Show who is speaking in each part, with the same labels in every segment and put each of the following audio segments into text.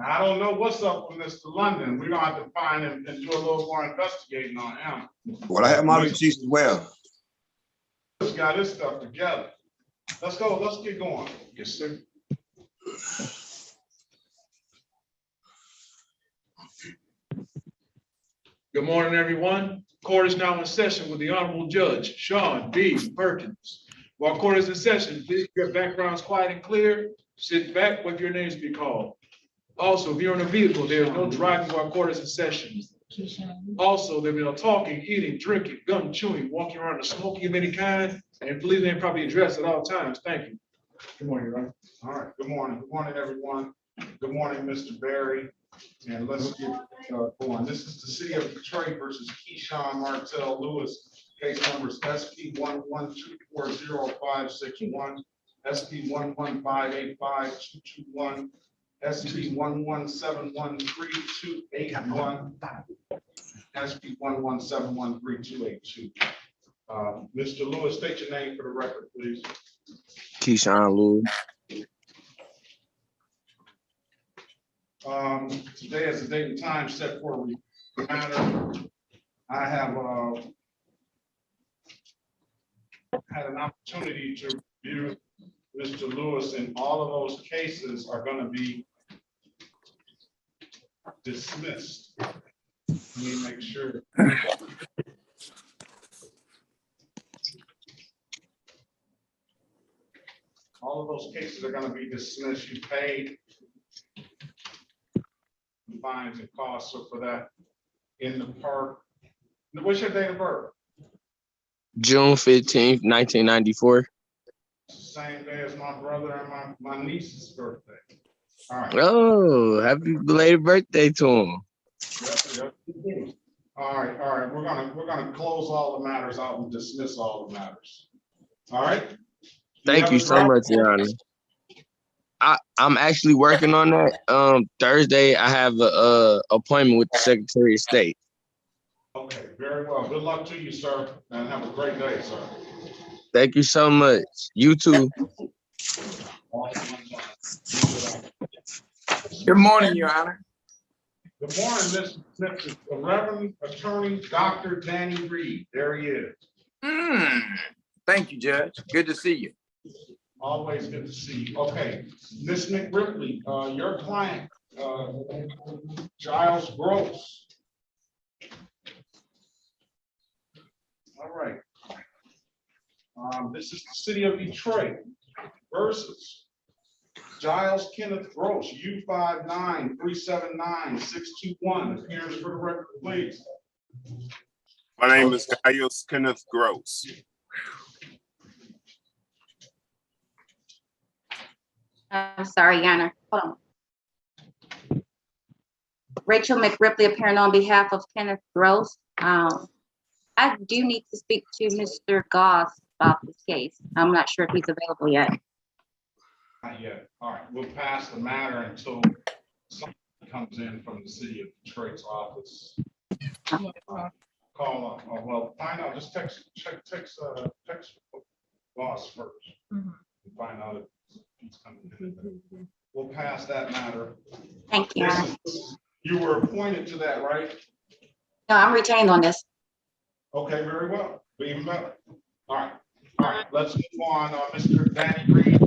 Speaker 1: I don't know what's up with Mr. London. We're gonna have to find him and do a little more investigating on him.
Speaker 2: Well, I have my receipts as well.
Speaker 1: Just got his stuff together. Let's go. Let's get going. Yes, sir.
Speaker 3: Good morning, everyone. Court is now in session with the Honorable Judge Sean B. Perkins. While court is in session, please keep your backgrounds quiet and clear. Sit back, wait for your names to be called. Also, if you're in a vehicle, there is no driving while court is in session. Also, there'll be no talking, eating, drinking, gum chewing, walking around, or smoking of any kind, and please name properly addressed at all times. Thank you. Good morning, Your Honor.
Speaker 1: All right. Good morning. Good morning, everyone. Good morning, Mr. Barry. And let's get going. This is the City of Detroit versus Keyshawn Martell Lewis. Case numbers SP 112400561, SP 115852221, SP 117132881, SP 1171382. Mr. Lewis, state your name for the record, please.
Speaker 4: Keyshawn Lewis.
Speaker 1: Today is the date and time set for the matter. I have had an opportunity to review Mr. Lewis, and all of those cases are going to be dismissed. Let me make sure. All of those cases are going to be dismissed. You paid fines and costs for that in the park. What's your date of birth?
Speaker 4: June 15th, 1994.
Speaker 1: Same day as my brother and my niece's birthday. All right.
Speaker 4: Oh, happy belated birthday to him.
Speaker 1: Yep. All right. We're gonna close all the matters out and dismiss all the matters. All right.
Speaker 4: Thank you so much, Your Honor. I'm actually working on that. Thursday, I have a appointment with the Secretary of State.
Speaker 1: Okay, very well. Good luck to you, sir, and have a great day, sir.
Speaker 4: Thank you so much. You too.
Speaker 5: Good morning, Your Honor.
Speaker 1: Good morning, Mr. Reverend Attorney Dr. Danny Reed. There he is.
Speaker 5: Thank you, Judge. Good to see you.
Speaker 1: Always good to see you. Okay, Ms. McRipley, your client, Giles Gross. All right. This is the City of Detroit versus Giles Kenneth Gross, U59379-621. Appearance for the record, please.
Speaker 6: My name is Giles Kenneth Gross.
Speaker 7: I'm sorry, Your Honor. Hold on. Rachel McRipley appearing on behalf of Kenneth Gross. I do need to speak to Mr. Goss about this case. I'm not sure if he's available yet.
Speaker 1: Not yet. All right, we'll pass the matter until someone comes in from the City of Detroit's office. Call up. Well, find out. Just text Goss first. And find out if he's coming in. We'll pass that matter.
Speaker 7: Thank you.
Speaker 1: You were appointed to that, right?
Speaker 7: No, I'm retained on this.
Speaker 1: Okay, very well. Even better. All right. Let's move on. Mr. Danny Reed.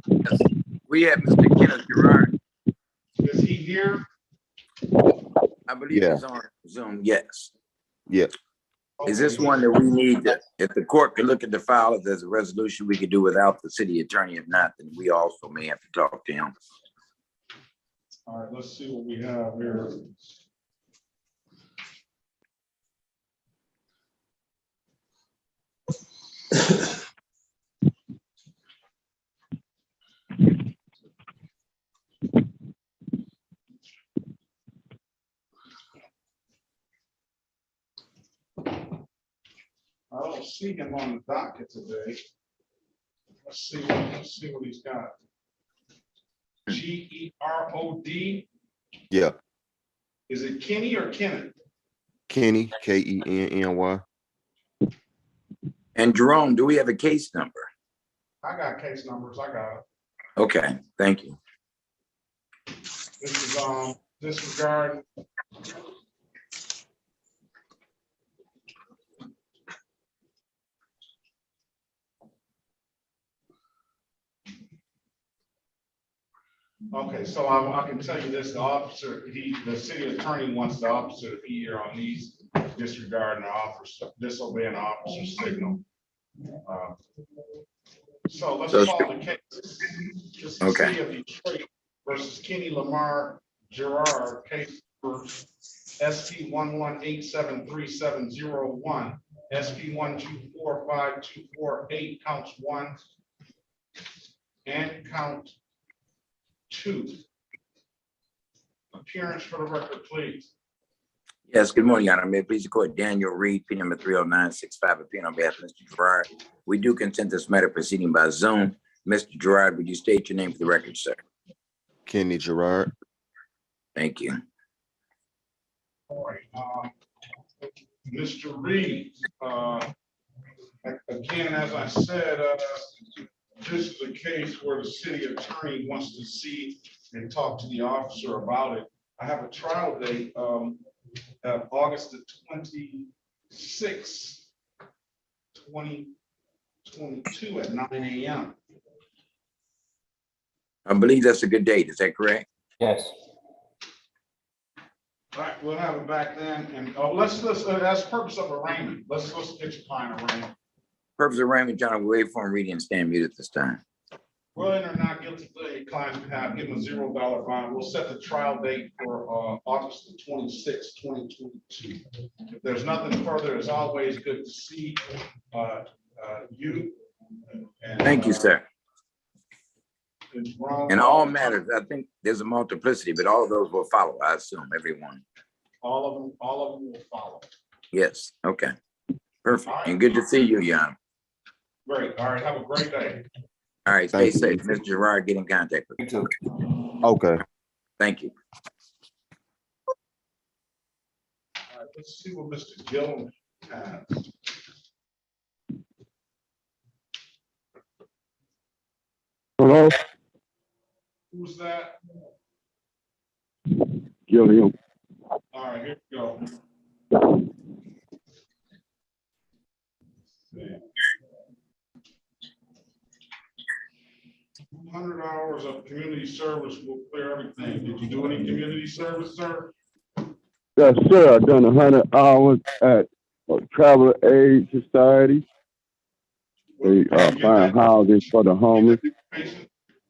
Speaker 5: Yes. We have Mr. Kenneth Gerard.
Speaker 1: Is he here?
Speaker 5: I believe he's on Zoom. Yes.
Speaker 2: Yep.
Speaker 5: Is this one that we need to, if the court could look at the file, if there's a resolution we could do without the city attorney? If not, then we also may have to talk to him.
Speaker 1: All right, let's see what we have here. I don't see him on the docket today. Let's see what he's got. Gerod.
Speaker 2: Yeah.
Speaker 1: Is it Kenny or Kenneth?
Speaker 2: Kenny, Kenny.
Speaker 5: And Jerome, do we have a case number?
Speaker 1: I got case numbers. I got it.
Speaker 5: Okay, thank you.
Speaker 1: This is, disregard. Okay, so I can tell you this, the city attorney wants the officer to be here on these disregarding the officer, disobeying the officer's signal. So let's call the case. This is the
Speaker 5: Okay.
Speaker 1: city of Detroit versus Kenny Lamar Gerard, case for SP 11873701, SP 1245248, counts 1 and count 2. Appearance for the record, please.
Speaker 5: Yes, good morning, Your Honor. May it please the court, Daniel Reed, P number 30965, appearing on behalf of Mr. Gerard. We do consent this matter proceeding by Zoom. Mr. Gerard, would you state your name for the record, sir?
Speaker 2: Kenny Gerard.
Speaker 5: Thank you.
Speaker 1: All right, Mr. Reed, again, as I said, this is a case where the city attorney wants to see and talk to the officer about it. I have a trial date, August the 26th, 2022 at 9 a.m.
Speaker 5: I believe that's a good date. Is that correct?
Speaker 8: Yes.
Speaker 1: All right, we'll have it back then, and let's that's purpose of arraignment. Let's get your client arraigned.
Speaker 5: Purpose of arraignment, John, we'll wait for him reading and stand muted at this time.
Speaker 1: Willing or not guilty plea, your client's behalf, give him a $0 bond. We'll set the trial date for August the 26th, 2022. If there's nothing further, it's always good to see you. And,
Speaker 5: Thank you, sir.
Speaker 1: Ron,
Speaker 5: In all matters, I think there's a multiplicity, but all of those will follow, I assume, everyone.
Speaker 1: all of them will follow.
Speaker 5: Yes, okay. Perfect. And good to see you, Your Honor.
Speaker 1: Great. All right. Have a great day.
Speaker 5: All right, stay
Speaker 2: Thank you.
Speaker 5: safe. Mr. Gerard, get in contact with me.
Speaker 8: Me too.
Speaker 2: Okay.
Speaker 5: Thank you.
Speaker 1: All right, let's see what Mr. Gillum has.
Speaker 9: Hello,
Speaker 1: Who's that?
Speaker 9: Gilliam.
Speaker 1: All right, here we go. See. 100 hours of community service will clear everything. Did you do any community service, sir?
Speaker 9: Yes, sir. I've done 100 hours at a Travel Aid Society. They find housing for the homeless.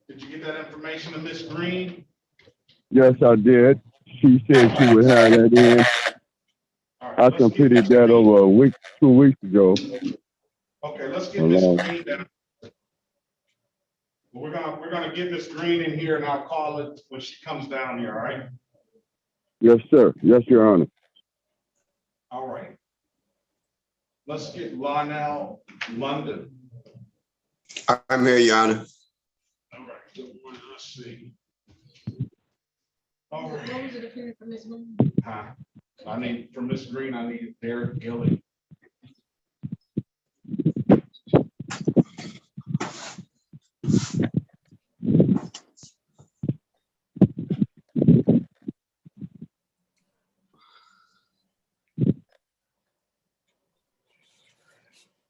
Speaker 1: Did you get that information to Miss Green?
Speaker 9: Yes, I did. She said she would have that in.
Speaker 1: All right,
Speaker 9: I
Speaker 1: let's get
Speaker 9: completed
Speaker 1: Miss
Speaker 9: that
Speaker 1: Green.
Speaker 9: over a week, 2 weeks ago.
Speaker 1: Okay, let's get Miss Green down. We're gonna get Miss Green in here and I'll call it when she comes down here, all right?
Speaker 9: Yes, sir. Yes, Your Honor.
Speaker 1: All right. Let's get Lionel London.
Speaker 2: I'm here, Your Honor.
Speaker 1: All right, good morning, let's see. All right.
Speaker 10: What was it appearing for Ms. Moon?
Speaker 1: Huh? I need, for Miss Green, I need Derek Gilly.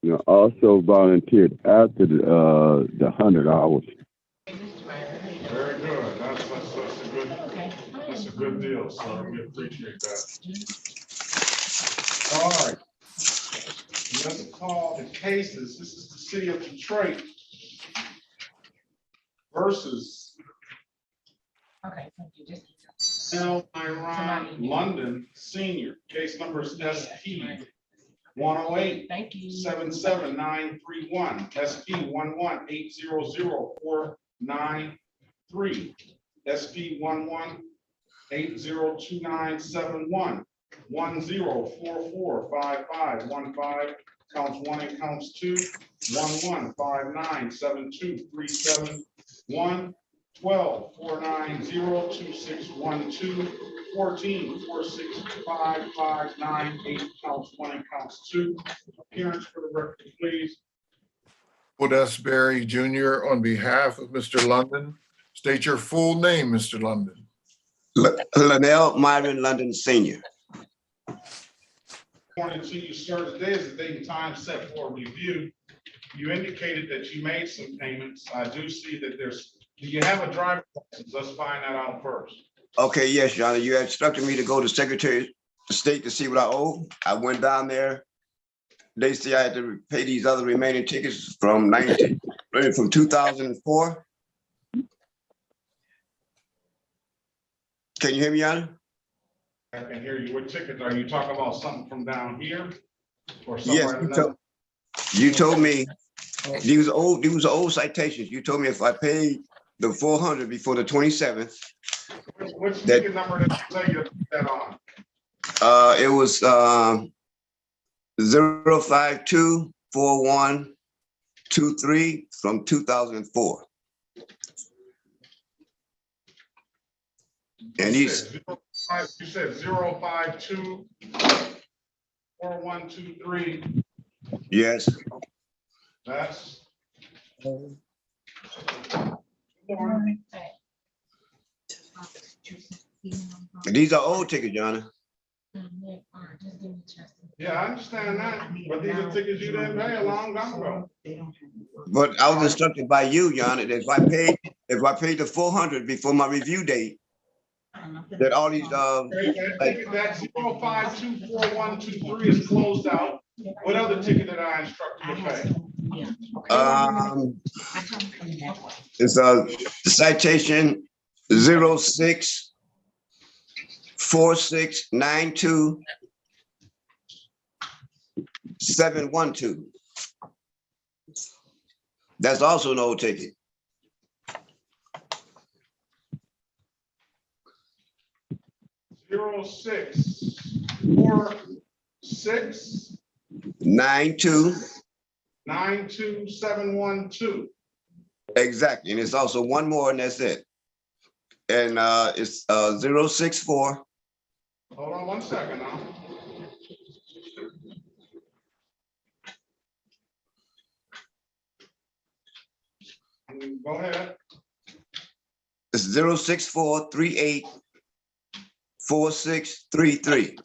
Speaker 9: You know, also volunteered after the 100 hours.
Speaker 1: Very good. That's a good, that's a good deal, sir. We appreciate that. All right. Let's call the cases. This is the city of Detroit versus
Speaker 10: Okay, thank you. Just
Speaker 1: L. Myron London Senior. Case number is SP 108.
Speaker 10: thank you.
Speaker 1: 77931, SP 11800493, SP 11802971, 10445515, counts 1 and counts 2, 11597237, 1249026112, 14465598, counts 1 and counts 2. Appearance for the record, please.
Speaker 11: Wood S. Berry Jr. on behalf of Mr. London. State your full name, Mr. London.
Speaker 2: Linnell Myron London Senior.
Speaker 1: According to you, sir, today is the date and time set for review. You indicated that you made some payments. I do see that do you have a driver's license? Let's find that out first.
Speaker 2: Okay, yes, Your Honor, you instructed me to go to Secretary of State to see what I owe. I went down there. They say I had to pay these other remaining tickets from 2004. Can you hear me, Your Honor?
Speaker 1: I can hear you. What tickets? Are you talking about something from down here? Or
Speaker 2: Yes,
Speaker 1: somewhere?
Speaker 2: you told me these are old citations. You told me if I paid the 400 before the 27th.
Speaker 1: Which ticket number did you say you put that on?
Speaker 2: It was 0524123 from 2004. And
Speaker 1: you said 0524123.
Speaker 2: Yes.
Speaker 1: That's.
Speaker 2: These are old tickets, Your Honor.
Speaker 1: Yeah, I understand that, but these are tickets you didn't pay a long time ago.
Speaker 2: But I was instructed by you, Your Honor, that if I paid the 400 before my review date, that all these
Speaker 1: That 0524123 is closed out. What other ticket did I instruct you to pay?
Speaker 2: It's the citation 064692-712. That's also an old ticket.
Speaker 1: Zero 0646 92712.
Speaker 2: Exactly, and it's also one more, and that's it. And it's 064.
Speaker 1: Hold on 1 second now. Go ahead.
Speaker 2: It's 064384633.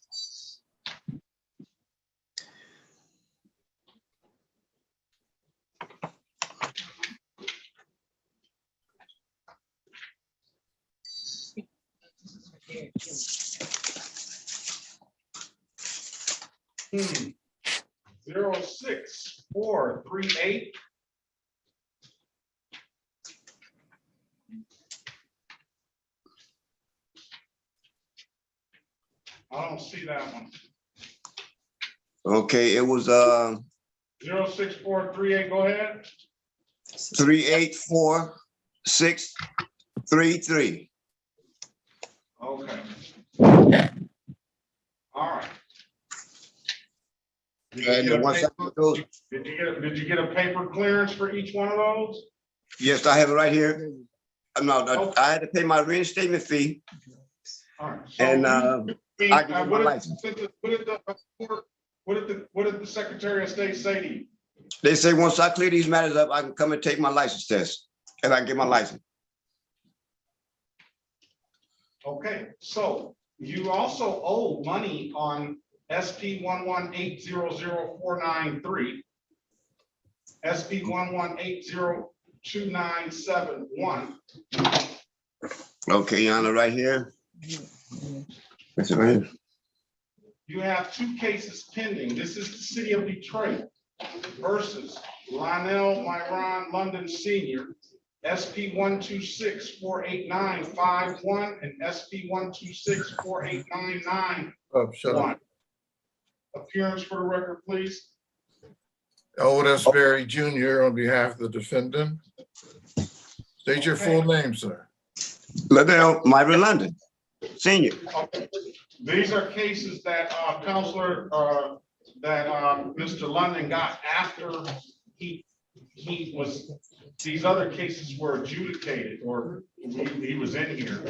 Speaker 1: Hmm. 06438. I don't see that one.
Speaker 2: Okay, it was
Speaker 1: 06438. Go ahead.
Speaker 2: 384633.
Speaker 1: Okay. All right. Did you get a paper clearance for each one of those?
Speaker 2: Yes, I have it right here. No, I had to pay my reinstatement fee.
Speaker 1: All right.
Speaker 2: And I can get my license.
Speaker 1: What did the Secretary of State say to you?
Speaker 2: They say once I clear these matters up, I can come and take my license test and I can get my license.
Speaker 1: Okay, so you also owe money on SP 118000493, SP 1180291.
Speaker 2: Okay, Your Honor, right here. That's it right here.
Speaker 1: You have 2 cases pending. This is the City of Detroit versus Lionel Myron London Sr., SP 126-48951 and SP 126-48991. Appearance for the record, please.
Speaker 11: Otis Berry Jr. on behalf of the defendant. State your full name, sir.
Speaker 2: Linnell Myron London Sr.
Speaker 1: Okay. These are cases that Counselor, Mr. London got after he was, these other cases were adjudicated or he was in here.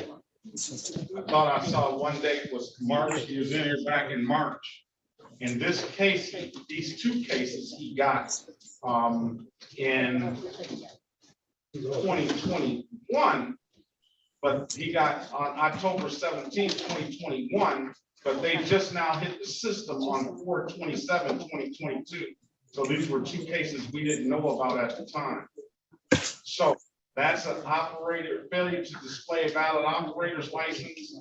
Speaker 1: I thought I saw one date was March. He was in here back in March. In this case, these 2 cases he got in 2021, but he got on October 17th, 2021, but they just now hit the system on 4/27/2022. So these were two cases we didn't know about at the time. So that's an operator failure to display a valid operator's license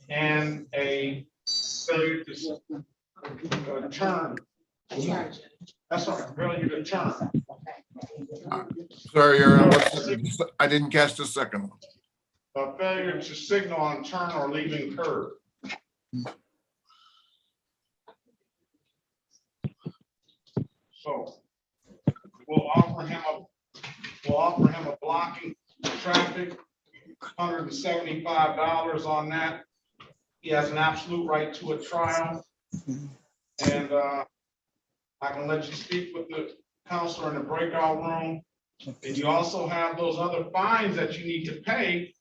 Speaker 1: and a failure to turn. That's all right, failure to turn.
Speaker 11: Sorry, Your Honor, I didn't catch the second one.
Speaker 1: A failure to signal on turn or leaving curb. So we'll offer him a blocking traffic, $175 on that. He has an absolute right to a trial. And I can let you speak with the counselor in the breakout room. And you also have those other fines that you need to pay.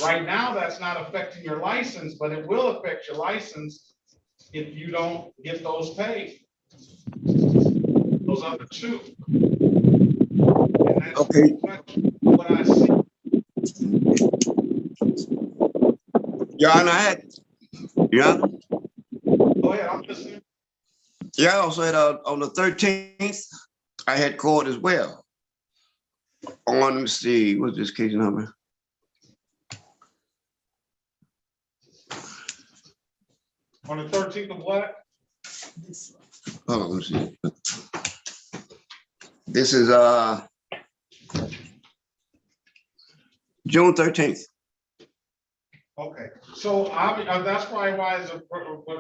Speaker 1: Right now, that's not affecting your license, but it will affect your license if you don't get those paid. Those other two. And that's
Speaker 2: Okay.
Speaker 1: what I see.
Speaker 2: Your Honor, Your Honor,
Speaker 1: Go ahead, I'm listening.
Speaker 2: yeah, I also had on the 13th, I had court as well. On, let's see, what's this case number?
Speaker 1: On the 13th of what?
Speaker 2: Hold on, let's see. This is June 13th.
Speaker 1: Okay, so that's probably why,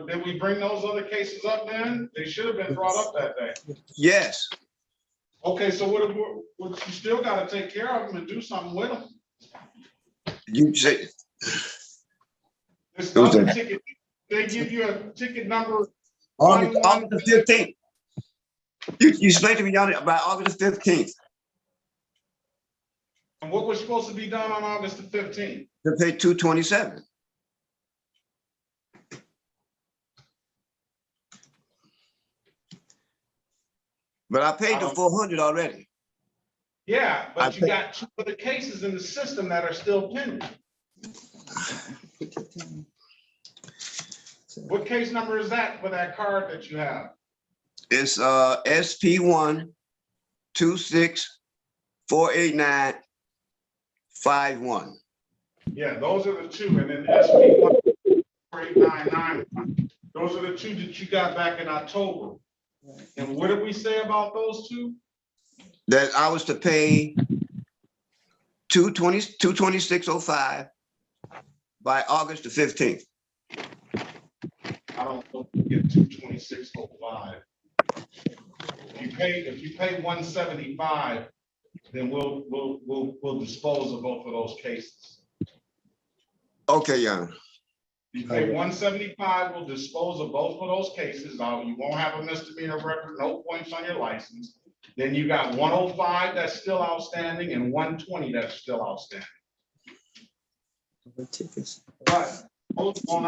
Speaker 1: did we bring those other cases up then? They should have been brought up that day.
Speaker 2: Yes.
Speaker 1: Okay, so what you still gotta take care of them and do something with them.
Speaker 2: You say
Speaker 1: This
Speaker 2: It was
Speaker 1: other
Speaker 2: a-
Speaker 1: ticket, they give you a ticket number.
Speaker 2: August the 15th. You explained to me, Your Honor, about August the 15th.
Speaker 1: And what was supposed to be done on August the 15th?
Speaker 2: To pay $227. But I paid the 400 already.
Speaker 1: Yeah,
Speaker 2: I
Speaker 1: but you got two other cases in the system that are still pending. What case number is that for that card that you have?
Speaker 2: It's SP1 2648951.
Speaker 1: Yeah, those are the two, and then SP 14899. Those are the two that you got back in October. And what did we say about those two?
Speaker 2: That I was to pay $226.05 by August the 15th.
Speaker 1: I don't know if you get 226.05. If you pay 175, then we'll dispose of both of those cases.
Speaker 2: Okay, Your Honor.
Speaker 1: If you pay 175, we'll dispose of both of those cases. You won't have a misdemeanor record, no points on your license. Then you got 105 that's still outstanding and 120 that's still outstanding. But those will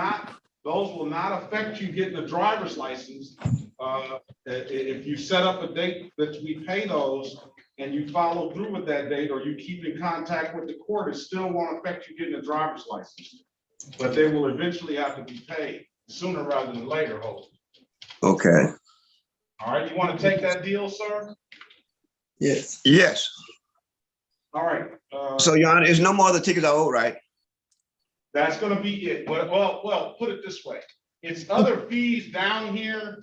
Speaker 1: not affect you getting a driver's license. If you set up a date that we pay those and you follow through with that date, or you keep in contact with the court, it still won't affect you getting a driver's license. But they will eventually have to be paid sooner rather than later, hopefully.
Speaker 2: Okay.
Speaker 1: All right, you want to take that deal, sir?
Speaker 2: Yes. Yes.
Speaker 1: All right.
Speaker 2: So, Your Honor, there's no more other tickets I owe, right?
Speaker 1: That's gonna be it. Well, put it this way. It's other fees down here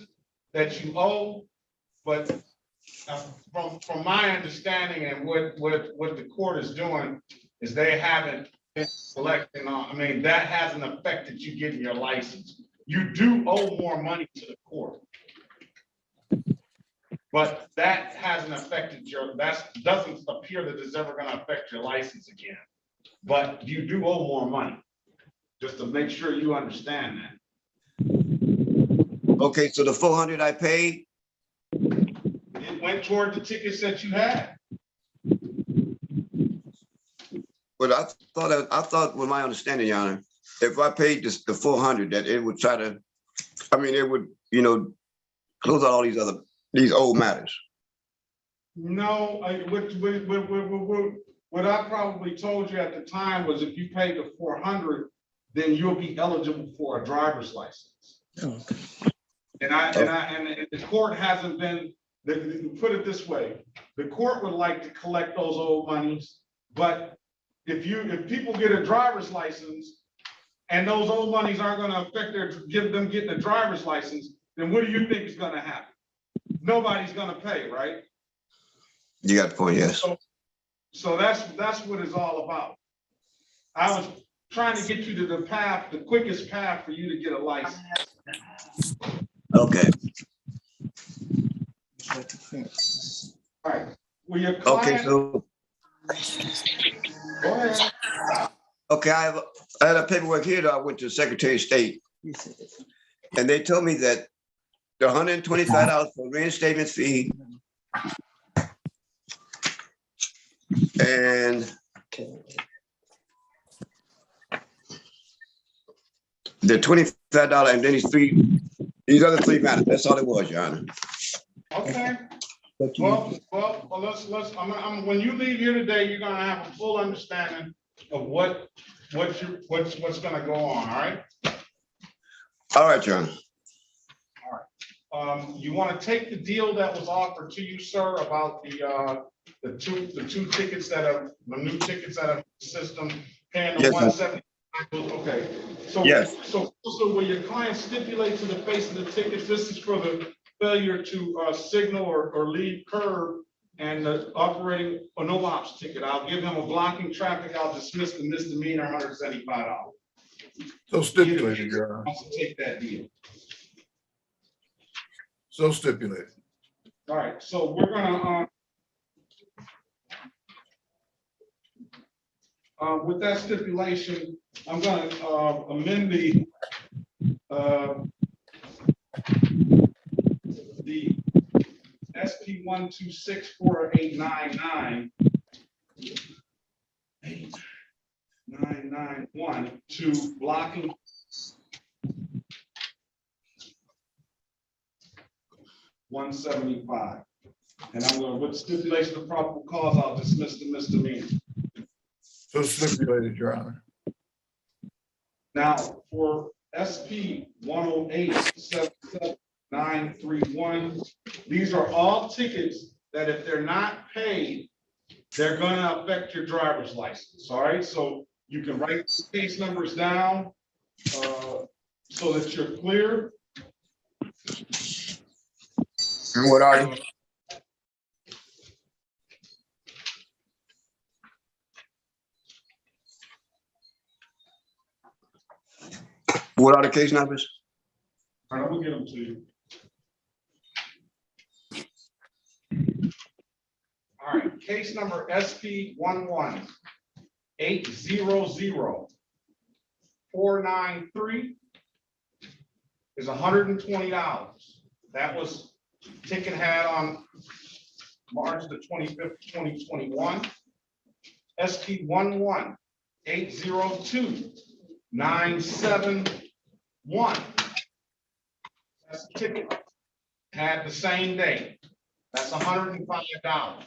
Speaker 1: that you owe, but from my understanding and what the court is doing is they haven't been collecting on, I mean, that hasn't affected you getting your license. You do owe more money to the court. But that hasn't affected doesn't appear that it's ever gonna affect your license again. But you do owe more money. Just to make sure you understand that.
Speaker 2: Okay, so the 400 I paid?
Speaker 1: It went toward the tickets that you had.
Speaker 2: But I thought with my understanding, Your Honor, if I paid the 400, that it would try to, I mean, it would, close out all these old matters.
Speaker 1: No, what I probably told you at the time was if you pay the 400, then you'll be eligible for a driver's license. And the court hasn't been, put it this way, the court would like to collect those old monies, but if people get a driver's license and those old monies aren't gonna affect them getting a driver's license, then what do you think is gonna happen? Nobody's gonna pay, right?
Speaker 2: You got the point, yes.
Speaker 1: So that's what it's all about. I was trying to get you to the quickest path for you to get a license.
Speaker 2: Okay.
Speaker 1: All right. Will your
Speaker 2: Okay,
Speaker 1: client?
Speaker 2: so,
Speaker 1: Go ahead.
Speaker 2: okay, I had a paperwork here that I went to the Secretary of State. And they told me that the $125 for reinstatement fee and the $25 and then these other three matters. That's all it was, Your Honor.
Speaker 1: Okay. Well, when you leave here today, you're gonna have a full understanding of what's gonna go on, all right?
Speaker 2: All right, Your Honor.
Speaker 1: You wanna take the deal that was offered to you, sir, about the two tickets the new tickets that are in the system, paying the
Speaker 2: Yes,
Speaker 1: 170? Okay, so.
Speaker 2: Yes.
Speaker 1: So will your client stipulate to the face of the tickets, this is for the failure to signal or leave curb and operating a no ops ticket. I'll give him a blocking traffic, I'll dismiss the misdemeanor, $175.
Speaker 11: So stipulated, Your Honor.
Speaker 1: Wants to take that deal.
Speaker 11: So stipulated.
Speaker 1: All right, so we're gonna, with that stipulation, I'm gonna amend the SP 1264899 991 to blocking $175. And I'm gonna, with stipulation of probable cause, I'll dismiss the misdemeanor.
Speaker 11: So stipulated, Your Honor.
Speaker 1: Now, for SP 1087791, these are all tickets that if they're not paid, they're gonna affect your driver's license, all right? So you can write the case numbers down so that you're clear.
Speaker 2: And what are you? What are the case numbers?
Speaker 1: All right, I'm gonna get them to you. All right, case number SP 11800-493 is $120. That was ticket had on March the 25th, 2021. SP 11802-971. That's the ticket had the same day. That's $105.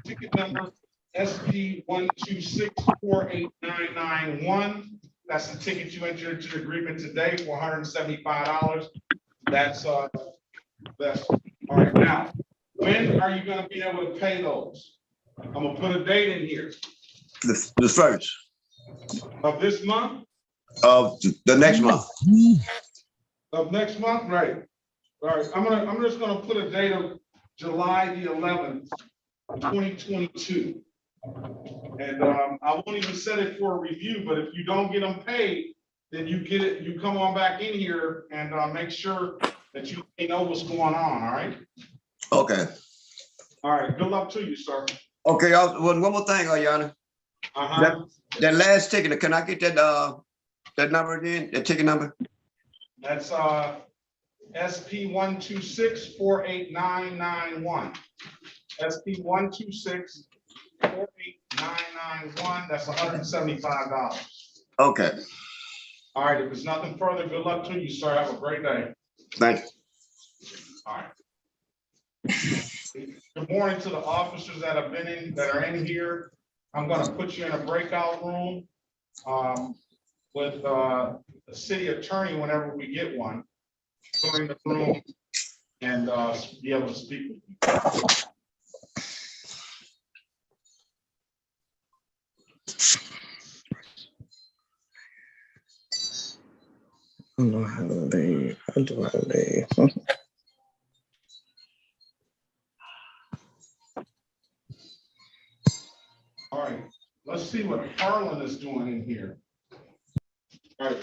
Speaker 1: Ticket number SP 1264891. That's the ticket you entered into the agreement today for $175. That's all right. Now, when are you gonna be able to pay those? I'm gonna put a date in here.
Speaker 2: The first
Speaker 1: Of this month?
Speaker 2: of the next month.
Speaker 1: Of next month, right? All right, I'm just gonna put a date of July the 11th, 2022. And I won't even set it for a review, but if you don't get them paid, then you get it, you come on back in here and make sure that you know what's going on, all right?
Speaker 2: Okay.
Speaker 1: All right, good luck to you, sir.
Speaker 2: Okay, one more thing, Your Honor. That last ticket, can I get that number again, that ticket number?
Speaker 1: That's SP 1264891. SP 1264891. That's $175.
Speaker 2: Okay,
Speaker 1: All right, if there's nothing further, good luck to you, sir. Have a great day.
Speaker 2: thank you.
Speaker 1: All right. Good morning to the officers that have been in, that are in here. I'm gonna put you in a breakout room with the city attorney whenever we get one. Go in the room and be able to speak with you.
Speaker 4: I don't know how to leave. I do how to leave.
Speaker 1: All right, let's see what Harlan is doing in here. All right.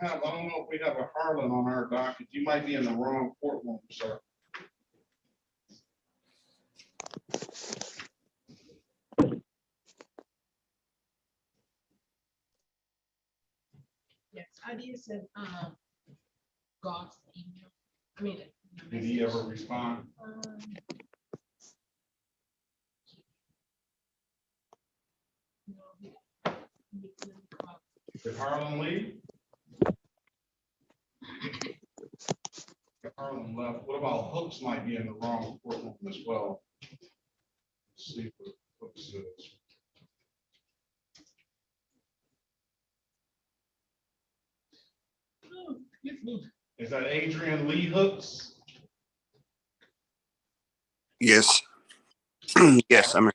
Speaker 1: I don't know if we have a Harlan on our docket. You might be in the wrong courtroom, sir.
Speaker 10: Yes, I did send, Goss email. I mean.
Speaker 1: Did he ever respond? Did Harlan leave? Harlan left. What about Hooks might be in the wrong courtroom as well? Let's see what Hooks is. Is that Adrian Lee Hooks?
Speaker 6: Yes. Yes, I'm.
Speaker 1: It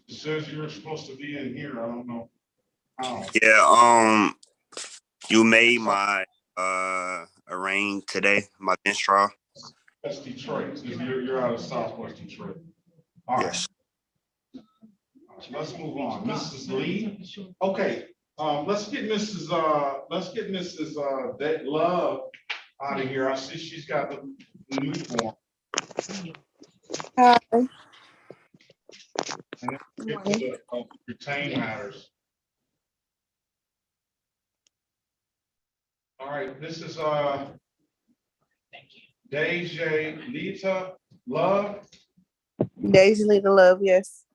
Speaker 1: says you're supposed to be in here. I don't know how.
Speaker 6: Yeah. You made my arraign today, my bench trial.
Speaker 1: That's Detroit. You're out of Southwest Detroit. All right.
Speaker 6: Yes.
Speaker 1: Let's move on. Mrs. Lee. Okay. Let's get Mrs. Love out of here. I see she's got the uniform.
Speaker 8: Hi.
Speaker 1: And then get to the retained matters. All right, this is Deja Lita Love.
Speaker 8: Daisy Lita Love, yes.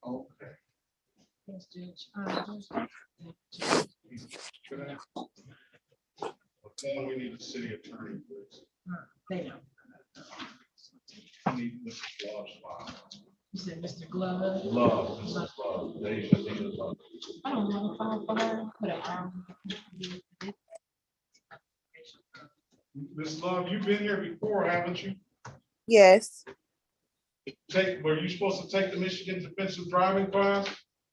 Speaker 1: Okay.
Speaker 10: Yes, Judge.
Speaker 1: Then we need a city attorney, please.
Speaker 10: They know.
Speaker 1: We need Mrs. Love's file.
Speaker 10: You said Mr. Glove.
Speaker 1: Love, Mrs. Love, Deja Lita Love.
Speaker 10: I don't know if I'll put an
Speaker 1: Ms. Love, you've been here before, haven't you?
Speaker 8: Yes.
Speaker 1: Were you supposed to take the Michigan defensive driving class?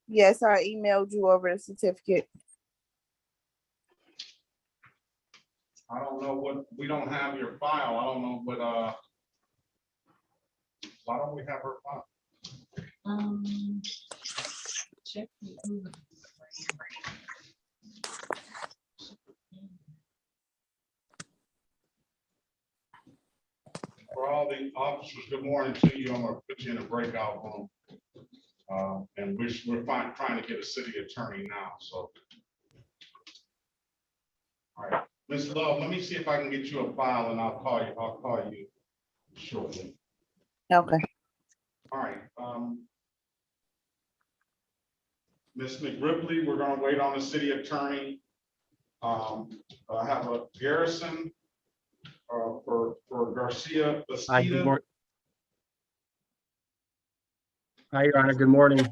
Speaker 8: Yes, I emailed you over the certificate.
Speaker 1: I don't know what, we don't have your file. I don't know what, why don't we have her file?
Speaker 10: Check.
Speaker 1: For all the officers, good morning to you. I'm gonna put you in a breakout room. And we're trying to get a city attorney now, so. All right, Ms. Love, let me see if I can get you a file and I'll call you shortly.
Speaker 8: Okay.
Speaker 1: All right, Ms. McRipley, we're gonna wait on the city attorney. I have a Garrison for Garcia
Speaker 12: Hi, good
Speaker 1: Bastida.
Speaker 12: morning. Hi, Your Honor, good morning.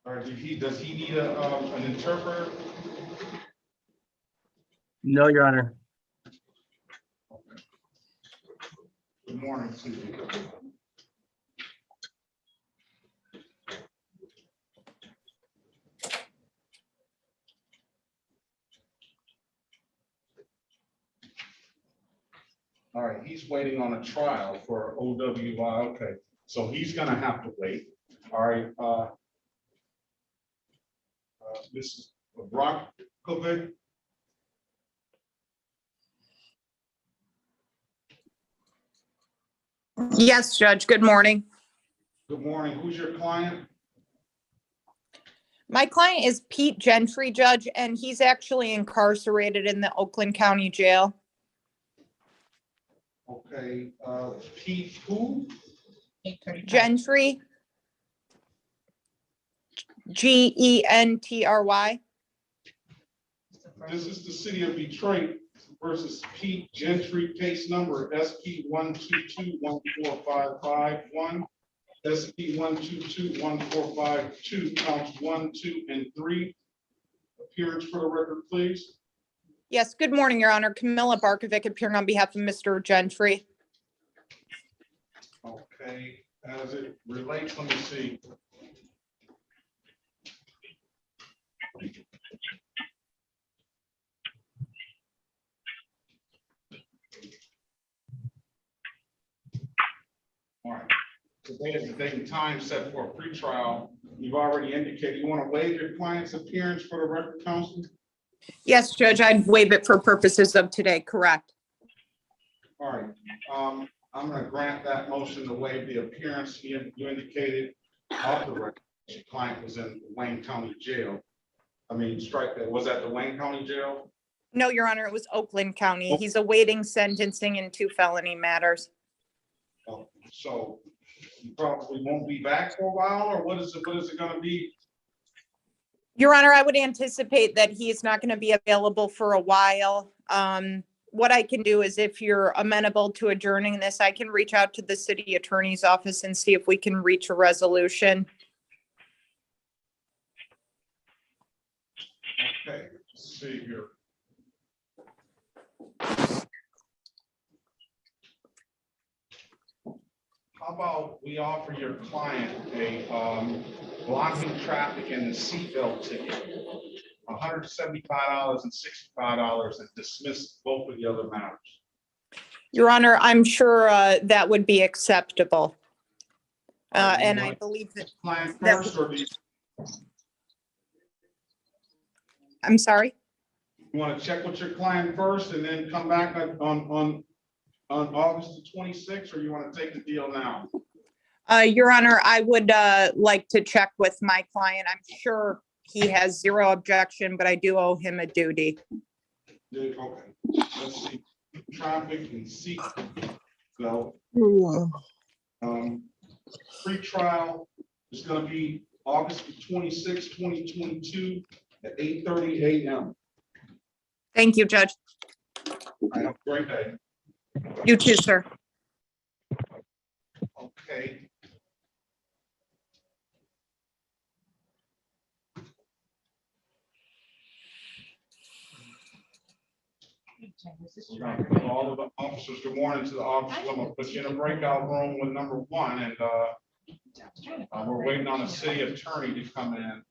Speaker 1: Or does he need an interpreter?
Speaker 12: No, Your Honor.
Speaker 1: Good morning to you. All right, he's waiting on a trial for OWI. Okay, so he's gonna have to wait. All right, Mrs. Brockovic.
Speaker 13: Yes, Judge. Good morning.
Speaker 1: Good morning. Who's your client?
Speaker 13: My client is Pete Gentry, Judge, and he's actually incarcerated in the Oakland County Jail.
Speaker 1: Okay, Pete who?
Speaker 13: Gentry. Gentry.
Speaker 1: This is the city of Detroit. versus Pete Gentry, case number SP 122-14551, SP 122-14552, counts 1, 2, and 3. Appearance for the record, please.
Speaker 13: Yes, good morning, Your Honor. Camilla Barkovic appearing on behalf of Mr. Gentry.
Speaker 1: Okay, as it relates, let me see. All right. Today is the date and time set for a pretrial. You've already indicated you want to waive your client's appearance for the record, counsel?
Speaker 13: Yes, Judge, I'd waive it for purposes of today, correct?
Speaker 1: All right, I'm going to grant that motion to waive the appearance. You indicated off the record, your client was in Wayne County Jail. I mean, strike that, was that the Wayne County Jail?
Speaker 13: No, Your Honor, it was Oakland County. He's awaiting sentencing in 2 felony matters.
Speaker 1: Oh, so you probably won't be back for a while, or what is it going to be?
Speaker 13: Your Honor, I would anticipate that he is not going to be available for a while. What I can do is if you're amenable to adjourning this, I can reach out to the city attorney's office and see if we can reach a resolution.
Speaker 1: Okay, let's see here. How about we offer your client a blocking traffic and the seatbelt ticket, $175 and $65, and dismiss both of the other matters?
Speaker 13: Your Honor, I'm sure that would be acceptable. And I believe that.
Speaker 1: Client first, or do you
Speaker 13: I'm sorry?
Speaker 1: want to check with your client first and then come back on August the 26th, or you want to take the deal now?
Speaker 13: Your Honor, I would like to check with my client. I'm sure he has zero objection, but I do owe him a duty.
Speaker 1: Okay, let's see. Traffic and seat belt. Pre-trial is going to be August the 26th, 2022 at 8:30 a.m.
Speaker 13: Thank you, Judge.
Speaker 1: Have a great day.
Speaker 13: You too, sir.
Speaker 1: Okay. We're gonna put all of the officers, good morning to the officers. I'm gonna put you in a breakout room with number 1, and we're waiting on a city attorney to come in.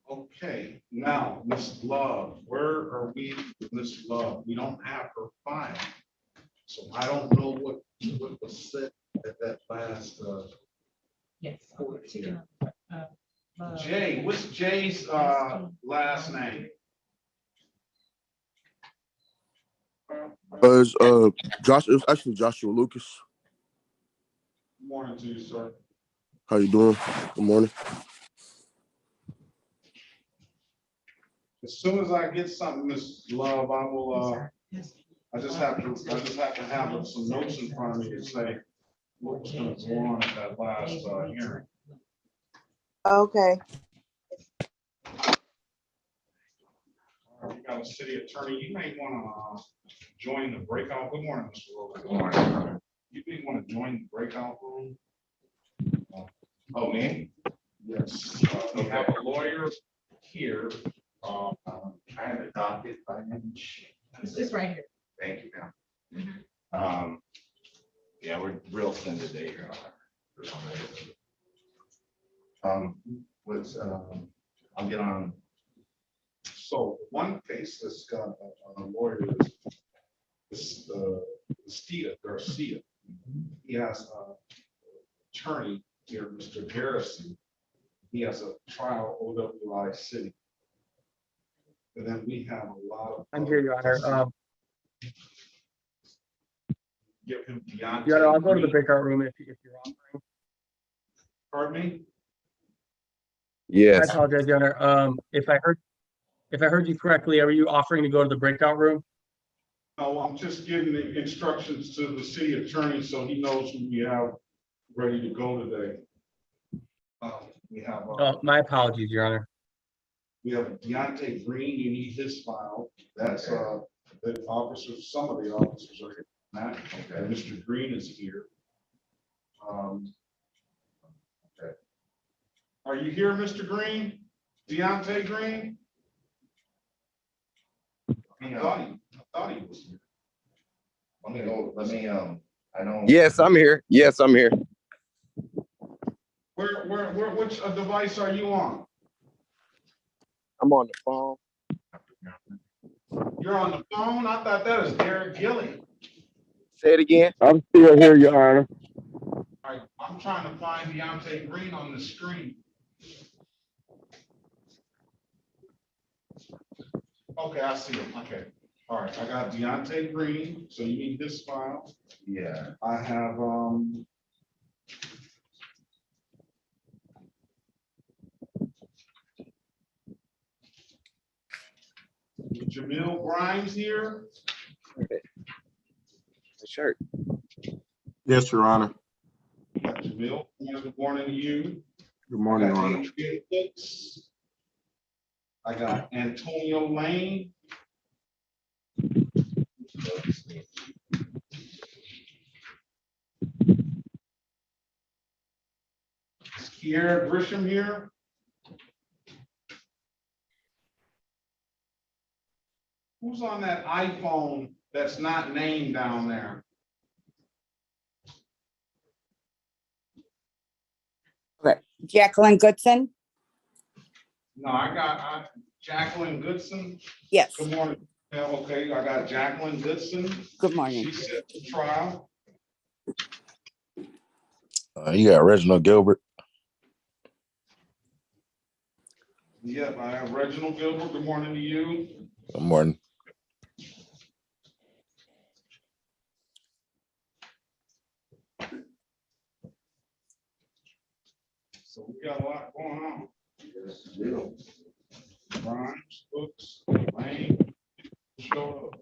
Speaker 1: Okay, now, Miss Love, where are we with Miss Love? We don't have her file. So I don't know what was said at that last,
Speaker 10: Yes.
Speaker 1: Jay, what's Jay's, last name?
Speaker 14: Josh, it was actually Joshua Lucas.
Speaker 1: Good morning to you, sir.
Speaker 14: How you doing? Good morning.
Speaker 1: As soon as I get something, Miss Love, I will, I just have to have some notes in front of me to say what was gonna go on at that last, hearing.
Speaker 8: Okay.
Speaker 1: You got a city attorney, you may wanna, join the breakout. Good morning, Mr. Rover.
Speaker 15: Good morning.
Speaker 1: You may wanna join the breakout room. Oh, me? Yes, we have a lawyer here.
Speaker 15: I have adopted financial.
Speaker 10: It's this right here.
Speaker 15: Thank you, ma'am. Yeah, we're real thin today here. I'll get on.
Speaker 1: So one case that's got a lawyer is Steve Garcia. He has an attorney here, Mr. Harrison. He has a trial OWI City. And then we have a lot of.
Speaker 12: I'm here, Your Honor.
Speaker 1: Give him Deontay.
Speaker 12: Your Honor, I'll go to the breakout room if you're offering.
Speaker 1: Pardon me?
Speaker 12: I apologize, Your Honor. If I heard you correctly, are you offering to go to the breakout room?
Speaker 1: No, I'm just giving the instructions to the city attorney so he knows who we have ready to go today. We have,
Speaker 12: Oh, my apologies, Your Honor.
Speaker 1: we have Deontay Green, you need his file. That's, the officers, some of the officers are here. Matt, and Mr. Green is here. Okay. Are you here, Mr. Green? Deontay Green? I thought he was here.
Speaker 15: Let me go, I know.
Speaker 4: Yes, I'm here. Yes, I'm here.
Speaker 1: Which device are you on?
Speaker 4: I'm on the phone.
Speaker 1: You're on the phone? I thought that was Derek Gilly.
Speaker 4: Say it again.
Speaker 9: I'm still here, Your Honor.
Speaker 1: All right, I'm trying to find Deontay Green on the screen. Okay, I see him. Okay. All right, I got Deontay Green, so you need this file.
Speaker 15: Yeah.
Speaker 1: I have, Jamil Grimes here.
Speaker 4: Shirt.
Speaker 14: Yes, Your Honor.
Speaker 1: Got Jamil, good morning to you.
Speaker 14: Good morning,
Speaker 1: I
Speaker 14: Your
Speaker 1: got
Speaker 14: Honor.
Speaker 1: Adrian Hicks. I got Antonio Lane. Is Kiera Grisham here? Who's on that iPhone that's not named down there?
Speaker 16: Jacqueline Goodson?
Speaker 1: No, I got Jacqueline Goodson.
Speaker 16: Yes.
Speaker 1: Good morning. Yeah, okay, I got Jacqueline Goodson.
Speaker 16: Good morning.
Speaker 1: She set the trial.
Speaker 14: You got Reginald Gilbert.
Speaker 1: Yep, I have Reginald Gilbert. Good morning to you.
Speaker 14: Good morning.
Speaker 1: So we got a lot going on. Grimes, Books, Lane, showed up.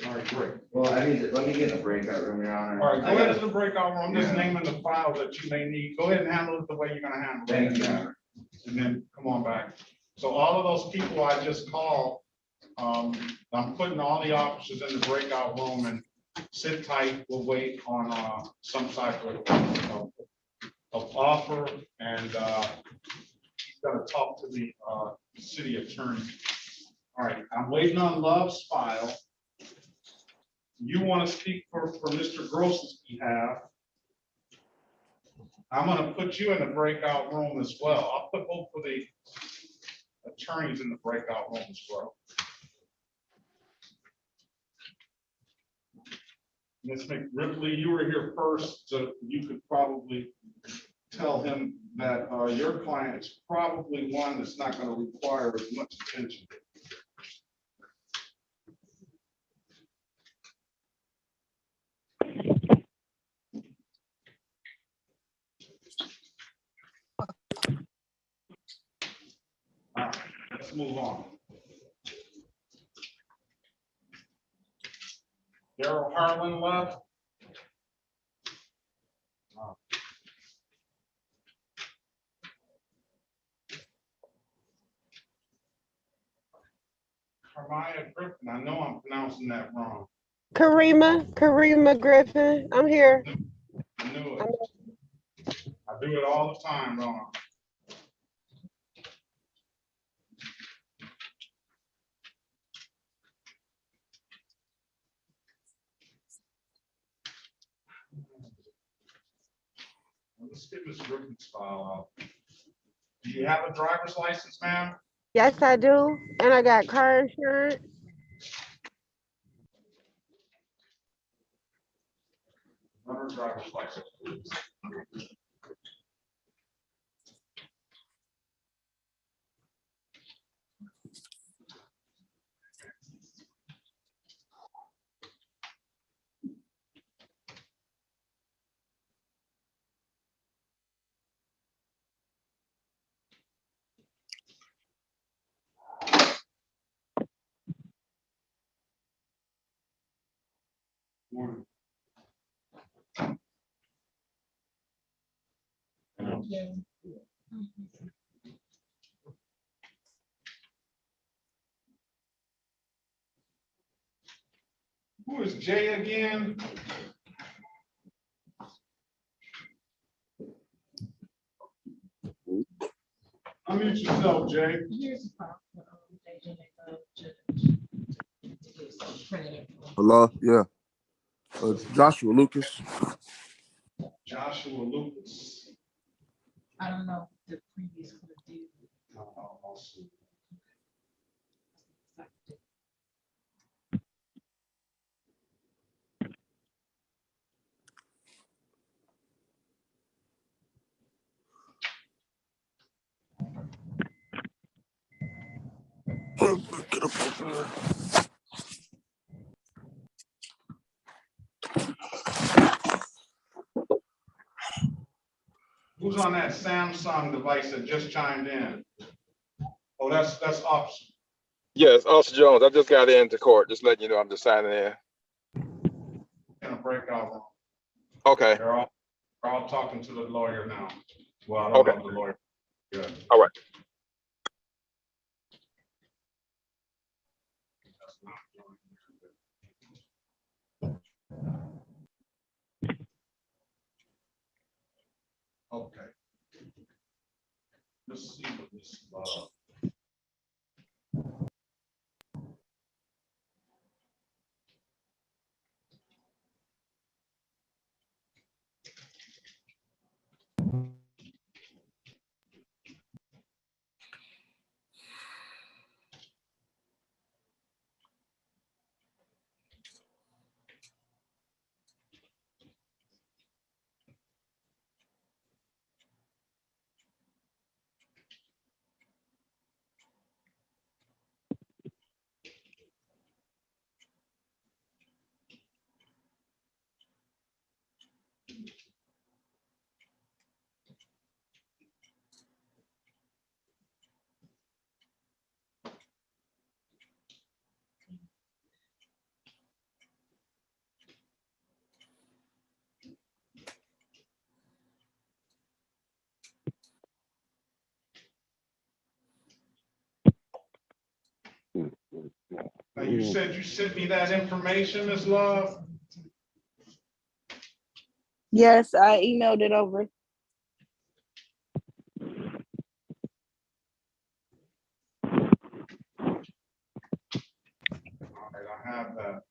Speaker 1: All right, great.
Speaker 15: Well, let me get in a breakout room, Your Honor.
Speaker 1: All right, go ahead to the breakout room. I'm just naming the files that you may need. Go ahead and handle it the way you're gonna handle it.
Speaker 15: Thank you, Your Honor.
Speaker 1: And then come on back. So all of those people I just called, I'm putting all the officers in the breakout room and sit tight. We'll wait on some type of offer, and he's gonna talk to the city attorney. All right, I'm waiting on Love's file. You want to speak for Mr. Gross's behalf? I'm gonna put you in the breakout room as well. I'll put both of the attorneys in the breakout room as well. Ms. McRipley, you were here first, so you could probably tell him that your client is probably one that's not going to require as much attention. All right, let's move on. Daryl Harlan left. Carmaya Griffin, I know I'm pronouncing that wrong.
Speaker 8: Karima Griffin. I'm here.
Speaker 1: I knew it. I do it all the time, don't I? Let's get Ms. Griffin's file out. Do you have a driver's license, ma'am?
Speaker 8: Yes, I do. And I got car insurance.
Speaker 1: Run her driver's license, please. Morning. Who is Jay again? Unmute yourself, Jay.
Speaker 10: Here's the file for, Judge.
Speaker 14: Hello, yeah. Joshua Lucas.
Speaker 1: Joshua Lucas.
Speaker 10: I don't know the previous clerk did.
Speaker 1: Who's on that Samsung device that just chimed in? Oh, that's Officer.
Speaker 17: Yes, Officer Jones, I just got into court, just letting you know I'm just signing in.
Speaker 1: In a breakout room.
Speaker 17: Okay,
Speaker 1: They're all talking to the lawyer now. Well, I don't
Speaker 17: okay,
Speaker 1: know the lawyer. Yeah.
Speaker 17: all right.
Speaker 1: Okay. Let's see what this. Now, you said you sent me that information, Ms. Love?
Speaker 8: Yes, I emailed it over.
Speaker 1: All right, I have that.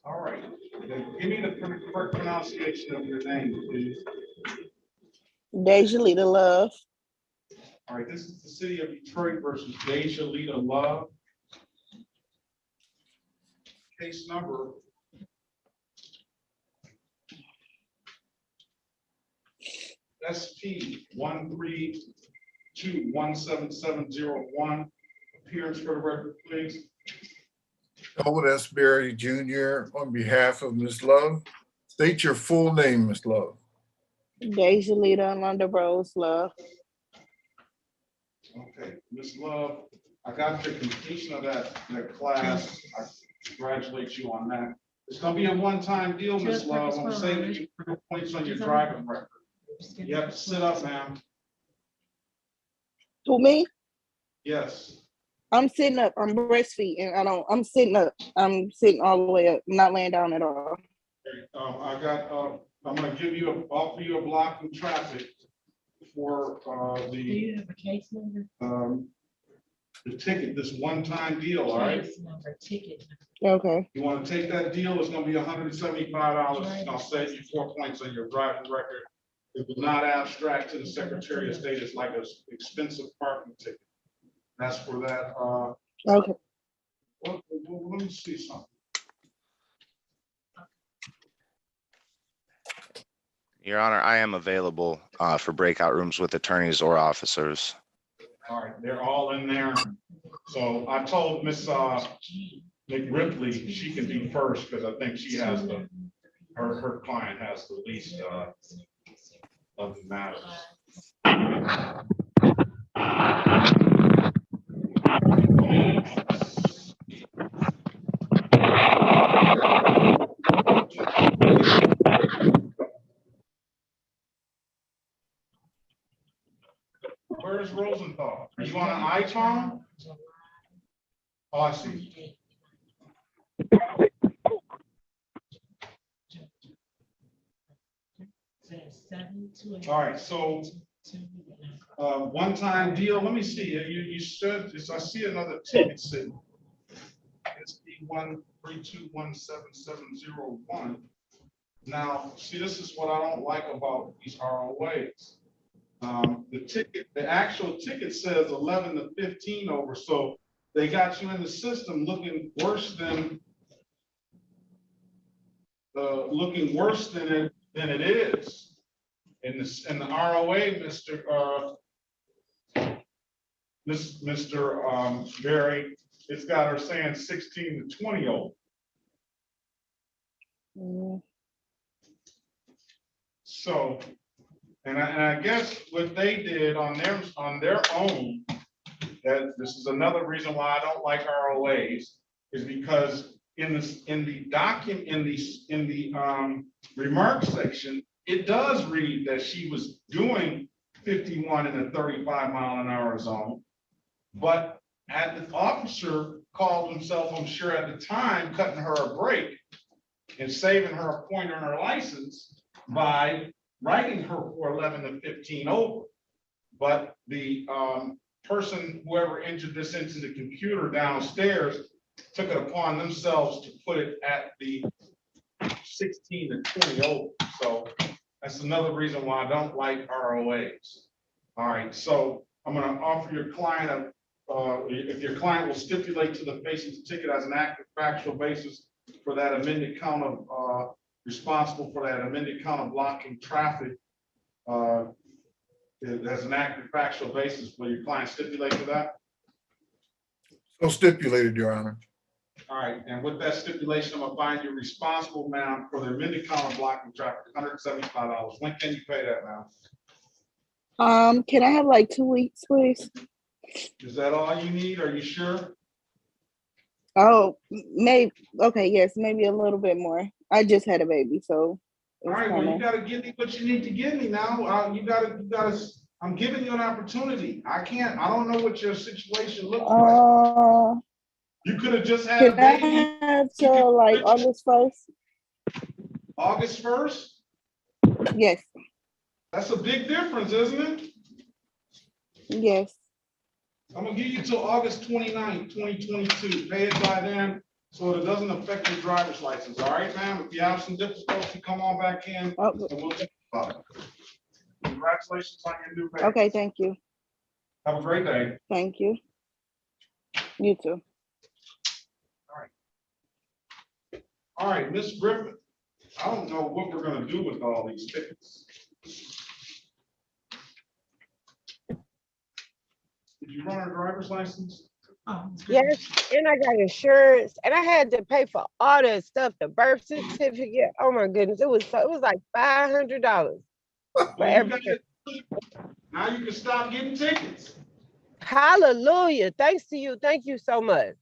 Speaker 1: All right, then give me the correct pronunciation of your name, please.
Speaker 8: Deja Lita Love.
Speaker 1: All right, this is the city of Detroit versus Deja Lita Love. Case number SP 132-17701. Appearance for the record, please.
Speaker 11: Elwood S. Berry Jr. on behalf of Ms. Love. State your full name, Ms. Love.
Speaker 8: Deja Lita Londa Rose Love.
Speaker 1: Okay, Ms. Love, I got your completion of that class. I congratulate you on that. It's gonna be a one-time deal, Ms. Love. I'm saving you 3 points on your driving record. You have to sit up, ma'am.
Speaker 8: To me?
Speaker 1: Yes.
Speaker 8: I'm sitting up. I'm breastfeeding. I'm sitting up. I'm sitting all the way up. I'm not laying down at all.
Speaker 1: I'm gonna offer you a block in traffic for
Speaker 10: Do you have a case number?
Speaker 1: the ticket, this one-time deal, all right?
Speaker 10: Case number, ticket.
Speaker 8: Okay.
Speaker 1: You wanna take that deal, it's gonna be $175. I'll save you 4 points on your driving record. It was not abstract to the Secretary of State. It's like an expensive parking ticket. That's for that,
Speaker 8: Okay.
Speaker 1: well, let me see something.
Speaker 15: Your Honor, I am available for breakout rooms with attorneys or officers.
Speaker 1: All right, they're all in there. So I told Miss McRipley she can be first because I think she has her client has the least of the matters. Where's Rosenthal? Are you on an iPhone? Oh, I see. All right, so one-time deal. Let me see. You should. I see another ticket sitting. It's B1321771. Now, see, this is what I don't like about these ROAs. The actual ticket says 11 to 15 over, so they got you in the system looking worse than it is. In the ROA, Mr. Berry, it's got her saying 16 to 20 over. So, and I guess what they did on their own, that this is another reason why I don't like ROAs, is because in the document, in the remarks section, it does read that she was doing 51 in a 35-mile-an-hour zone, but the officer called himself, I'm sure at the time, cutting her a break and saving her a point on her license by writing her for 11 to 15 over. But the person, whoever entered this into the computer downstairs, took it upon themselves to put it at the 16 to 20 over. So that's another reason why I don't like ROAs. All right, so I'm going to offer your client if your client will stipulate to the face of the ticket as an active factual basis for that amended count of responsible for that amended count of blocking traffic as an active factual basis, will your client stipulate to that?
Speaker 11: So stipulated, Your Honor.
Speaker 1: All right, and with that stipulation, I'm gonna find you responsible, ma'am, for the amended count of blocking traffic, $175. When can you pay that, ma'am?
Speaker 8: Can I have like 2 weeks, please?
Speaker 1: Is that all you need? Are you sure?
Speaker 8: Oh, maybe. Okay, yes, maybe a little bit more. I just had a baby, so.
Speaker 1: All right, well, you gotta give me what you need to give me now. You gotta, I'm giving you an opportunity. I don't know what your situation looks like. You could have just had a baby.
Speaker 8: Can I have till like August 1st?
Speaker 1: August 1st?
Speaker 8: Yes.
Speaker 1: That's a big difference, isn't it?
Speaker 8: Yes.
Speaker 1: I'm gonna give you till August 29th, 2022. Pay it by then, so it doesn't affect your driver's license. All right, ma'am? If you have some difficulty, come on back in and we'll think about it. Congratulations on your new baby.
Speaker 8: Okay, thank you.
Speaker 1: Have a great day.
Speaker 8: Thank you. You too.
Speaker 1: All right, Miss Griffin. I don't know what we're gonna do with all these tickets. Did you run our driver's license?
Speaker 18: Yes, and I got insurance, and I had to pay for all that stuff, the birth certificate. Oh my goodness, it was like $500 for everything.
Speaker 1: Now you can stop getting tickets.
Speaker 18: Hallelujah! Thanks to you, thank you so much.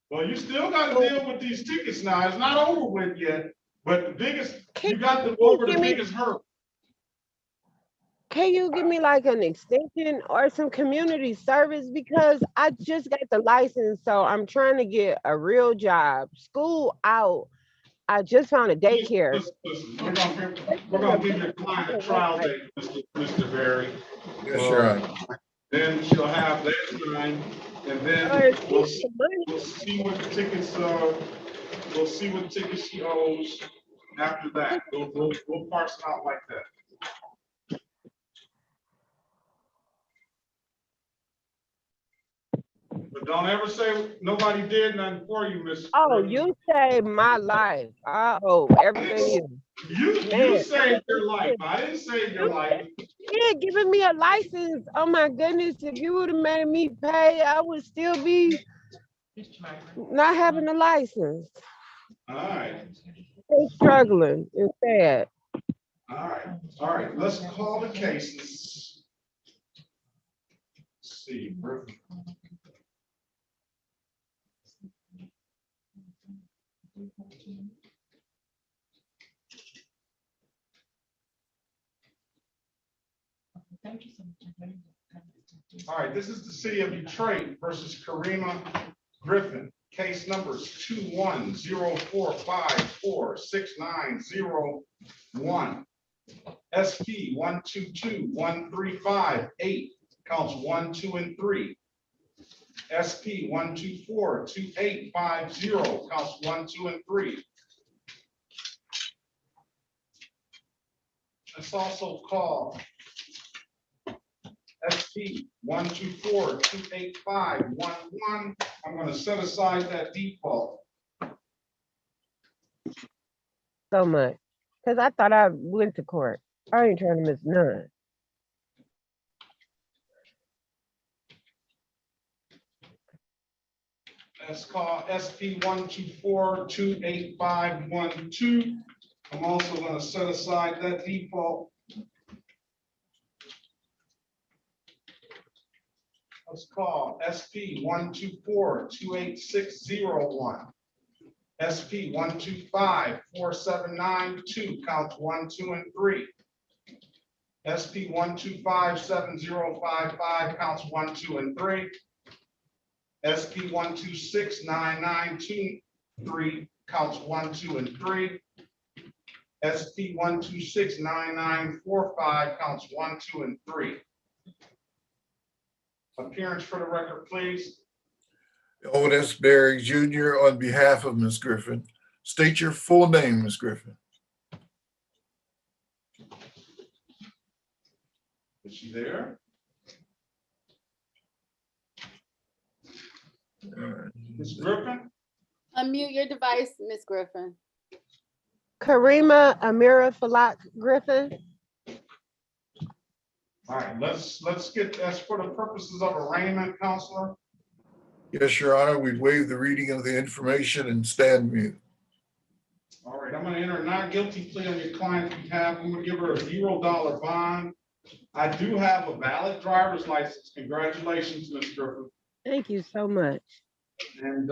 Speaker 1: Well, you still got to deal with these tickets now. It's not over with yet, but the biggest you got to over the biggest hurdle.
Speaker 18: Can you give me like an extension or some community service? Because I just got the license, so I'm trying to get a real job. School out. I just found a daycare.
Speaker 1: Listen, we're gonna give your client a trial date, Mr. Berry.
Speaker 11: Yes, sure.
Speaker 1: Then she'll have that time, and then we'll see what tickets we'll see what tickets she owes after that. We'll parse it out like that. But don't ever say nobody did nothing for you, Miss.
Speaker 18: Oh, you saved my life. I owe everything
Speaker 1: you saved your life. I didn't save your life.
Speaker 18: Yeah, giving me a license. Oh my goodness, if you would have made me pay, I would still be not having a license.
Speaker 1: All right.
Speaker 18: still struggling. It's sad.
Speaker 1: All right, let's call the cases. Let's see.
Speaker 10: Thank you so much.
Speaker 1: All right, this is the city of Detroit versus Karima Griffin. Case numbers 2104546901. SP 1221358, counts 1, 2, and 3. SP 1242850, counts 1, 2, and 3. Let's also call SP 124285511. I'm going to set aside that default.
Speaker 18: So much. Because I thought I went to court. I ain't trying to miss none.
Speaker 1: Let's call SP 124285512. I'm also going to set aside that default. Let's call SP 1242861. SP 1254792, counts 1, 2, and 3. SP 1257055, counts 1, 2, and 3. SP 1269923, counts 1, 2, and 3. SP 1269945, counts 1, 2, and 3. Appearance for the record, please.
Speaker 11: Otis Berry Jr. on behalf of Ms. Griffin. State your full name, Ms. Griffin.
Speaker 1: Is she there? Ms. Griffin?
Speaker 19: Unmute your device, Ms. Griffin.
Speaker 18: Karima Amira Falak Griffin.
Speaker 1: All right, let's get, that's for the purposes of arraignment, Counselor.
Speaker 11: Yes, Your Honor, we waive the reading of the information and stand mute.
Speaker 1: All right, I'm going to enter a not guilty plea on your client's behalf. I'm going to give her a $0 bond. I do have a valid driver's license. Congratulations, Ms. Griffin.
Speaker 18: Thank you so much.
Speaker 1: And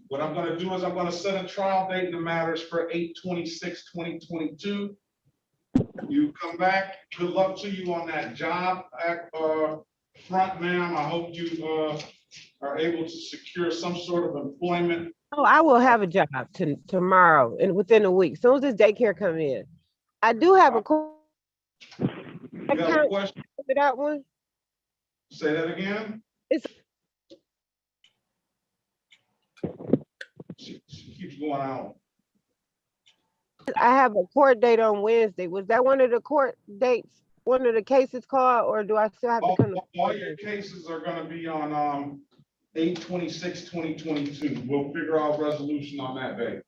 Speaker 1: what I'm going to do is I'm going to set a trial date in the matters for 8/26/2022. You come back. Good luck to you on that job front, ma'am. I hope you are able to secure some sort of employment.
Speaker 18: Oh, I will have a job tomorrow and within a week. As soon as this daycare come in. I do have a
Speaker 1: You got a question?
Speaker 18: that one.
Speaker 1: Say that again. She keeps going out.
Speaker 18: I have a court date on Wednesday. Was that one of the court dates, one of the cases called, or do I still have to come to
Speaker 1: All your cases are going to be on 8/26/2022. We'll figure out resolution on that day.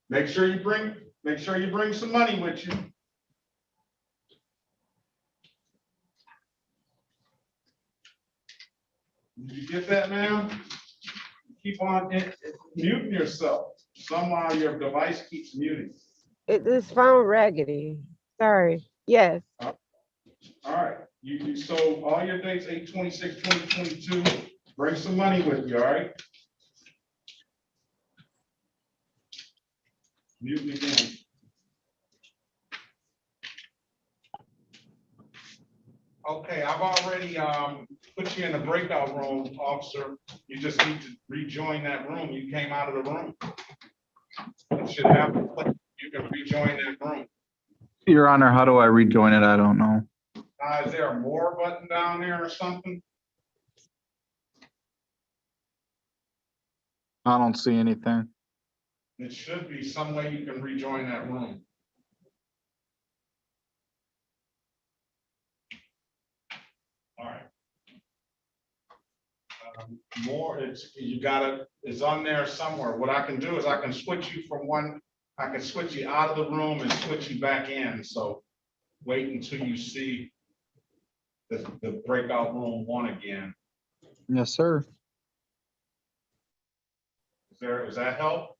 Speaker 1: Make sure you bring some money with you. Did you get that, ma'am? Keep on muting yourself. Somehow your device keeps muting.
Speaker 18: This phone raggedy. Sorry. Yes.
Speaker 1: All right. So all your dates, 8/26/2022. Bring some money with you, all right? Mute again. Okay, I've already put you in the breakout room, officer. You just need to rejoin that room. You came out of the room. It should happen. You can rejoin that room.
Speaker 20: Your Honor, how do I rejoin it? I don't know.
Speaker 1: Is there a more button down there or something?
Speaker 20: I don't see anything.
Speaker 1: It should be some way you can rejoin that room. All right. More, it's on there somewhere. What I can do is I can switch you from one, I can switch you out of the room and switch you back in. So wait until you see the breakout room one again.
Speaker 20: Yes, sir.
Speaker 1: Does that help?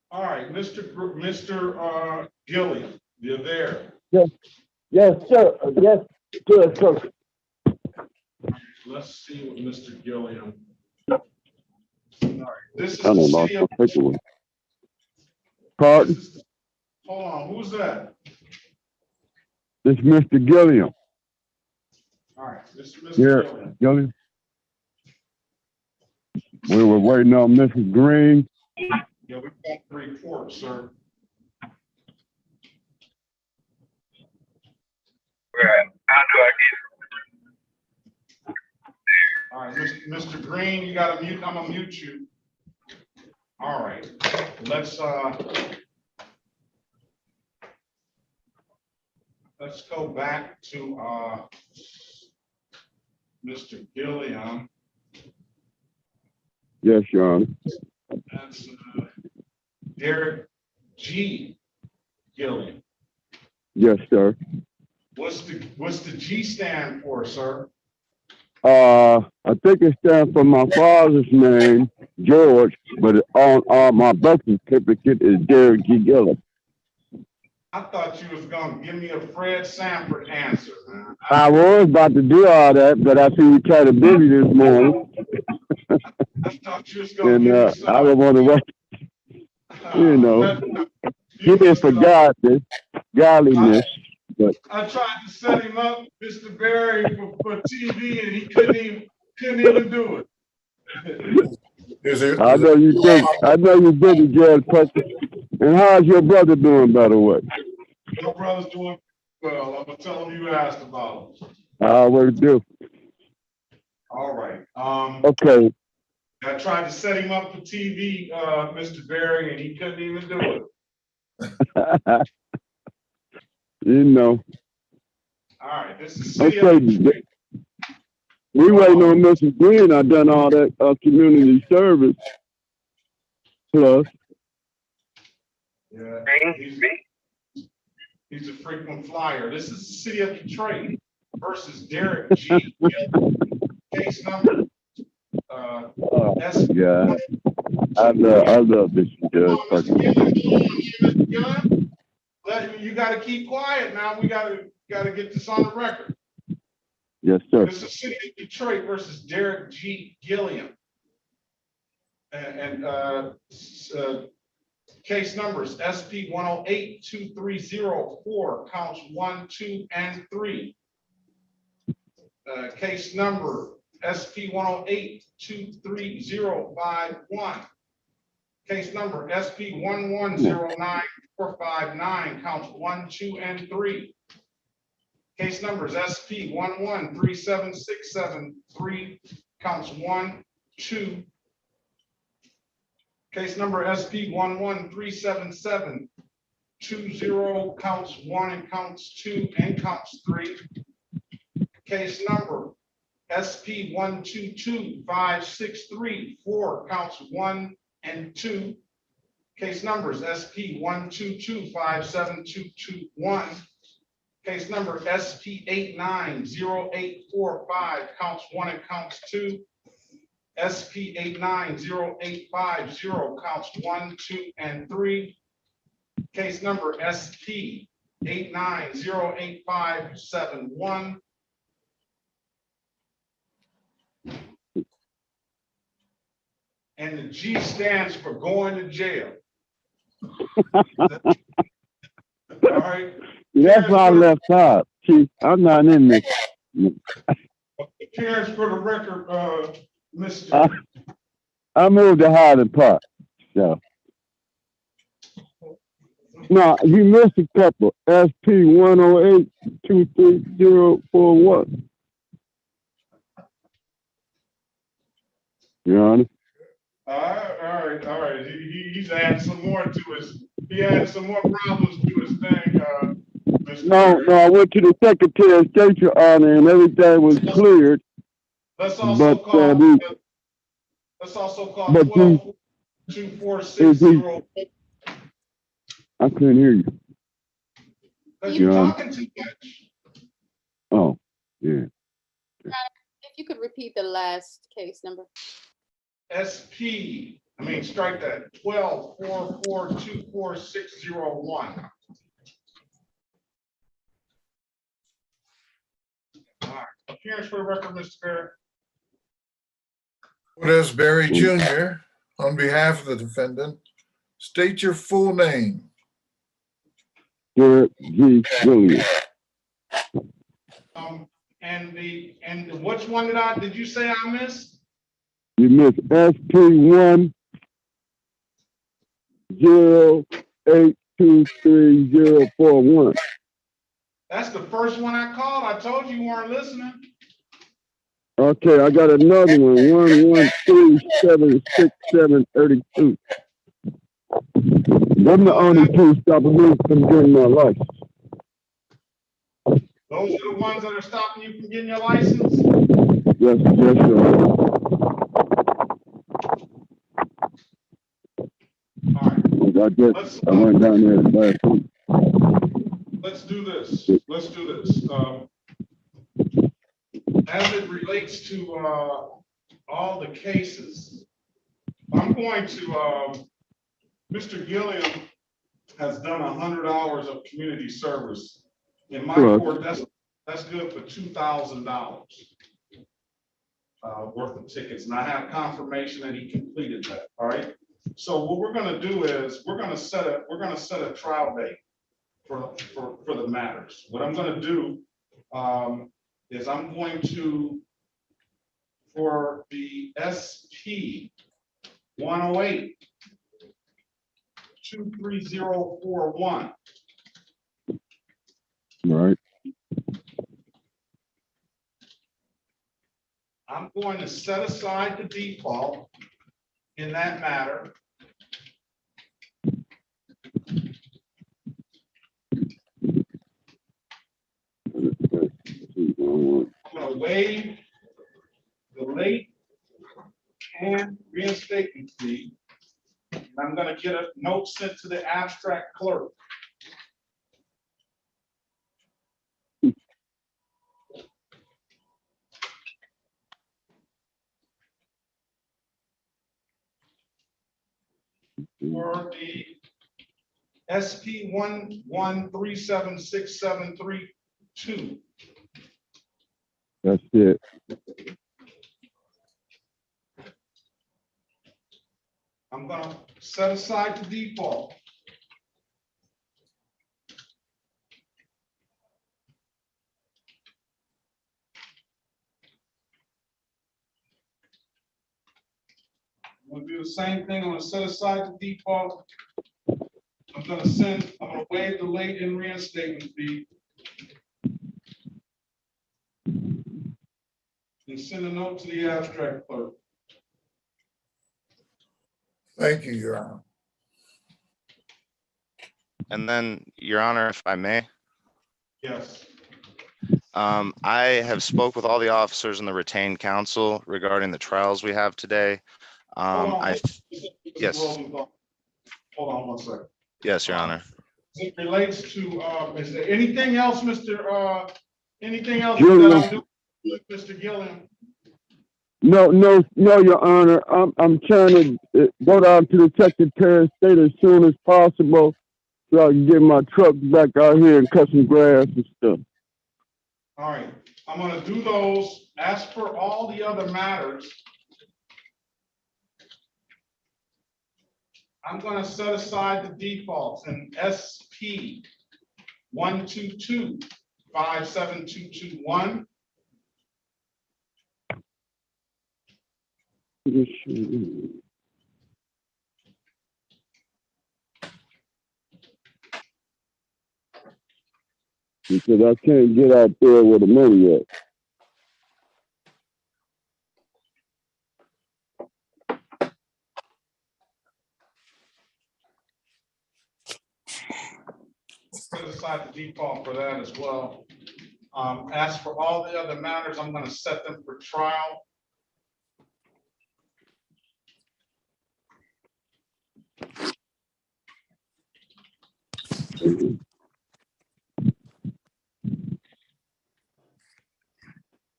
Speaker 1: All right, Mr. Gilliam, you're there.
Speaker 9: Yes, yes, sir. Yes, good, sir.
Speaker 1: Let's see what Mr. Gilliam. All right, this is
Speaker 9: I
Speaker 1: the
Speaker 9: don't lost
Speaker 1: city
Speaker 9: my
Speaker 1: of.
Speaker 9: paperwork. Pardon?
Speaker 1: Hold on, who's that?
Speaker 9: This is Mr. Gilliam.
Speaker 1: All right, this is Mr.
Speaker 9: Here,
Speaker 1: Gilliam.
Speaker 9: Gilliam. We were waiting on Mrs. Green.
Speaker 1: Yeah, we got the report, sir.
Speaker 17: How do I get
Speaker 1: All right, Mr. Green, you gotta mute, I'm gonna mute you. All right, let's go back to, Mr. Gilliam.
Speaker 9: Yes, Your Honor.
Speaker 1: That's, Derek G. Gilliam.
Speaker 9: Yes, sir.
Speaker 1: What's the G stand for, sir?
Speaker 9: I think it stands for my father's name, George, but on my birth certificate is Derek G. Gilliam.
Speaker 1: I thought you was gonna give me a Fred Sanford answer, man.
Speaker 9: I was about to do all that, but I see you try to busy this morning.
Speaker 1: I thought you was gonna
Speaker 9: And
Speaker 1: give me
Speaker 9: I
Speaker 1: some.
Speaker 9: don't want to wait, you know, give it for godliness, but
Speaker 1: I tried to set him up, Mr. Barry, for TV, and he couldn't even do it.
Speaker 9: I know you busy, Judge Perkins. And how's your brother doing, by the way?
Speaker 1: Your brother's doing well. I'm gonna tell him you asked about him.
Speaker 9: I always do.
Speaker 1: All right.
Speaker 9: Okay.
Speaker 1: I tried to set him up for TV, Mr. Barry, and he couldn't even do it.
Speaker 9: You know.
Speaker 1: All right, this is city
Speaker 9: Okay.
Speaker 1: of Detroit.
Speaker 9: We waiting on Mrs. Green. I done all that community service. Plus.
Speaker 1: Yeah, he's a frequent flyer. This is the city of Detroit versus Derek G. Case number.
Speaker 9: Yeah. I love this Judge Perkins.
Speaker 1: You gotta keep quiet now. We gotta get this on the record.
Speaker 9: Yes, sir.
Speaker 1: This is city of Detroit versus Derek G. Gilliam. And case numbers SP 108-2304, counts 1, 2, and 3. Case number SP 108-23051. Case number SP 1109459, counts 1, 2, and 3. Case numbers SP 113767, counts 1, 2. Case number SP 113770, counts 1 and counts 2 and counts 3. Case number SP 122563, counts 1 and 2. Case numbers SP 1225721. Case number SP 890845, counts 1 and counts 2. SP 890850, counts 1, 2, and 3. Case number SP 890851. And the G stands for going to jail. All right.
Speaker 9: That's why I left out. See, I'm not in this.
Speaker 1: Appearance for the record, Mr.
Speaker 9: I moved to Highland Park. So. No, you missed a couple. SP 108-23041. Your Honor.
Speaker 1: All right. He's adding some more to his. He added some more problems to his thing.
Speaker 9: No, I went to the Secretary of State, Your Honor, and everything was cleared.
Speaker 1: Let's also call. Let's also call 12-2460.
Speaker 9: I couldn't hear you.
Speaker 19: You're talking too
Speaker 1: much.
Speaker 9: Oh, yeah.
Speaker 19: If you could repeat the last case number.
Speaker 1: SP Strike that, 12-4-4-2-4-6-0-1. All right, appearance for the record, Mr. Barrett.
Speaker 11: Cortez Berry Jr., on behalf of the defendant, state your full name.
Speaker 9: Garrett G. Williams.
Speaker 1: And which one did you say I missed?
Speaker 9: You missed SP1 0823041.
Speaker 1: That's the first one I called. I told you weren't listening.
Speaker 9: Okay, I got another one. 1137732. Them the only two stopping me from getting my license.
Speaker 1: Those are the ones that are stopping you from getting your license?
Speaker 9: Yes, yes, sir.
Speaker 1: All right.
Speaker 9: I went down there last week.
Speaker 1: Let's do this. Let's do this. As it relates to all the cases, I'm going to, Mr. Gilliam has done 100 hours of community service. In my court, that's good for $2,000 worth of tickets, and I have confirmation that he completed that. All right. So what we're going to do is we're going to set a trial date for the matters. What I'm going to do is I'm going to, for the SP 108 23041.
Speaker 9: Right.
Speaker 1: I'm going to set aside the default in that matter. I'm going to waive the late and reinstatement fee. And I'm going to get a note sent to the abstract clerk. For the SP 1137672.
Speaker 9: That's it.
Speaker 1: I'm going to set aside the default. I'm going to do the same thing. I'm going to set aside the default. I'm going to waive the late and reinstatement fee. And send a note to the abstract clerk.
Speaker 11: Thank you, Your Honor.
Speaker 15: And then, Your Honor, if I may.
Speaker 1: Yes.
Speaker 15: I have spoke with all the officers in the retained counsel regarding the trials we have today. Yes.
Speaker 1: Hold on one second.
Speaker 15: Yes, Your Honor.
Speaker 1: It relates to, is there anything else, anything else
Speaker 9: Gilliam.
Speaker 1: that I'm doing with Mr. Gilliam?
Speaker 9: No, Your Honor. I'm trying to go down to the Secretary of State as soon as possible so I can get my truck back out here and cut some grass and stuff.
Speaker 1: All right, I'm going to do those. As for all the other matters, I'm going to set aside the defaults in SP 122-57221.
Speaker 9: Because I can't get out there with a motor yet.
Speaker 1: Set aside the default for that as well. As for all the other matters, I'm going to set them for trial.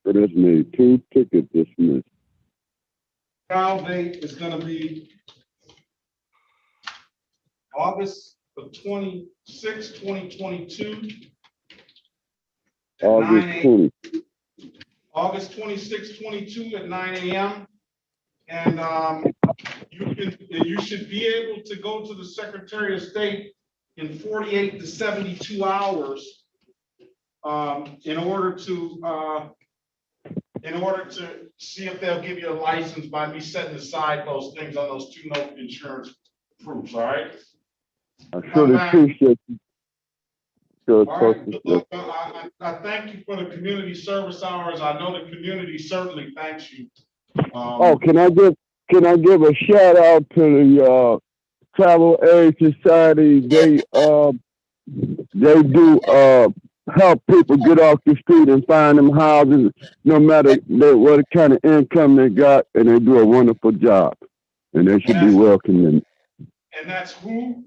Speaker 9: So that's made 2 tickets dismissed.
Speaker 1: Trial date is going to be August the 26th, 2022.
Speaker 9: August 20.
Speaker 1: August 26, 22 at 9 a.m. And you should be able to go to the Secretary of State in 48 to 72 hours in order to see if they'll give you a license by me setting aside those things on those 2 note insurance proofs, all right?
Speaker 9: I sure appreciate you. Sure,
Speaker 1: All right, look, I thank you for the community service hours. I know the community certainly thanks you.
Speaker 9: Can I give a shout out to the Travel Aid Society? They do help people get off the street and find them houses, no matter what kind of income they got, and they do a wonderful job, and they should be welcomed.
Speaker 1: And that's who?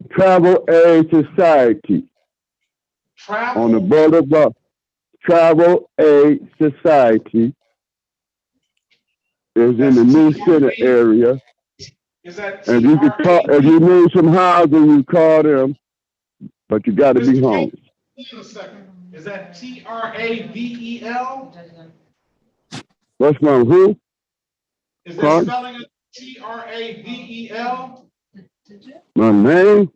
Speaker 9: Travel Aid Society.
Speaker 1: Travel?
Speaker 9: On the boulevard. Travel Aid Society is in the New Center area.
Speaker 1: Is that
Speaker 9: and you can call, if you need some housing, you call them, but you got to be home.
Speaker 1: Wait a second. Is that TRAVEL?
Speaker 9: What's wrong? Who?
Speaker 1: Is that spelling it TRAVEL?
Speaker 9: My name?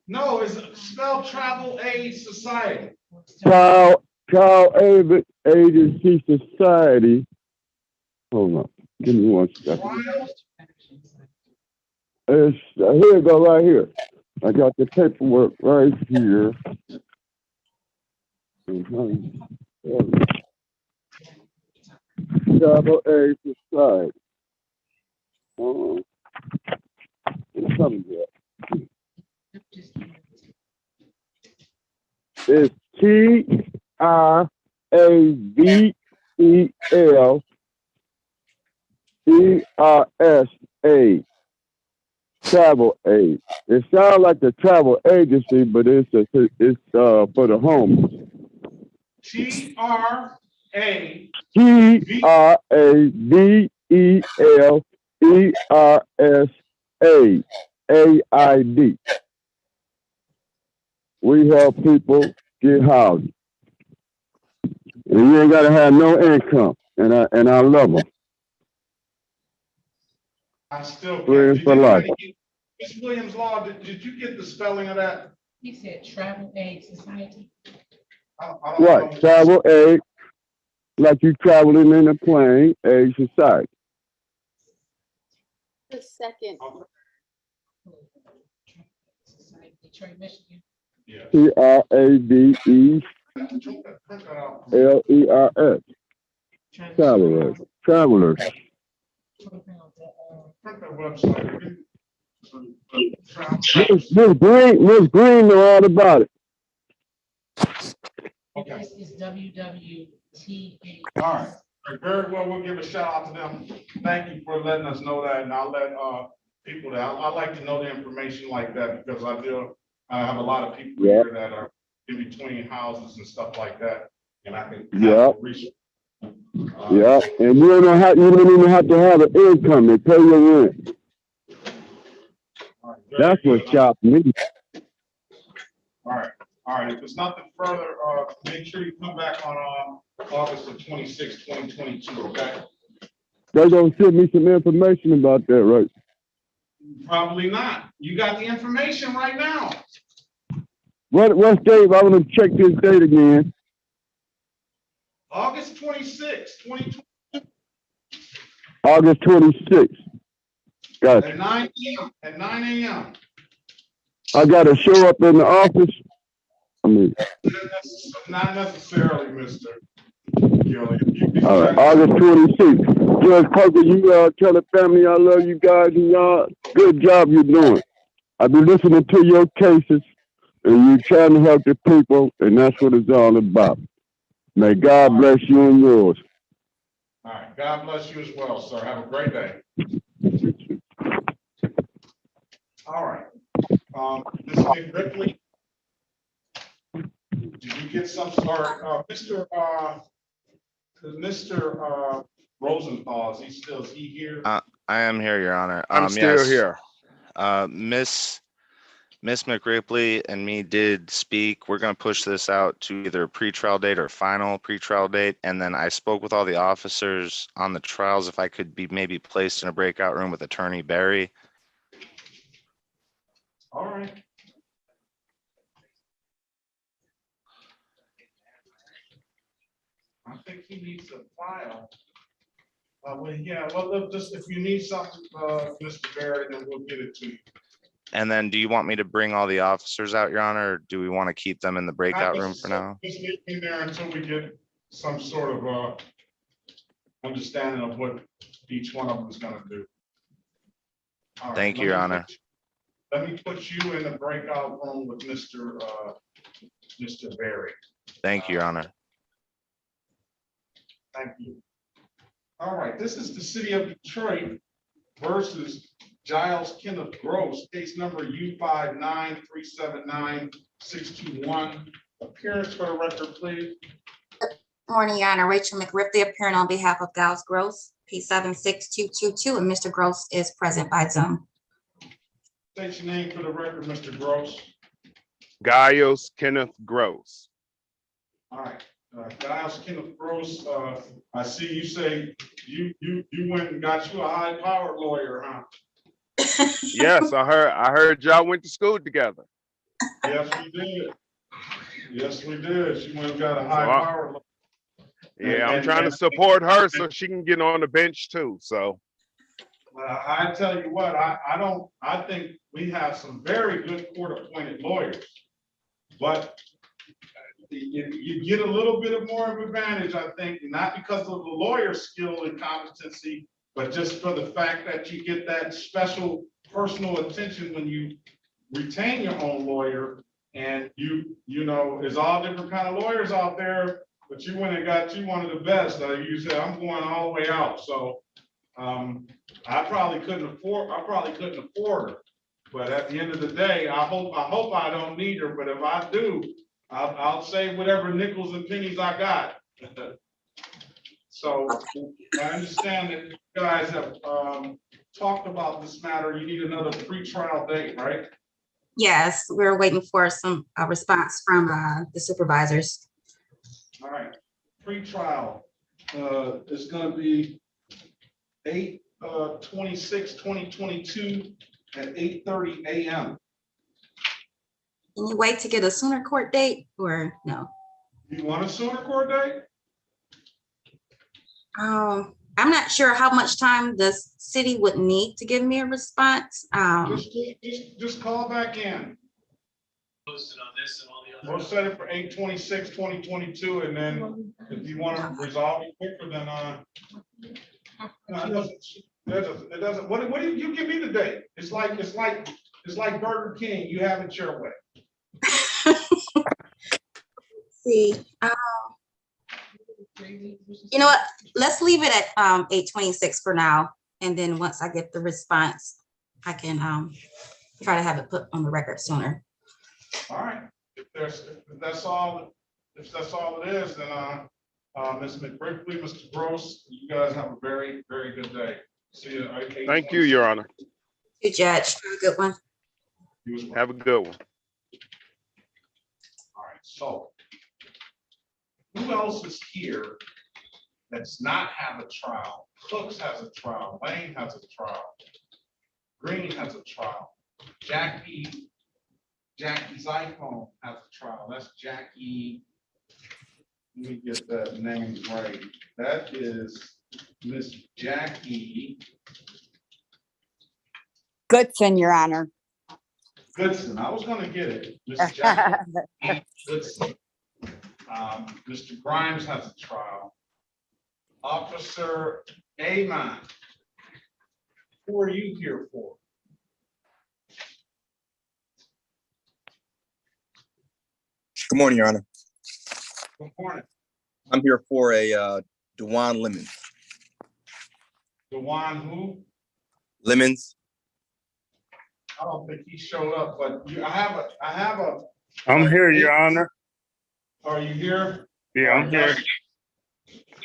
Speaker 1: No, it's spelled Travel Aid Society.
Speaker 9: Child Aid Agency Society. Hold on. Give me 1 second. It's, here it go right here. I got the paperwork right here. Travel Aid Society. It's coming here. It's TRAVELERSA. Travel Aid. It sounds like the travel agency, but it's for the homeless. TRAVELERSAID. We help people get housing. And you ain't gotta have no income. And I love them.
Speaker 1: I still
Speaker 9: Friends for life.
Speaker 1: Ms. Williams Law, did you get the spelling of that?
Speaker 10: He said Travel Aid Society.
Speaker 9: Right, travel aid, like you traveling in a plane, aid society.
Speaker 21: The second.
Speaker 10: Detroit, Michigan.
Speaker 9: TRAVELERS. Travelers. Miss Green know all about it.
Speaker 1: Okay.
Speaker 10: This is WWTA.
Speaker 1: All right. Very well. We'll give a shout out to them. Thank you for letting us know that, and I'll let people that I like to know the information like that because I have a lot of people here that are in between houses and stuff like that, and I can research.
Speaker 9: And you don't even have to have an income to pay your rent. That's what shocked me.
Speaker 1: All right. If there's nothing further, make sure you come back on August the 26th, 2022, okay?
Speaker 9: They're gonna send me some information about that, right?
Speaker 1: Probably not. You got the information right now.
Speaker 9: What's date? I want to check this date again.
Speaker 1: August 26th, 2022.
Speaker 9: August 26th. Gotcha.
Speaker 1: At 9 a.m. At 9 a.m.
Speaker 9: I gotta show up in the office. I mean,
Speaker 1: not necessarily, Mr. Gilly.
Speaker 9: All right, August 26th. Judge Parker, you tell the family I love you guys and y'all. Good job you're doing. I've been listening to your cases and you're trying to help the people, and that's what it's all about. May God bless you and yours.
Speaker 1: All right. God bless you as well, sir. Have a great day. All right. Ms. Ripley, did you get some start? Mr. Rosenthal, is he here?
Speaker 15: I am here, Your Honor.
Speaker 14: I'm still
Speaker 15: Yes,
Speaker 14: here.
Speaker 15: Miss McRipley and me did speak. We're gonna push this out to either a pretrial date or final pretrial date. And then I spoke with all the officers on the trials if I could be maybe placed in a breakout room with Attorney Barry.
Speaker 1: All right. I think he needs a file. Well, yeah, well, look, just if you need something, Mr. Barry, then we'll get it to you.
Speaker 15: And then do you want me to bring all the officers out, Your Honor, or do we want to keep them in the breakout room for now?
Speaker 1: Just leave me there until we get some sort of understanding of what each one of them is gonna do. All right,
Speaker 15: Thank you, Your Honor.
Speaker 1: Let me put you in the breakout room with Mr. Barry.
Speaker 15: Thank you, Your Honor.
Speaker 1: Thank you. All right, this is the city of Detroit versus Giles Kenneth Gross, case number U59379-621. Appearance for the record, please.
Speaker 7: Morning, Your Honor. Rachel McRipley appearing on behalf of Giles Gross, P76222, and Mr. Gross is present by Zoom.
Speaker 1: State your name for the record, Mr. Gross.
Speaker 14: Giles Kenneth Gross.
Speaker 1: All right, Giles Kenneth Gross, I see you say you went and got you a high-powered lawyer, huh?
Speaker 14: Yes, I heard y'all went to school together.
Speaker 1: Yes, we did. Yes, we did. She went and got a high-powered.
Speaker 14: Yeah, I'm trying to support her so she can get on the bench too. So
Speaker 1: I tell you what, I think we have some very good court-appointed lawyers, but you get a little bit of more of advantage, I think, not because of the lawyer's skill and competency, but just for the fact that you get that special personal attention when you retain your own lawyer. And you know, there's all different kind of lawyers out there, but you went and got you one of the best. You said, I'm going all the way out. So I probably couldn't afford her. But at the end of the day, I hope I don't need her. But if I do, I'll save whatever nickels and pennies I got. So I understand that you guys have talked about this matter. You need another pre-trial date, right?
Speaker 7: Yes, we're waiting for some response from the supervisors.
Speaker 1: All right, pre-trial is going to be 8/26/2022 at 8:30 a.m.
Speaker 7: Can you wait to get a sooner court date or no?
Speaker 1: You want a sooner court date?
Speaker 7: I'm not sure how much time the city would need to give me a response.
Speaker 1: Just call back in. We'll set it for 8/26/2022, and then if you want to resolve it quicker, then it doesn't. What do you give me the date? It's like Burger King. You have it your way.
Speaker 7: See, you know what? Let's leave it at 8/26 for now, and then once I get the response, I can try to have it put on the record sooner.
Speaker 1: All right. If that's all it is, then Ms. McRipley, Mr. Gross, you guys have a very, very good day. See you.
Speaker 14: Thank you, Your Honor.
Speaker 7: Good judge. Have a good one.
Speaker 14: Have a good one.
Speaker 1: All right. So who else is here that's not have a trial? Cooks has a trial. Lane has a trial. Green has a trial. Jackie's iPhone has a trial. That's Jackie. Let me get that name right. That is Miss Jackie
Speaker 16: Goodson, Your Honor.
Speaker 1: Goodson. I was gonna get it. Miss Jackie Goodson. Mr. Grimes has a trial. Officer Amon. Who are you here for?
Speaker 21: Good morning, Your Honor.
Speaker 1: Good morning.
Speaker 21: I'm here for a Dewan Lemons.
Speaker 1: Dewan who?
Speaker 21: Lemons.
Speaker 1: I don't think he showed up, but I have a.
Speaker 22: I'm here, Your Honor.
Speaker 1: Are you here?
Speaker 22: Yeah, I'm here.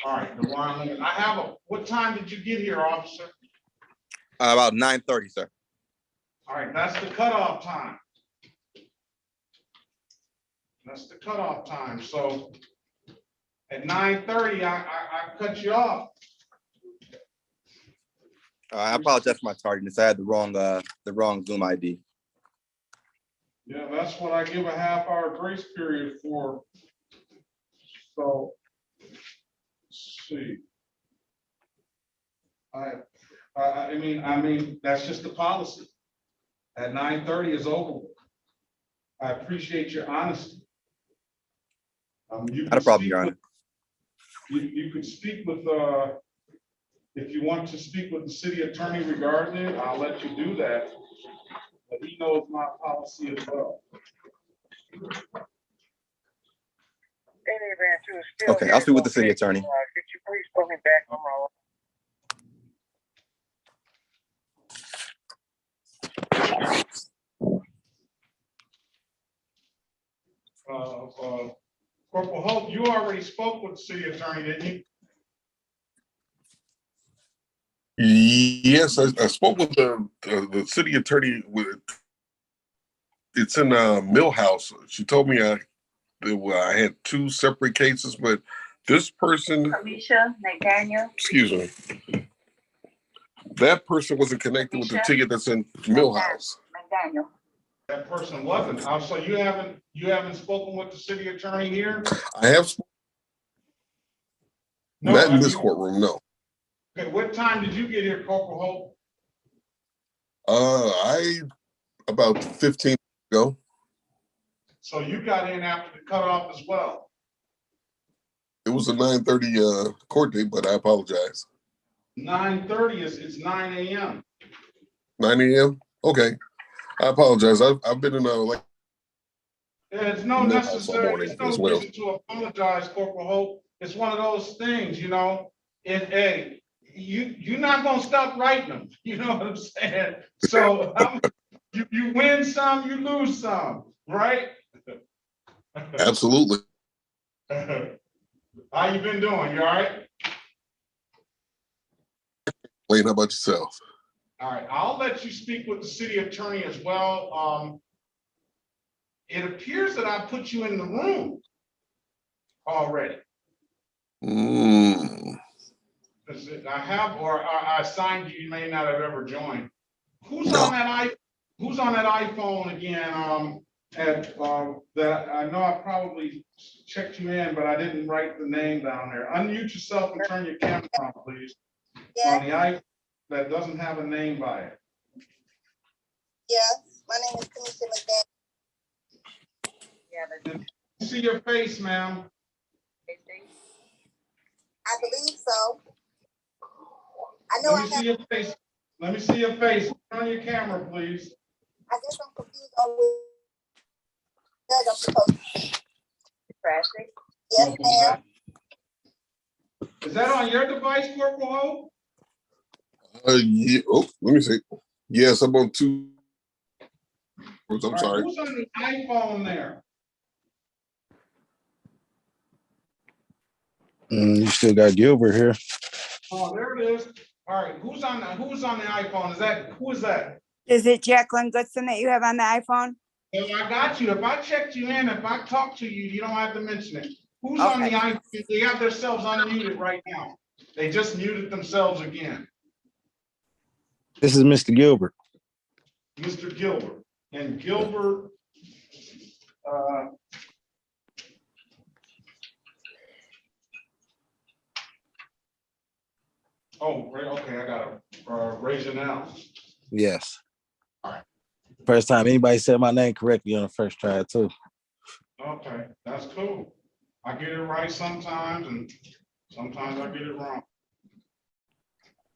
Speaker 1: All right, Dewan Lemons. What time did you get here, officer?
Speaker 21: About 9:30, sir.
Speaker 1: All right, that's the cutoff time. That's the cutoff time. So at 9:30, I cut you off.
Speaker 21: I apologize for my tardiness. I had the wrong Zoom ID.
Speaker 1: Yeah, that's what I give a half-hour grace period for. So, let's see. I mean, that's just the policy. At 9:30 is over. I appreciate your honesty.
Speaker 21: Not a problem, Your Honor.
Speaker 1: You could speak with, if you want to speak with the city attorney regarding it, I'll let you do that. But he knows my policy as well.
Speaker 21: Okay, I'll speak with the city attorney.
Speaker 19: Could you please put me back on my
Speaker 1: Corporal Hope, you already spoke with the city attorney, didn't you?
Speaker 3: Yes, I spoke with the city attorney. It's in Millhouse. She told me I had two separate cases, but this person,
Speaker 7: Alicia McDaniel.
Speaker 3: excuse me, that person wasn't connected with the ticket that's in Millhouse.
Speaker 7: McDaniel.
Speaker 1: That person wasn't. So you haven't spoken with the city attorney here?
Speaker 3: I have
Speaker 1: No,
Speaker 3: not in this courtroom. No.
Speaker 1: Okay, what time did you get here, Corporal Hope?
Speaker 3: I about 15 ago.
Speaker 1: So you got in after the cutoff as well.
Speaker 3: It was a 9:30 court date, but I apologize.
Speaker 1: 9:30 it's 9 a.m.
Speaker 3: 9 a.m. Okay, I apologize. I've been in
Speaker 1: There's no necessary, there's no reason to apologize, Corporal Hope. It's one of those things, you know. Hey, you're not gonna stop writing them. You know what I'm saying? So you win some, you lose some, right?
Speaker 3: Absolutely.
Speaker 1: How you been doing? You all right?
Speaker 3: Wait, how about yourself?
Speaker 1: All right, I'll let you speak with the city attorney as well. It appears that I put you in the room already. I have, or I assigned you. You may not have ever joined. Who's on that iPhone again? That I know I probably checked you in, but I didn't write the name down there. Unmute yourself and turn your camera on, please. On the iPhone that doesn't have a name by it.
Speaker 19: Yes, my name is Tanisha McDaniel.
Speaker 1: Yeah, see your face, ma'am.
Speaker 19: I believe so. I know.
Speaker 1: Let me see your face. Let me see your face. Turn your camera, please.
Speaker 19: I guess I'm confused on what I'm supposed to. Traffic. Yes, ma'am.
Speaker 1: Is that on your device, Corporal Hope?
Speaker 3: Yeah. Oh, let me see. Yes, I'm on two. I'm sorry.
Speaker 1: Who's on the iPhone there?
Speaker 5: You still got Gilbert here.
Speaker 1: Oh, there it is. All right, who's on the iPhone? Who is that?
Speaker 16: Is it Jacqueline Goodson that you have on the iPhone?
Speaker 1: Well, I got you. If I checked you in, if I talk to you, you don't have to mention it. Who's on the iPhone? They have themselves unmuted right now. They just muted themselves again.
Speaker 5: This is Mr. Gilbert.
Speaker 1: Mr. Gilbert. And Gilbert, oh, okay, I got to raise it now.
Speaker 5: Yes.
Speaker 1: All right.
Speaker 5: First time anybody said my name correctly on the first try too.
Speaker 1: Okay, that's cool. I get it right sometimes, and sometimes I get it wrong.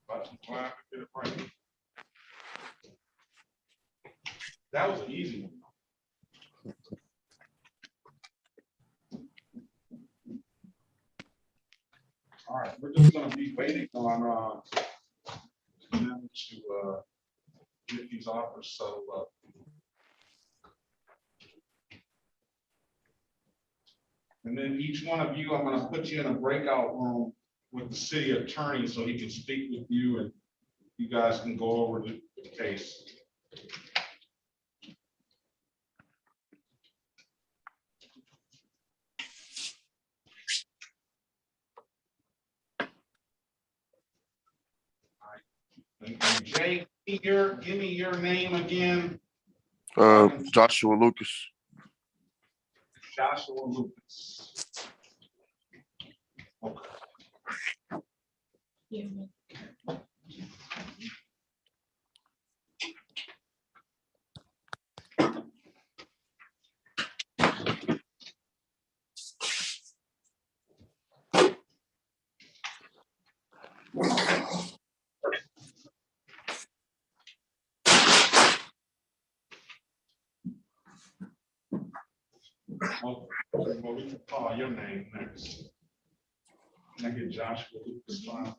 Speaker 1: But I'm glad I get it right. That was an easy one. All right, we're just gonna be waiting on them to get these offers settled up. And then each one of you, I'm gonna put you in a breakout room with the city attorney so he can speak with you and you guys can go over the case. And Jay, give me your name again.
Speaker 3: Joshua Lucas.
Speaker 1: Joshua Lucas. Okay. Oh, well, we can call your name next. Can I get Joshua Lucas file?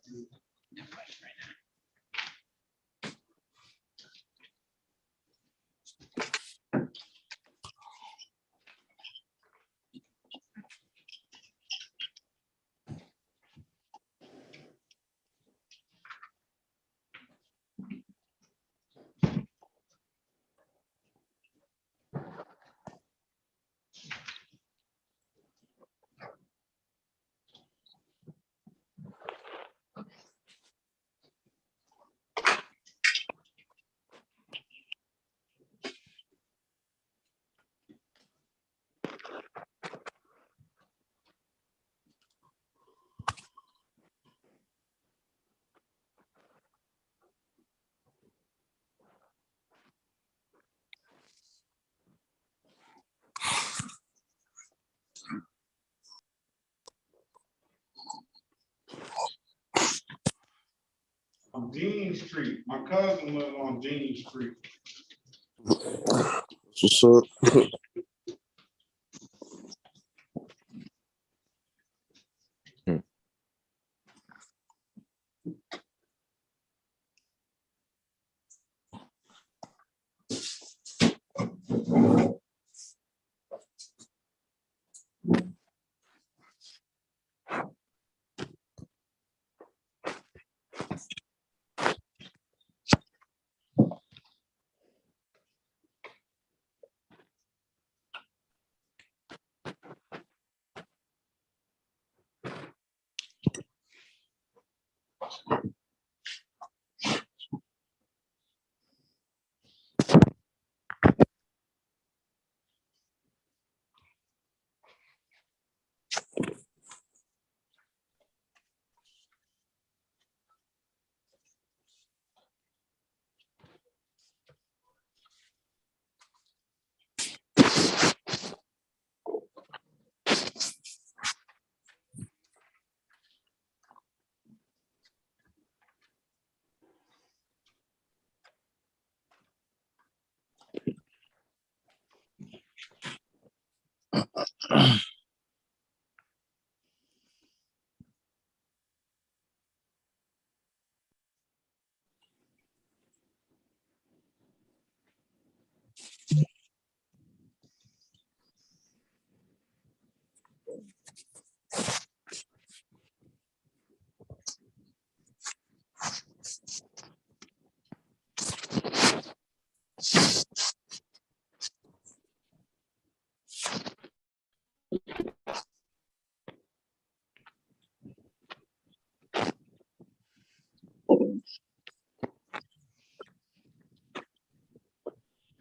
Speaker 1: On Dean Street. My cousin lives on Dean Street.
Speaker 3: What's up?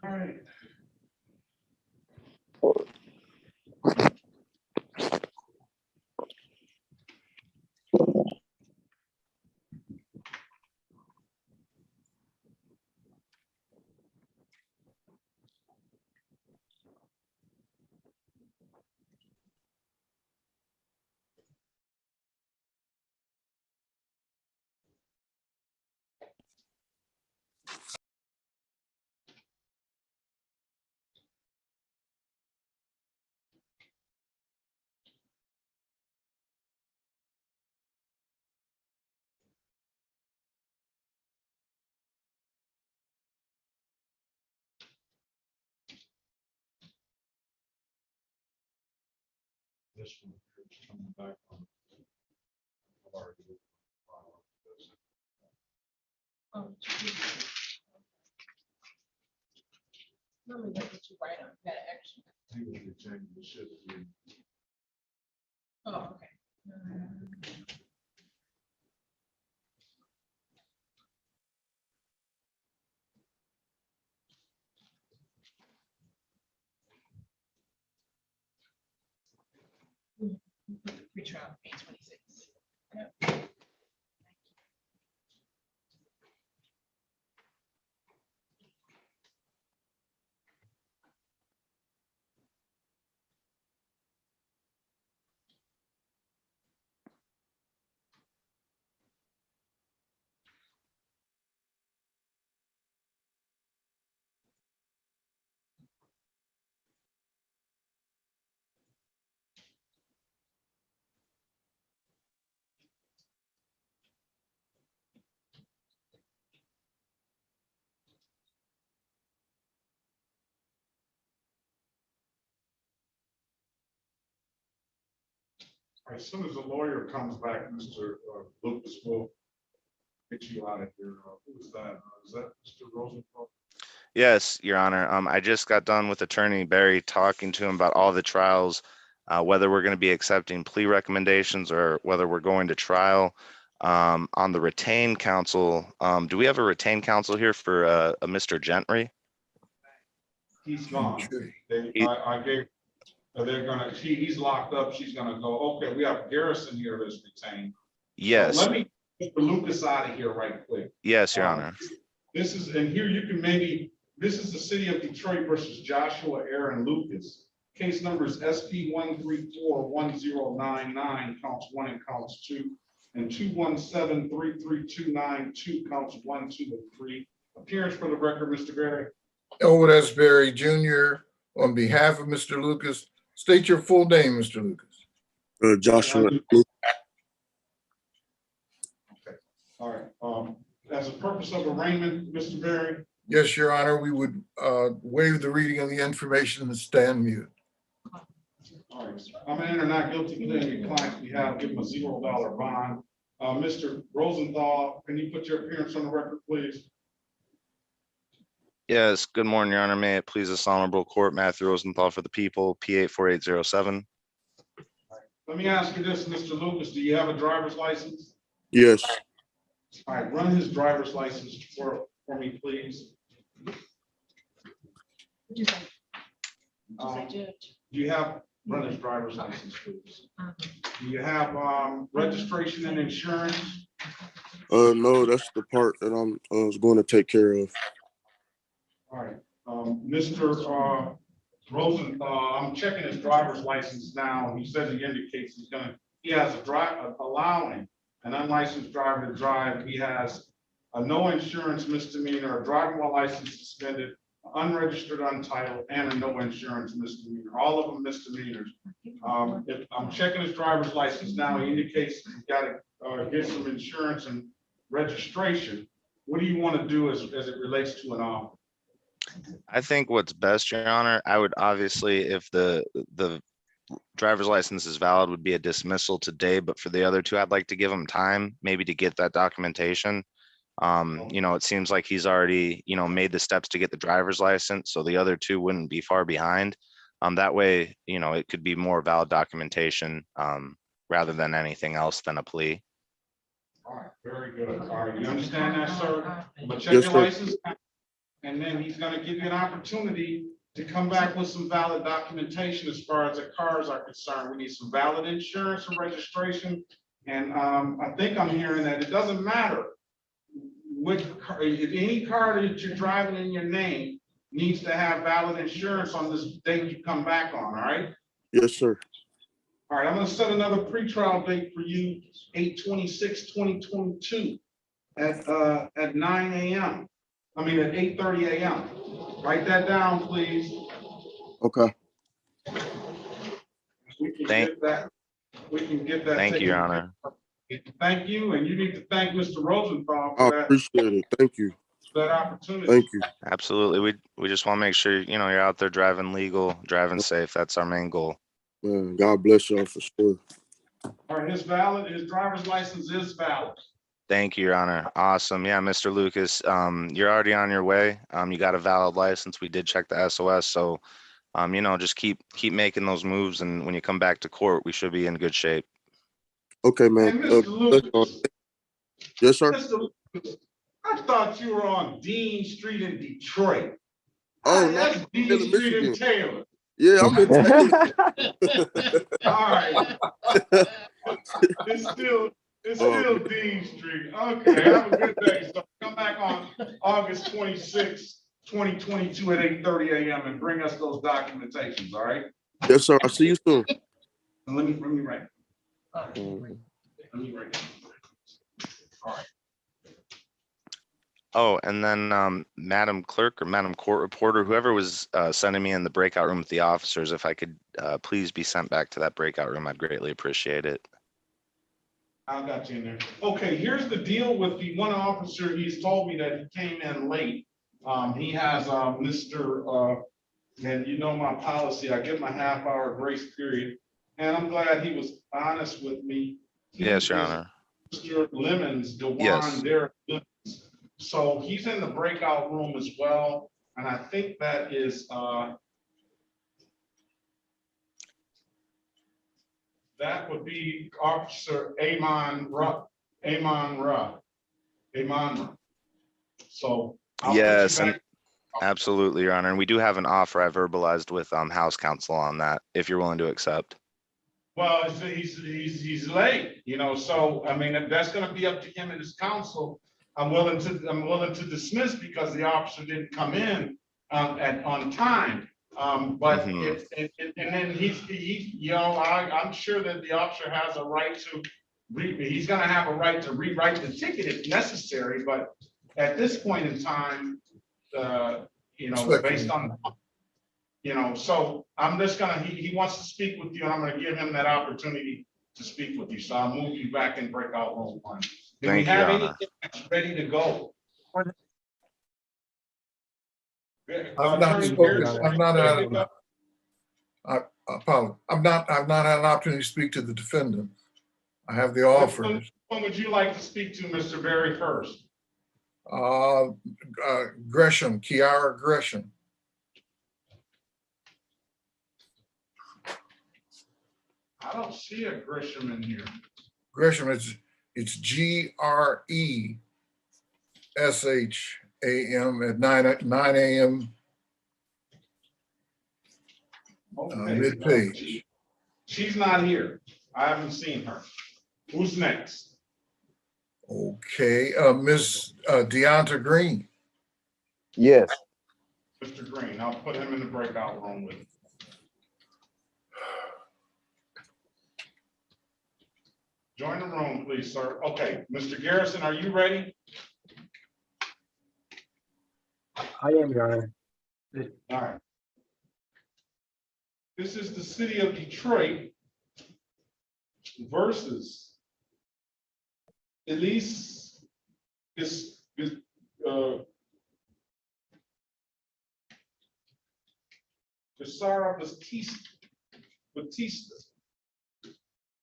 Speaker 1: All right. This one is coming back on.
Speaker 10: Oh, let me look at you right on that action. Oh, okay. Pretrial, 826. Yep.
Speaker 1: As soon as the lawyer comes back, Mr. Lucas will get you out of here. Who is that? Is that Mr. Rosenthal?
Speaker 15: Yes, Your Honor. I just got done with Attorney Barry talking to him about all the trials, whether we're going to be accepting plea recommendations or whether we're going to trial. On the retained counsel, do we have a retained counsel here for a Mr. Gentry?
Speaker 1: He's gone. I gave, they're gonna, he's locked up. She's gonna go, okay, we have Garrison here that's retained.
Speaker 15: Yes.
Speaker 1: Let me get Lucas out of here right quick.
Speaker 15: Yes, Your Honor.
Speaker 1: This is, and here you can maybe, this is the city of Detroit versus Joshua Aaron Lucas. Case number is SP 1341099, counts 1 and counts 2, and 217-33292, counts 1, 2, and 3. Appearance for the record, Mr. Barry.
Speaker 11: Elwood S. Berry Jr. on behalf of Mr. Lucas. State your full name, Mr. Lucas.
Speaker 3: Joshua.
Speaker 1: Okay. All right. As a purpose of arraignment, Mr. Barry.
Speaker 11: Yes, Your Honor, we would waive the reading of the information and stand mute.
Speaker 1: All right. I'm gonna enter not guilty plea on your client's behalf, give him a $0 bond. Mr. Rosenthal, can you put your appearance on the record, please?
Speaker 15: Yes, good morning, Your Honor. May it please this honorable court, Matthew Rosenthal for the people, P84807.
Speaker 1: Let me ask you this, Mr. Lucas, do you have a driver's license?
Speaker 3: Yes.
Speaker 1: All right, run his driver's license for me, please.
Speaker 10: Would you say? Judge?
Speaker 1: Do you have, run his driver's license, please? Do you have registration and insurance?
Speaker 3: No, that's the part that I was going to take care of.
Speaker 1: All right, Mr. Rosenthal, I'm checking his driver's license now. He says he indicates he has allowing an unlicensed driver to drive. He has a no insurance misdemeanor, a driving while license suspended, unregistered, untitled, and a no insurance misdemeanor. All of them misdemeanors. If I'm checking his driver's license now, he indicates he's got to get some insurance and registration. What do you want to do as it relates to an offer?
Speaker 15: I think what's best, Your Honor, I would obviously, if the driver's license is valid, would be a dismissal today, but for the other two, I'd like to give him time, maybe to get that documentation. It seems like he's already, made the steps to get the driver's license, so the other two wouldn't be far behind. That way, it could be more valid documentation rather than anything else than a plea.
Speaker 1: All right, very good. All right, you understand that, sir? I'm gonna check
Speaker 3: Yes,
Speaker 1: your
Speaker 3: sir.
Speaker 1: license, and then he's gonna give you an opportunity to come back with some valid documentation as far as the cars are concerned. We need some valid insurance and registration. And I think I'm hearing that it doesn't matter which car, if any car that you're driving in your name needs to have valid insurance on this date you come back on, all right?
Speaker 3: Yes, sir.
Speaker 1: All right, I'm gonna set another pretrial date for you, 8/26/2022 at 9 a.m. I mean, at 8:30 a.m. Write that down, please.
Speaker 3: Okay.
Speaker 1: We can get that. We can get that.
Speaker 15: Thank you, Your Honor.
Speaker 1: Thank you, and you need to thank Mr. Rosenthal
Speaker 3: I
Speaker 1: for that,
Speaker 3: appreciate it. Thank you.
Speaker 1: that opportunity.
Speaker 3: Thank you.
Speaker 15: Absolutely. We just want to make sure, you're out there driving legal, driving safe. That's our main goal.
Speaker 3: Man, God bless y'all for sure.
Speaker 1: All right, his driver's license is valid.
Speaker 15: Thank you, Your Honor. Awesome. Yeah, Mr. Lucas, you're already on your way. You got a valid license. We did check the SOS, so just keep making those moves, and when you come back to court, we should be in good shape.
Speaker 3: Okay,
Speaker 1: And
Speaker 3: man.
Speaker 1: Mr. Lucas,
Speaker 3: Yes, sir.
Speaker 1: Mr. Lucas, I thought you were on Dean Street in Detroit.
Speaker 3: Oh, no,
Speaker 1: That's
Speaker 3: I'm
Speaker 1: Dean
Speaker 3: in
Speaker 1: Street in
Speaker 3: Michigan.
Speaker 1: Taylor.
Speaker 3: Yeah, I'm in Taylor.
Speaker 1: All right. It's still Dean Street. Okay, have a good day. So come back on August 26th, 2022 at 8:30 a.m. and bring us those documentations, all right?
Speaker 3: Yes, sir. I'll see you soon.
Speaker 1: And let me write. Let me write. All right.
Speaker 15: Oh, and then Madam Clerk or Madam Court Reporter, whoever was sending me in the breakout room with the officers, if I could please be sent back to that breakout room, I'd greatly appreciate it.
Speaker 1: I got you in there. Okay, here's the deal with the one officer. He's told me that he came in late. He has and you know my policy, I give him a half-hour grace period. And I'm glad he was honest with me.
Speaker 15: Yes, Your Honor.
Speaker 1: Mr. Lemons,
Speaker 15: Yes.
Speaker 1: Derek Lemons. So he's in the breakout room as well. And I think that is that would be Officer Amon Ra. So I'll
Speaker 15: Yes,
Speaker 1: put you
Speaker 15: and absolutely, Your Honor. And we do have an offer I verbalized with House Counsel on that, if you're willing to accept.
Speaker 1: well, he's late, so I mean, if that's gonna be up to him and his counsel, I'm willing to dismiss because the officer didn't come in on time. But and then I'm sure that the officer has a right to he's gonna have a right to rewrite the ticket if necessary, but at this point in time, based on, so I'm just gonna, he wants to speak with you and I'm gonna give him that opportunity to speak with you. So I'll move you back in breakout room 1. Do we have anything that's ready to go?
Speaker 11: I've not had an opportunity to speak to the defendant. I have the offers.
Speaker 1: When would you like to speak to Mr. Berry first?
Speaker 11: Gresham, Kiara Gresham.
Speaker 1: I don't see a Gresham in here.
Speaker 11: Gresham, it's GRESHAM at 9 a.m.
Speaker 1: Okay.
Speaker 11: Mid-page.
Speaker 1: She's not here. I haven't seen her. Who's next?
Speaker 11: Okay, Miss Deonta Green.
Speaker 20: Yes.
Speaker 1: Mr. Green, I'll put him in the breakout room with you. Join the room, please, sir. Okay, Mr. Garrison, are you ready?
Speaker 12: I am, Your Honor.
Speaker 1: All right. This is the city of Detroit versus Elise Sarah Batista.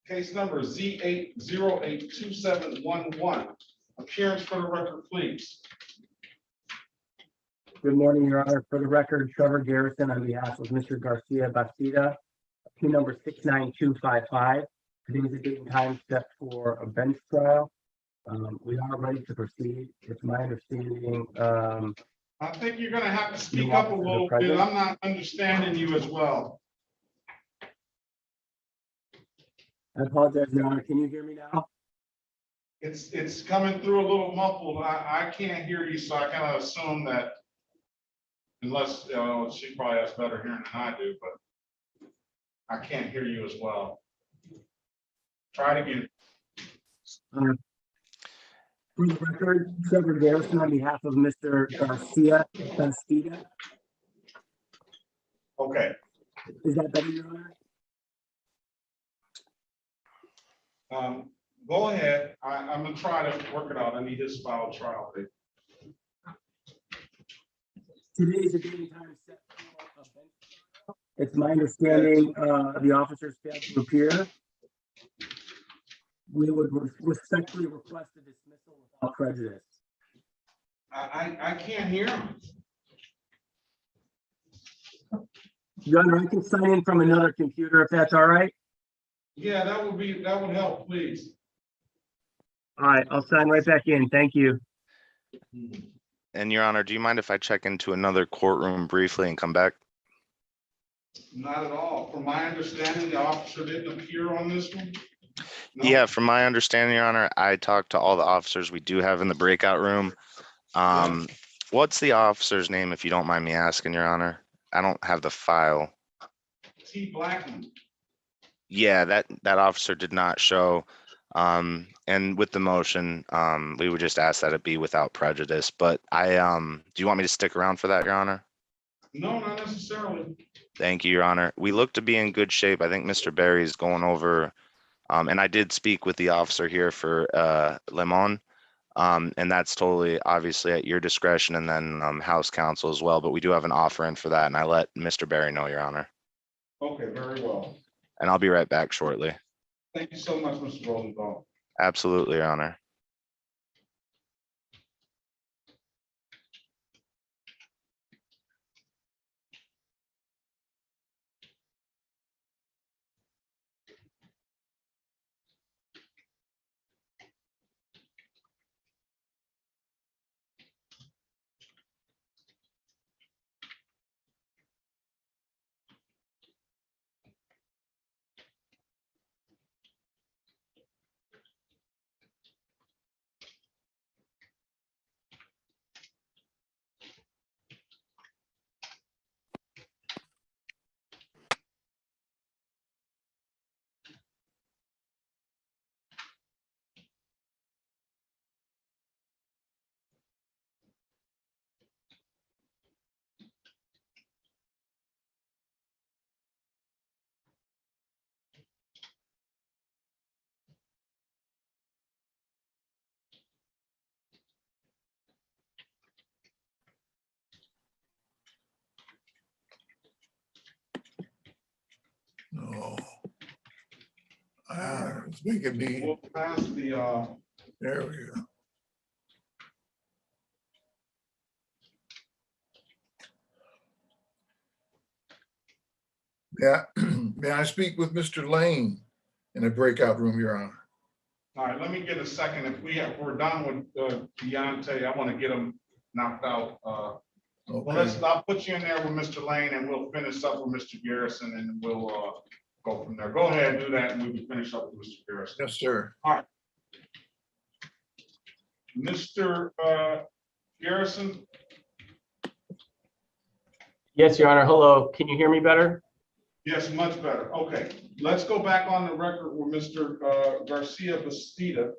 Speaker 1: Case number Z8082711. Appearance for the record, please.
Speaker 12: Good morning, Your Honor. For the record, Trevor Garrison on behalf of Mr. Garcia Bastida, appeal number 69255. Today's the date and time set for a bench trial. We are ready to proceed. It's my understanding.
Speaker 1: I think you're going to have to speak up a little bit. I'm not understanding you as well.
Speaker 12: I apologize, Your Honor. Can you hear me now?
Speaker 1: It's coming through a little muffled. I can't hear you, so I kind of assume that unless she probably has better hearing than I do, but I can't hear you as well. Try it again.
Speaker 12: For the record, Trevor Garrison on behalf of Mr. Garcia Bastida.
Speaker 1: Okay.
Speaker 12: Is that better, Your Honor?
Speaker 1: Go ahead. I'm gonna try to work it out. I need his file trial date.
Speaker 12: Today's the date and time set for a bench trial. It's my understanding the officers failed to appear. we would respectfully request a dismissal without prejudice.
Speaker 1: I can't hear him.
Speaker 12: Your Honor, I can sign in from another computer if that's all right.
Speaker 1: Yeah, that would help, please.
Speaker 12: All right, I'll sign right back in. Thank you.
Speaker 15: And Your Honor, do you mind if I check into another courtroom briefly and come back?
Speaker 1: Not at all. From my understanding, the officer didn't appear on this one. No?
Speaker 15: Yeah, from my understanding, Your Honor, I talked to all the officers we do have in the breakout room. What's the officer's name, if you don't mind me asking, Your Honor? I don't have the file.
Speaker 1: T. Blackman.
Speaker 15: Yeah, that officer did not show. And with the motion, we would just ask that it be without prejudice. But do you want me to stick around for that, Your Honor?
Speaker 1: No, not necessarily.
Speaker 15: Thank you, Your Honor. We look to be in good shape. I think Mr. Berry is going over, and I did speak with the officer here for Lemon. And that's totally obviously at your discretion, and then House Counsel as well. But we do have an offer in for that, and I let Mr. Berry know, Your Honor.
Speaker 1: Okay, very well.
Speaker 15: And I'll be right back shortly.
Speaker 1: Thank you so much, Mr. Rosenthal.
Speaker 15: Absolutely, Your Honor.
Speaker 11: No. It's making me,
Speaker 1: We'll pass the,
Speaker 11: there we go. Yeah, may I speak with Mr. Lane in a breakout room, Your Honor?
Speaker 1: all right, let me get a second. If we're done with Deontay, I want to get him knocked out. Well, I'll put you in there with Mr. Lane, and we'll finish up with Mr. Garrison, and we'll go from there. Go ahead, do that, and we can finish up with Mr. Garrison.
Speaker 11: Yes, sir.
Speaker 1: All right. Mr. Garrison?
Speaker 12: Yes, Your Honor. Hello. Can you hear me better?
Speaker 1: Yes, much better. Okay, let's go back on the record with Mr. Garcia Bastida.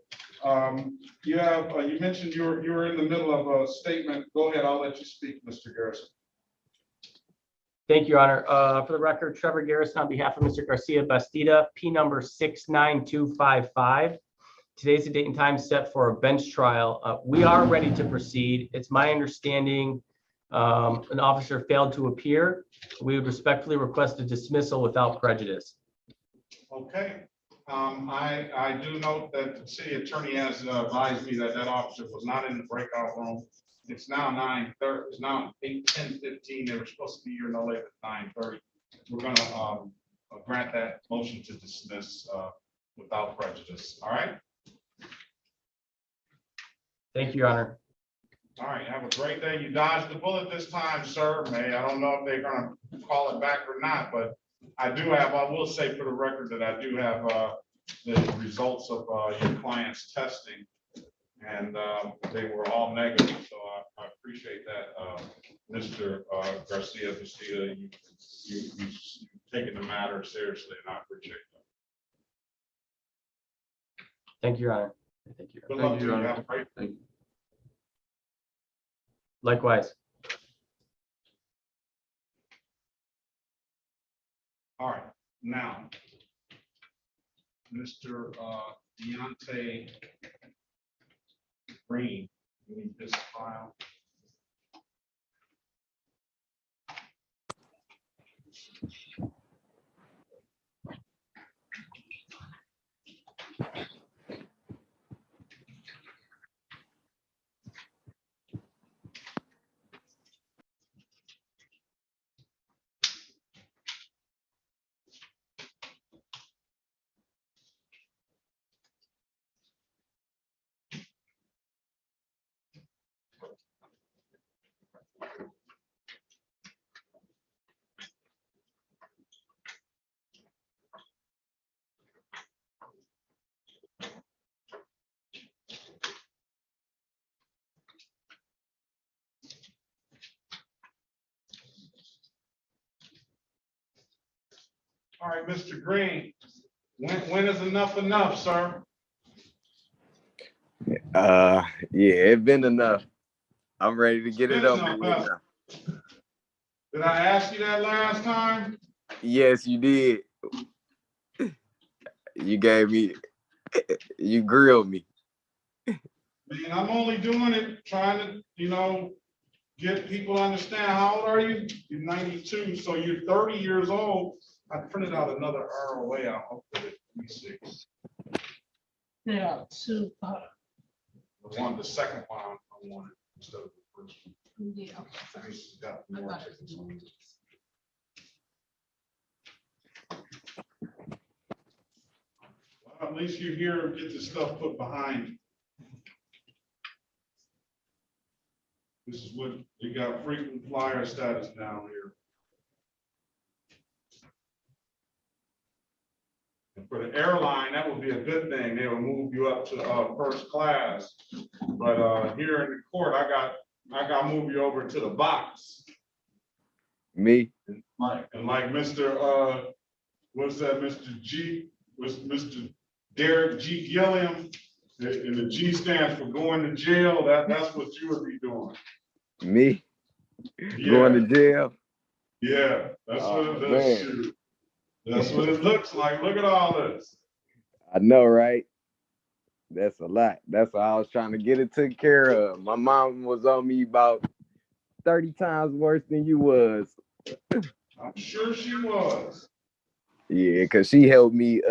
Speaker 1: You mentioned you were in the middle of a statement. Go ahead, I'll let you speak, Mr. Garrison.
Speaker 12: Thank you, Your Honor. For the record, Trevor Garrison on behalf of Mr. Garcia Bastida, P number 69255. Today's the date and time set for a bench trial. We are ready to proceed. It's my understanding an officer failed to appear. We would respectfully request a dismissal without prejudice.
Speaker 1: Okay. I do note that the city attorney has advised me that that officer was not in the breakout room. It's now 9:30. It's now 8:10:15. They were supposed to be here no later than 9:30. We're going to grant that motion to dismiss without prejudice. All right.
Speaker 12: Thank you, Your Honor.
Speaker 1: All right. Have a great day. You dodged the bullet this time, sir. I don't know if they're going to call it back or not, but I will say for the record that I do have the results of your client's testing, and they were all negative. So I appreciate that, Mr. Garcia Bastida. You've taken the matter seriously, and I appreciate that.
Speaker 12: Thank you, Your Honor. Thank you.
Speaker 1: Good luck to you. Have a great day.
Speaker 12: Likewise.
Speaker 1: All right, now, Mr. Deontay Green, you need this file. All right, Mr. Green, when is enough, sir?
Speaker 2: Yeah, it been enough. I'm ready to get it
Speaker 1: It's
Speaker 2: over
Speaker 1: been
Speaker 2: with
Speaker 1: enough.
Speaker 2: now.
Speaker 1: Did I ask you that last time?
Speaker 2: Yes, you did. You gave me, you grilled me.
Speaker 1: Man, I'm only doing it trying to, get people to understand. How old are you? You're 92, so you're 30 years old. I printed out another ROA. I'll put it. Let me see.
Speaker 10: Yeah, two.
Speaker 1: The second one I wanted instead of the first one.
Speaker 10: Yeah.
Speaker 1: I think she's got more tickets on it. Well, at least you're here to get the stuff put behind you. This is what you got, frequent flyer status down here. And for the airline, that would be a good thing. They will move you up to first class. But here in the court, I got to move you over to the box.
Speaker 2: Me?
Speaker 1: And like Mr. What's that, Mr. Derek G. Gilliam, and the G stands for going to jail. That's what you would be doing.
Speaker 2: Me?
Speaker 1: Yeah.
Speaker 2: Going to jail?
Speaker 1: Yeah, that's
Speaker 2: Oh,
Speaker 1: what it
Speaker 2: man.
Speaker 1: does. That's what it looks like. Look at all this.
Speaker 2: I know, right? That's a lot. That's why I was trying to get it taken care of. My mom was on me about 30 times worse than you was.
Speaker 1: I'm sure she was.
Speaker 2: Yeah, because she helped me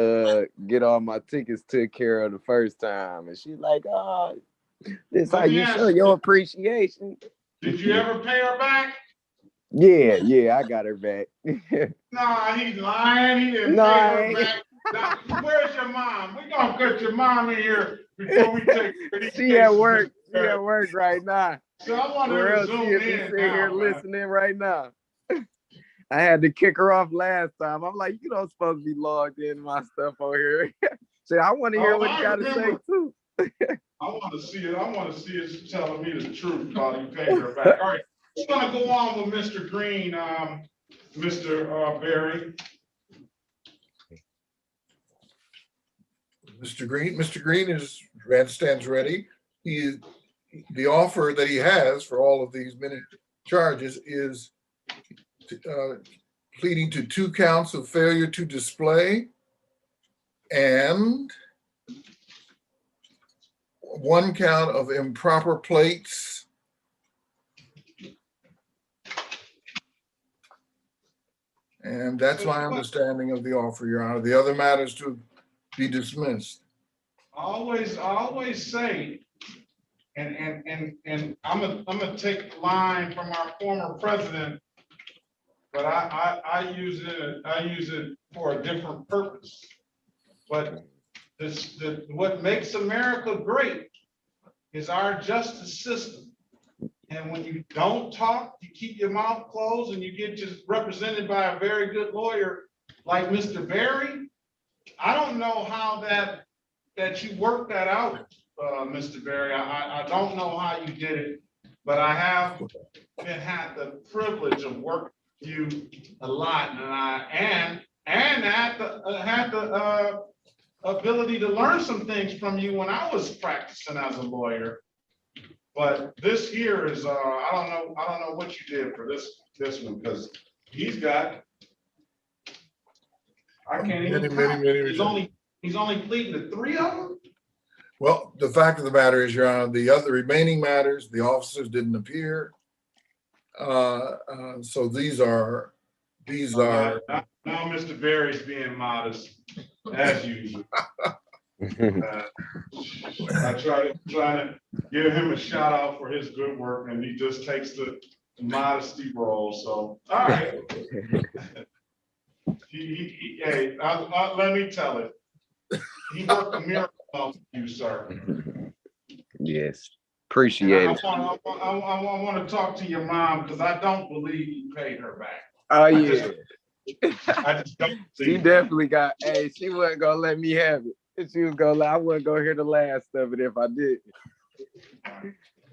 Speaker 2: get all my tickets took care of the first time. And she's like, oh, this how you show your appreciation.
Speaker 1: Did you ever pay her back?
Speaker 2: Yeah, I got her back.
Speaker 1: Nah, he's lying. He didn't
Speaker 2: No,
Speaker 1: pay
Speaker 2: I
Speaker 1: her
Speaker 2: ain't.
Speaker 1: back. Now, where's your mom? We're gonna get your mom in here before we take these
Speaker 2: She at
Speaker 1: cases.
Speaker 2: work. She at work right now.
Speaker 1: So I want
Speaker 2: Or
Speaker 1: her to
Speaker 2: else
Speaker 1: zoom
Speaker 2: she'll be
Speaker 1: in
Speaker 2: sitting here
Speaker 1: now, man.
Speaker 2: listening right now. I had to kick her off last time. I'm like, you don't supposed to be logged in my stuff over here. So I want to hear what you got to say too.
Speaker 1: I want to see it. I want to see it telling me the truth about you paying her back. All right, we're gonna go on with Mr. Green, Mr. Berry.
Speaker 11: Mr. Green stands ready. The offer that he has for all of these minute charges is pleading to 2 counts of failure to display and 1 count of improper plates. And that's my understanding of the offer, Your Honor. The other matters to be dismissed.
Speaker 1: I always say, and I'm gonna take the line from our former president, but I use it for a different purpose. But what makes America great is our justice system. And when you don't talk, you keep your mouth closed, and you get just represented by a very good lawyer like Mr. Berry. I don't know how that you worked that out, Mr. Berry. I don't know how you did it, but I have had the privilege of working with you a lot, and had the ability to learn some things from you when I was practicing as a lawyer. But this here is I don't know what you did for this one, because he's got, I can't even count. He's only pleading to 3 of them.
Speaker 11: Well, the fact of the matter is, Your Honor, the other remaining matters, the officers didn't appear. So these are.
Speaker 1: Now Mr. Berry's being modest as usual. I try to give him a shout out for his good work, and he just takes the modesty role. So, all right. Hey, let me tell it. He worked a miracle on you, sir.
Speaker 2: Yes, appreciate it.
Speaker 1: I want to talk to your mom, because I don't believe you paid her back.
Speaker 2: Oh yeah.
Speaker 1: I just don't.
Speaker 2: She definitely got. Hey, she wasn't gonna let me have it. She was gonna. I wasn't gonna hear the last of it if I did.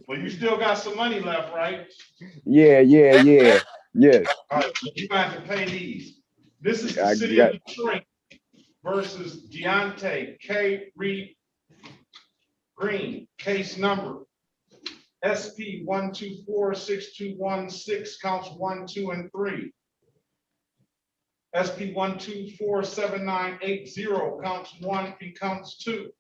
Speaker 1: Well, you still got some money left, right?
Speaker 2: Yeah. Yes.
Speaker 1: All right, you have to pay these. This is the
Speaker 2: I
Speaker 1: city
Speaker 2: got
Speaker 1: of Detroit versus Deontay K. Reed Green, case number SP 1246216, counts 1, 2, and 3. SP 1247980, counts 1 and counts 2.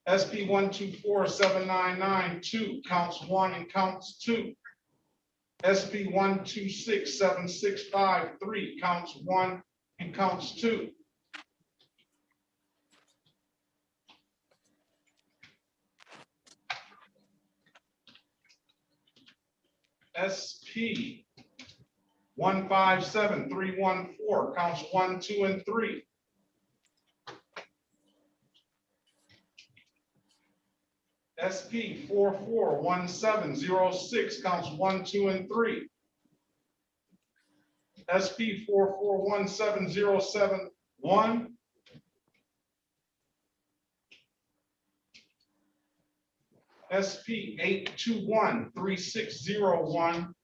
Speaker 1: SP 1247992, counts 1 and counts 2. SP 1267653, counts 1 and counts 2. SP 157314, counts 1, 2, and 3. SP 441706, counts 1, 2, and 3. SP 4417071. SP 8213601.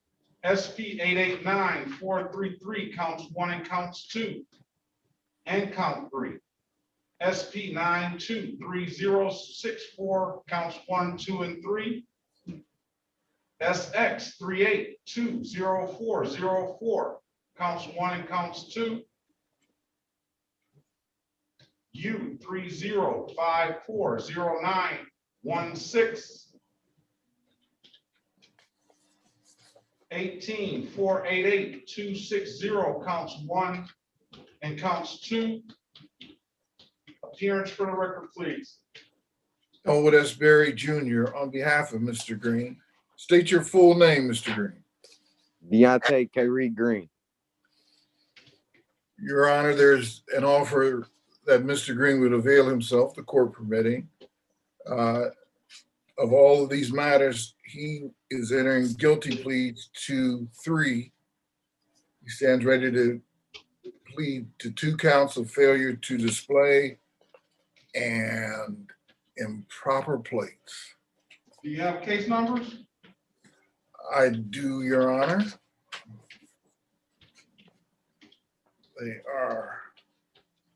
Speaker 1: SP 889433, counts 1 and counts 2 and count 3. SP 923064, counts 1, 2, and 3. SX 38200404, counts 1 and counts 2. U 30540916. 18488-260, counts 1 and counts 2. Appearance for the record, please.
Speaker 11: Elwood S. Berry Jr. on behalf of Mr. Green. State your full name, Mr. Green.
Speaker 2: Deontay K. Reed Green.
Speaker 11: Your Honor, there's an offer that Mr. Green would avail himself, the court permitting. Of all of these matters, he is entering guilty pleas to 3. He stands ready to plead to 2 counts of failure to display and improper plates.
Speaker 1: Do you have case numbers?
Speaker 11: I do, Your Honor. They are,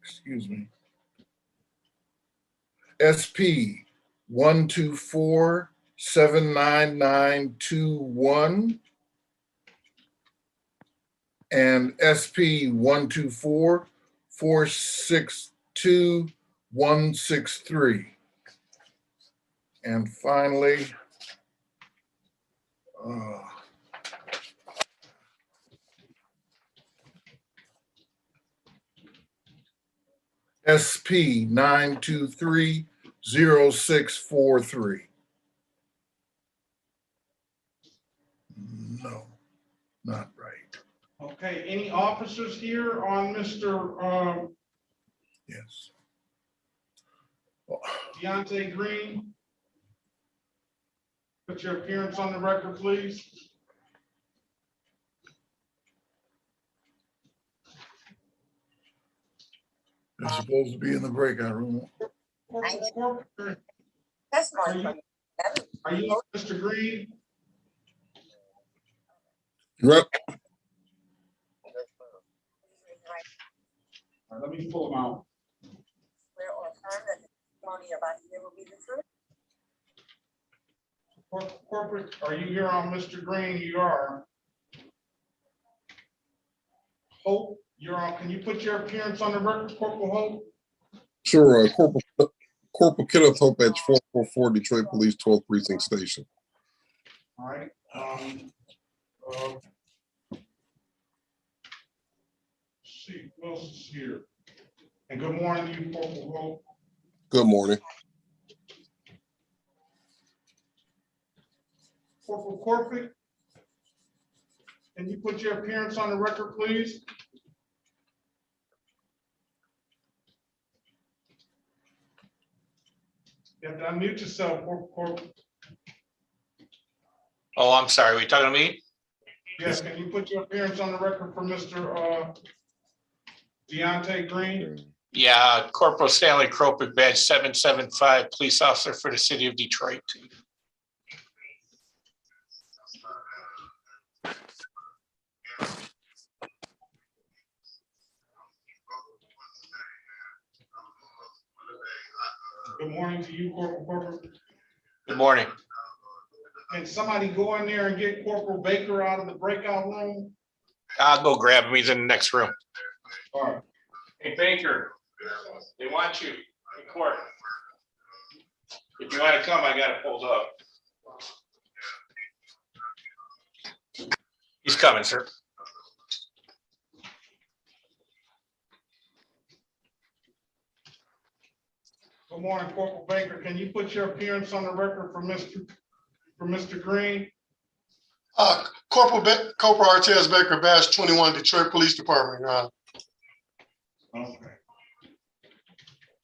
Speaker 11: excuse me, SP 124-79921 and SP 124-462-163. And finally, SP 923-0643. No, not right.
Speaker 1: Okay, any officers here on Mr.
Speaker 11: Yes.
Speaker 1: Deontay Green? Put your appearance on the record, please.
Speaker 11: They're supposed to be in the breakout room.
Speaker 1: Are you Mr. Green?
Speaker 3: Yep.
Speaker 1: All right, let me pull them out. Corporate, are you here on Mr. Green? You are. Hope, you're on. Can you put your appearance on the record, Corporal Hope?
Speaker 3: Sure. Corporal Kenneth Hope at 444 Detroit Police 12th Precinct Station.
Speaker 1: All right. See, who else is here? And good morning to you, Corporal Hope.
Speaker 3: Good morning.
Speaker 1: Corporal Corporate, can you put your appearance on the record, please? You have to unmute yourself, Corporal.
Speaker 6: Oh, I'm sorry. Were you talking to me?
Speaker 1: Yes, can you put your appearance on the record for Mr. Deontay Green?
Speaker 6: Yeah, Corporal Stanley Cropik, badge 775, police officer for the city of Detroit.
Speaker 1: Good morning to you, Corporal Corporal.
Speaker 6: Good morning.
Speaker 1: Can somebody go in there and get Corporal Baker out of the breakout room?
Speaker 6: I'll go grab him. He's in the next room.
Speaker 1: All right.
Speaker 6: Hey, Baker, they want you in court. If you want to come, I got it pulled up. He's coming, sir.
Speaker 1: Good morning, Corporal Baker. Can you put your appearance on the record for Mr. Green?
Speaker 4: Corporal Artez Baker, Badge 21, Detroit Police Department, Your Honor.
Speaker 1: Okay.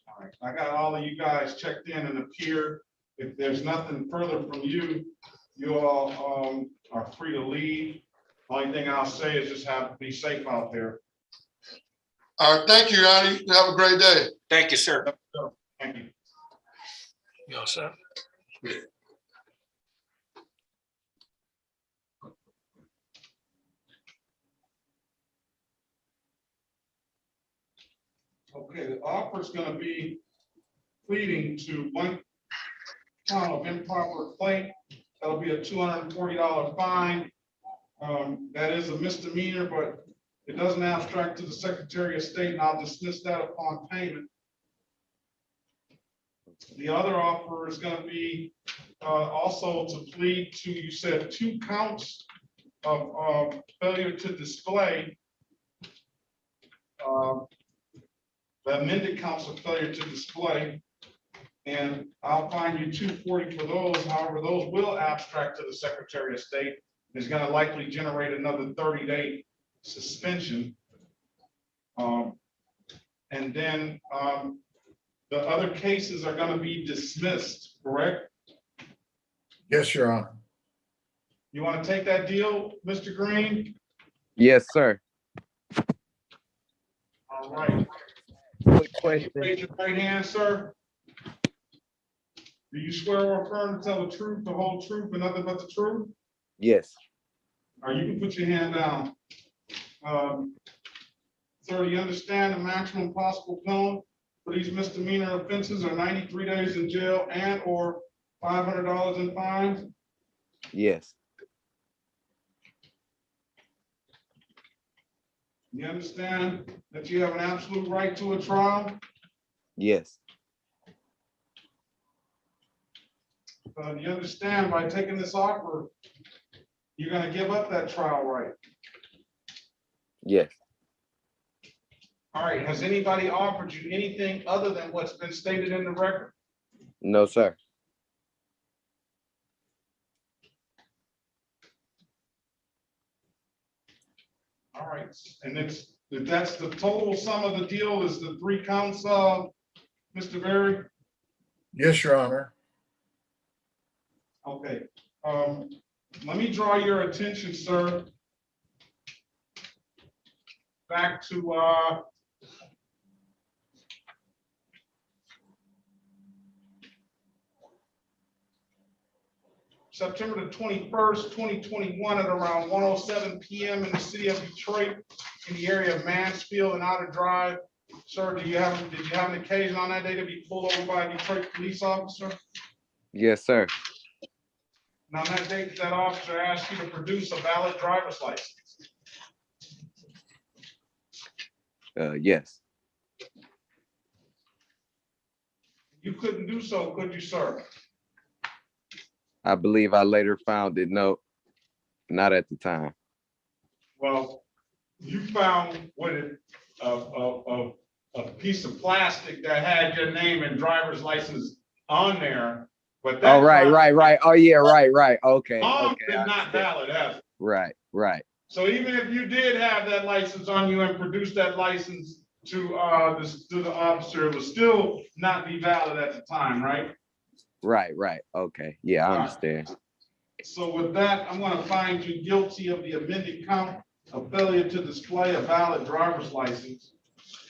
Speaker 1: All right. I got all of you guys checked in and appeared. If there's nothing further from you, you all are free to leave. Only thing I'll say is just have to be safe out there.
Speaker 4: All right, thank you, Your Honor. You have a great day.
Speaker 6: Thank you, sir.
Speaker 1: Thank you.
Speaker 6: You all set?
Speaker 1: Okay, the offer is going to be pleading to 1 count of improper complaint. That'll be a $240 fine. That is a misdemeanor, but it doesn't abstract to the Secretary of State, and I'll dismiss that upon payment. The other offer is going to be also to plead to, you said, 2 counts of failure to display. The amended counts of failure to display, and I'll fine you $240 for those. However, those will abstract to the Secretary of State. Is going to likely generate another 30-day suspension. And then the other cases are going to be dismissed, correct?
Speaker 11: Yes, Your Honor.
Speaker 1: You want to take that deal, Mr. Green?
Speaker 2: Yes, sir.
Speaker 1: All right.
Speaker 2: Quick question.
Speaker 1: Raise your right hand, sir. Do you swear or affirm to tell the truth, the whole truth, and nothing but the truth?
Speaker 2: Yes.
Speaker 1: All right, you can put your hand down. Sir, do you understand the maximum possible penalty for these misdemeanor offenses are 93 days in jail and or $500 in fines?
Speaker 2: Yes.
Speaker 1: You understand that you have an absolute right to a trial?
Speaker 2: Yes.
Speaker 1: Do you understand by taking this offer, you're going to give up that trial right?
Speaker 2: Yes.
Speaker 1: All right, has anybody offered you anything other than what's been stated in the record?
Speaker 2: No, sir.
Speaker 1: All right, and that's the total sum of the deal is the 3 counts of Mr. Berry?
Speaker 11: Yes, Your Honor.
Speaker 1: Okay, let me draw your attention, sir, back to September the 21st, 2021 at around 1:07 p.m. in the city of Detroit in the area of Mansfield and Outer Drive. Sir, did you have an occasion on that day to be pulled over by a Detroit police officer?
Speaker 2: Yes, sir.
Speaker 1: And on that date, that officer asked you to produce a valid driver's license.
Speaker 2: Yes.
Speaker 1: You couldn't do so, could you, sir?
Speaker 2: I believe I later found it. No, not at the time.
Speaker 1: Well, you found what a piece of plastic that had your name and driver's license on there, but that.
Speaker 2: Oh, right. Oh, yeah, right. Okay.
Speaker 1: Mom
Speaker 2: Okay.
Speaker 1: did not valid, has it?
Speaker 2: Right.
Speaker 1: So even if you did have that license on you and produced that license to the officer, it would still not be valid at the time, right?
Speaker 2: Right. Okay. Yeah, I understand.
Speaker 1: So with that, I'm going to find you guilty of the amended count of failure to display a valid driver's license.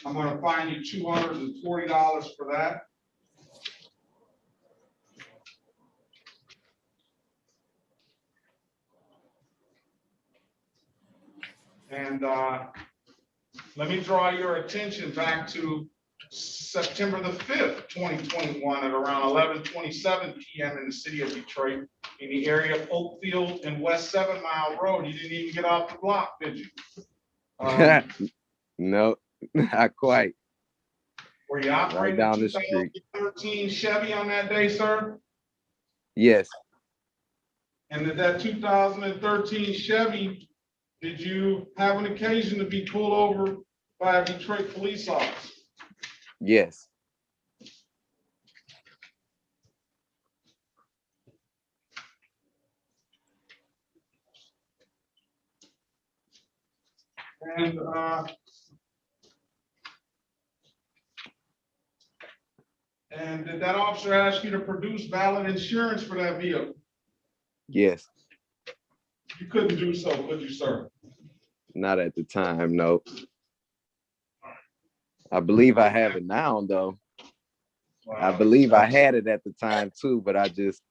Speaker 1: I'm going to fine you $240 for that. And let me draw your attention back to September the 5th, 2021, at around 11:27 p.m. in the city of Detroit, in the area of Oakfield and West 7 Mile Road. You didn't even get off the block, did you?
Speaker 2: No, not quite.
Speaker 1: Were you operating a
Speaker 2: down the street.
Speaker 1: 2013 Chevy on that day, sir?
Speaker 2: Yes,
Speaker 1: And did that 2013 Chevy, did you have an occasion to be pulled over by a Detroit police officer?
Speaker 2: yes.
Speaker 1: And did that officer ask you to produce valid insurance for that vehicle?
Speaker 2: Yes.
Speaker 1: You couldn't do so, could you, sir?
Speaker 2: Not at the time, no. I believe I have it now, though. I believe I had it at the time too, but I just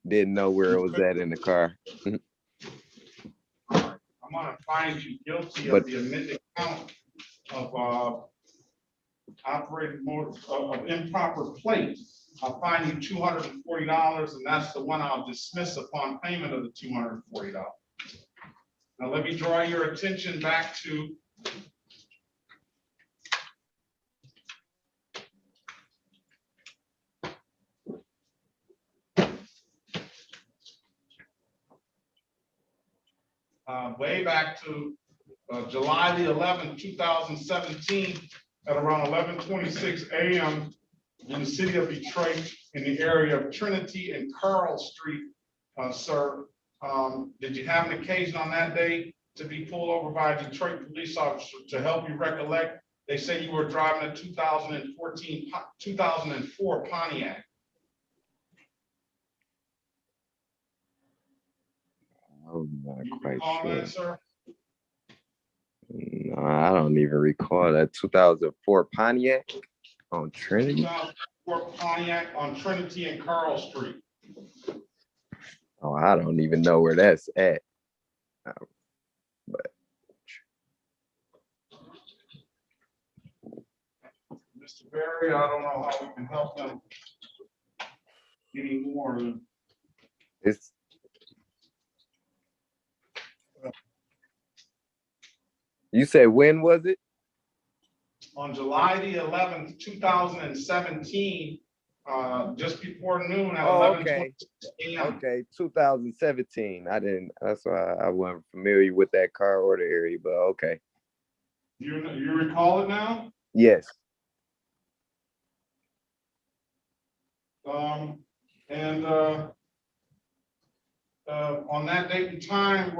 Speaker 2: didn't know where it was at in the car.
Speaker 1: I'm gonna find you guilty of the amended count of operating motor of improper plate. I'll fine you $240, and that's the one I'll dismiss upon payment of the $240. Now, let me draw your attention back to way back to July the 11th, 2017, at around 11:26 a.m. in the city of Detroit, in the area of Trinity and Carl Street, sir. Did you have an occasion on that day to be pulled over by a Detroit police officer? To help you recollect, they say you were driving a 2004 Pontiac.
Speaker 2: I'm not
Speaker 1: You
Speaker 2: quite
Speaker 1: recall
Speaker 2: sure.
Speaker 1: that, sir?
Speaker 2: No, I don't even recall that 2004 Pontiac on Trinity.
Speaker 1: 2004 Pontiac on Trinity and Carl Street.
Speaker 2: Oh, I don't even know where that's at. But
Speaker 1: Mr. Barry, I don't know how we can help them anymore.
Speaker 2: it's you said when was it?
Speaker 1: On July the 11th, 2017, just before noon at
Speaker 2: Oh,
Speaker 1: 11:26 a.m.
Speaker 2: Okay, 2017. That's why I wasn't familiar with that car or the area, but okay.
Speaker 1: You recall it now?
Speaker 2: Yes.
Speaker 1: And on that date and time,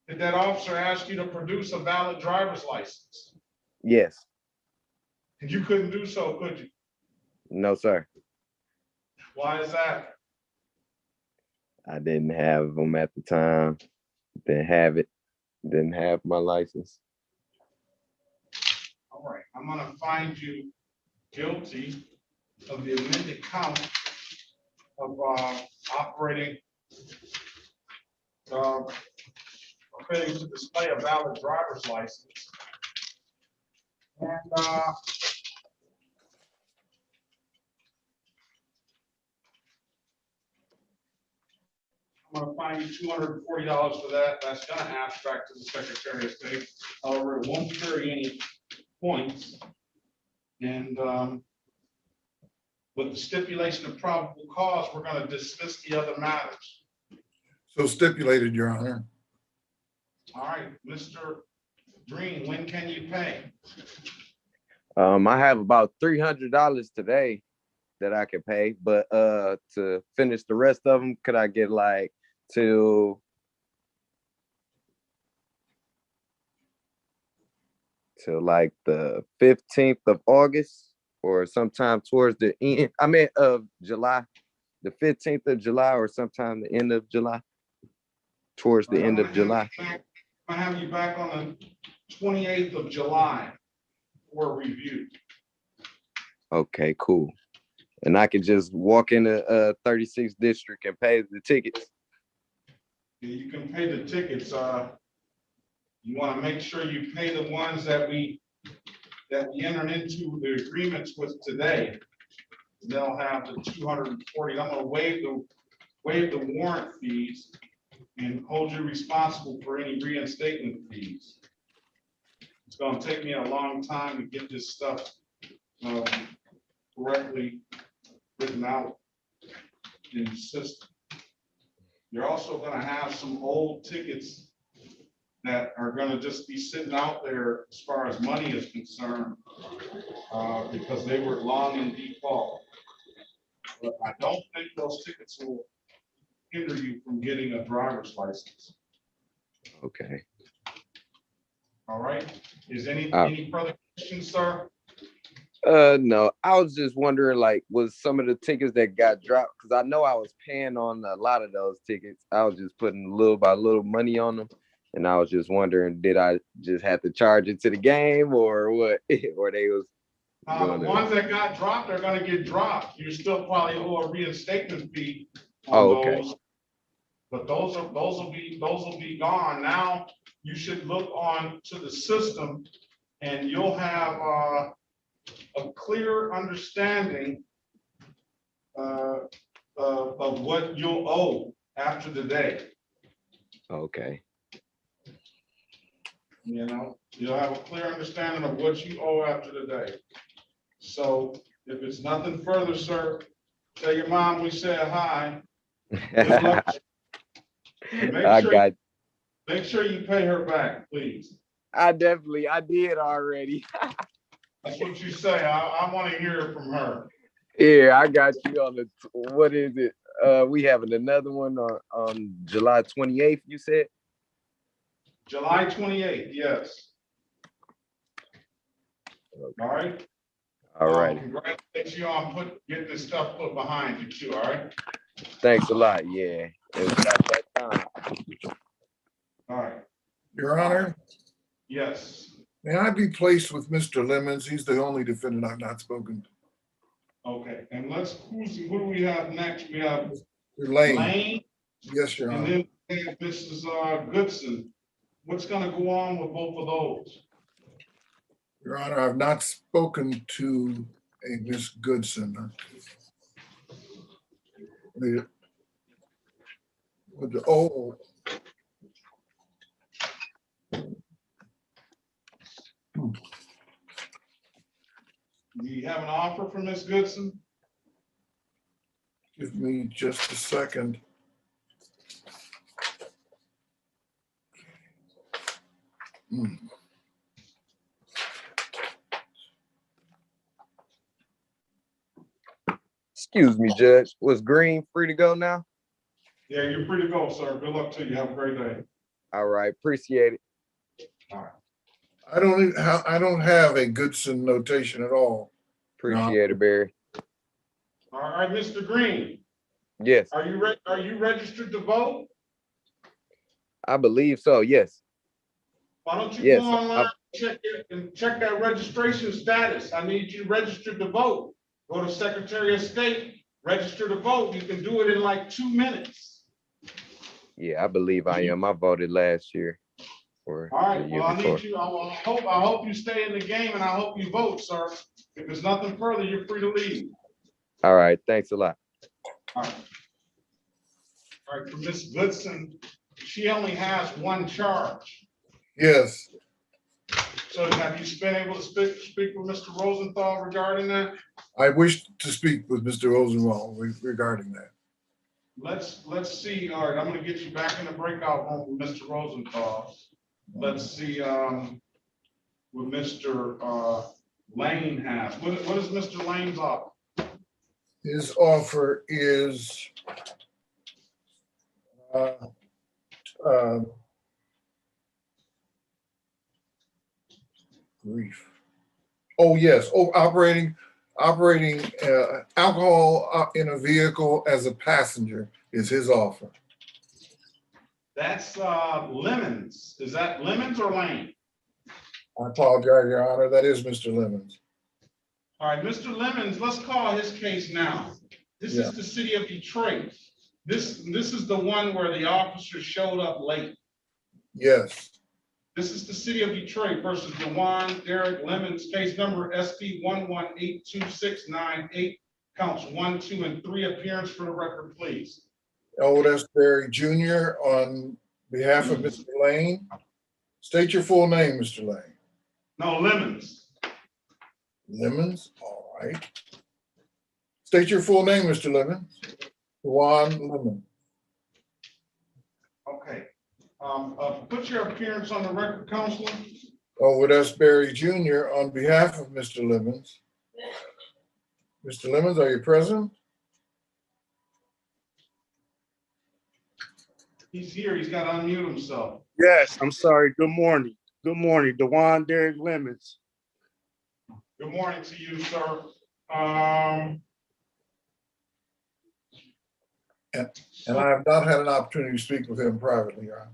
Speaker 1: did that officer ask you to produce a valid driver's license?
Speaker 2: Yes.
Speaker 1: And you couldn't do so, could you?
Speaker 2: No, sir.
Speaker 1: Why is that?
Speaker 2: I didn't have them at the time. Didn't have it. Didn't have my license.
Speaker 1: All right, I'm gonna find you guilty of the amended count of operating failing to display a valid driver's license. And I'm gonna fine you $240 for that. That's gonna abstract to the Secretary of State. However, it won't carry any points. And with the stipulation of probable cause, we're gonna dismiss the other matters.
Speaker 11: So stipulated, Your Honor.
Speaker 1: All right, Mr. Green, when can you pay?
Speaker 2: I have about $300 today that I can pay, but to finish the rest of them, could I get like till like the 15th of August or sometime towards the end? I mean of July, the 15th of July or sometime the end of July, towards the end of July.
Speaker 1: I have you back on the 28th of July for review.
Speaker 2: Okay, cool. And I can just walk into 36th district and pay the tickets.
Speaker 1: You can pay the tickets. You want to make sure you pay the ones that we that we entered into the agreements with today, they'll have the 240. I'm gonna waive the warrant fees and hold you responsible for any reinstatement fees. It's gonna take me a long time to get this stuff correctly written out in the system. You're also gonna have some old tickets that are gonna just be sitting out there as far as money is concerned, because they were long in default. But I don't think those tickets will hinder you from getting a driver's license.
Speaker 2: Okay.
Speaker 1: All right? Is any further questions, sir?
Speaker 2: No, I was just wondering, like, was some of the tickets that got dropped, because I know I was paying on a lot of those tickets. I was just putting little by little money on them. And I was just wondering, did I just have to charge it to the game or what? Or they was
Speaker 1: The ones that got dropped are gonna get dropped. You still probably owe a reinstatement fee on
Speaker 2: okay.
Speaker 1: those. But those will be gone. Now you should look on to the system and you'll have a clear understanding of what you'll owe after the day.
Speaker 2: Okay.
Speaker 1: You know, you'll have a clear understanding of what you owe after the day. So if it's nothing further, sir, tell your mom we said hi. Good luck. Make sure you pay her back, please.
Speaker 2: I did already.
Speaker 1: That's what you say. I want to hear it from her.
Speaker 2: Yeah, I got you on the, what is it? We having another one on July 28th, you said?
Speaker 1: July 28th, yes. All right.
Speaker 2: All right.
Speaker 1: Congratulations you on getting this stuff put behind you too, all right?
Speaker 2: Thanks a lot, yeah. It was about that time.
Speaker 1: All right.
Speaker 11: Your Honor,
Speaker 1: Yes.
Speaker 11: may I be placed with Mr. Lemons? He's the only defendant I've not spoken to.
Speaker 1: Okay, and who do we have next? We have
Speaker 11: Lane. Yes, Your
Speaker 1: and
Speaker 11: Honor.
Speaker 1: then we have Mrs. Goodson. What's gonna go on with both of those?
Speaker 11: Your Honor, I've not spoken to a Miss Goodson.
Speaker 1: Do you have an offer for Miss Goodson?
Speaker 11: Give me just a second.
Speaker 2: Excuse me, Judge. Was Green free to go now?
Speaker 1: Yeah, you're free to go, sir. Good luck to you. Have a great day.
Speaker 2: All right, appreciate it.
Speaker 1: All right.
Speaker 11: I don't have a Goodson notation at all.
Speaker 2: Appreciate it, Barry.
Speaker 1: All right, Mr. Green.
Speaker 2: Yes.
Speaker 1: Are you registered to vote?
Speaker 2: I believe so, yes.
Speaker 1: Why don't you go online and check that registration status? I need you registered to vote. Go to Secretary of State, register to vote. You can do it in like 2 minutes.
Speaker 2: Yeah, I believe I am. I voted last year.
Speaker 1: All right, well, I need you, I hope you stay in the game and I hope you vote, sir. If there's nothing further, you're free to leave.
Speaker 2: All right, thanks a lot.
Speaker 1: All right. All right, for Ms. Goodson, she only has one charge.
Speaker 11: Yes.
Speaker 1: So have you been able to speak with Mr. Rosenthal regarding that?
Speaker 11: I wish to speak with Mr. Rosenthal regarding that.
Speaker 1: Let's see. All right, I'm gonna get you back in the breakout room with Mr. Rosenthal. Let's see what Mr. Lane has. What is Mr. Lane's offer?
Speaker 11: His offer is grief. Oh, yes. Oh, operating alcohol in a vehicle as a passenger is his offer.
Speaker 1: That's Lemons. Is that Lemons or Lane?
Speaker 11: I apologize, Your Honor. That is Mr. Lemons.
Speaker 1: All right, Mr. Lemons, let's call his case now. This is the city of Detroit. This is the one where the officer showed up late.
Speaker 11: Yes.
Speaker 1: This is the city of Detroit versus Dewan Derek Lemons, case number SP 1182698, counts 1, 2, and 3. Appearance for the record, please.
Speaker 11: Elwood S. Berry Jr. on behalf of Mr. Lane. State your full name, Mr. Lane.
Speaker 1: No, Lemons.
Speaker 11: Lemons, all right. State your full name, Mr. Lemons. Juan Lemon.
Speaker 1: Okay. Put your appearance on the record, Counselor.
Speaker 11: Elwood S. Berry Jr. on behalf of Mr. Lemons. Mr. Lemons, are you present?
Speaker 1: He's here. He's got to unmute himself.
Speaker 22: Yes, I'm sorry. Good morning. Good morning. Dewan Derek Lemons.
Speaker 1: Good morning to you, sir.
Speaker 11: And I have not had an opportunity to speak with him privately, Your Honor.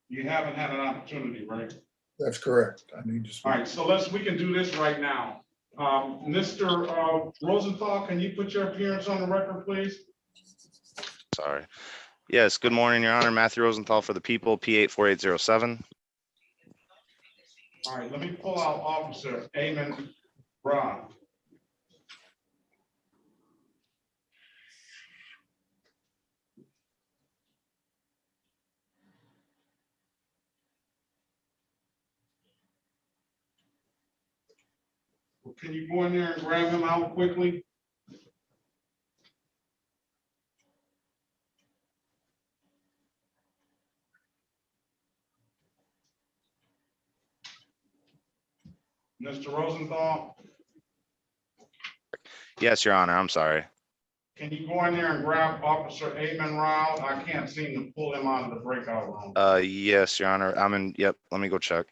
Speaker 1: You haven't had an opportunity, right?
Speaker 11: That's correct. I need to speak.
Speaker 1: All right, so we can do this right now. Mr. Rosenthal, can you put your appearance on the record, please?
Speaker 15: Sorry. Yes, good morning, Your Honor. Matthew Rosenthal for the people, P84807.
Speaker 1: All right, let me pull out Officer Amon Ra. Can you go in there and grab him out quickly? Mr. Rosenthal,
Speaker 15: Yes, Your Honor, I'm sorry.
Speaker 1: can you go in there and grab Officer Amon Ra? I can't seem to pull him out of the breakout room.
Speaker 15: Yes, Your Honor, I'm in, yep, let me go check.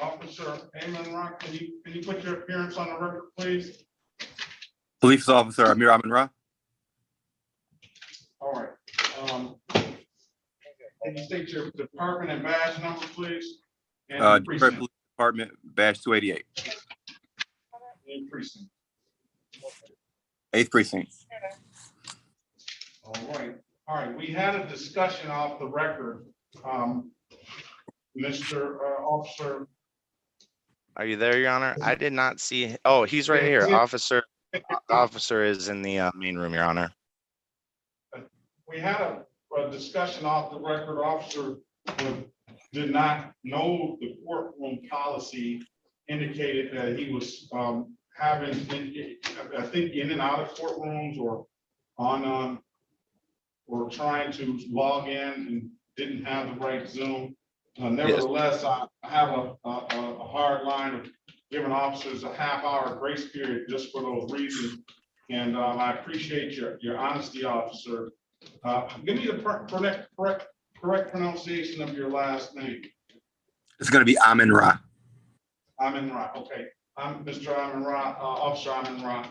Speaker 1: Officer Amon Ra, can you put your appearance on the record, please?
Speaker 21: Police officer Amir Amin Ra.
Speaker 1: All right. Can you state your department and badge number, please? And
Speaker 21: Detroit
Speaker 1: precinct.
Speaker 21: Police Department, badge 288.
Speaker 1: And precinct.
Speaker 21: 8th precinct.
Speaker 1: All right. We had a discussion off the record. Mr. Officer.
Speaker 15: Are you there, Your Honor? I did not see, oh, he's right here. Officer is in the main room, Your Honor.
Speaker 1: We had a discussion off the record. Officer did not know the courtroom policy indicated that he was having, I think, in and out of courtrooms or on or trying to log in and didn't have the right Zoom. Nevertheless, I have a hard line of giving officers a half-hour grace period just for those reasons. And I appreciate your honesty, officer. Give me the correct pronunciation of your last name.
Speaker 21: It's going to be Amin Ra.
Speaker 1: Amin Ra. Okay, I'm Mr. Amin Ra, Officer Amin Ra.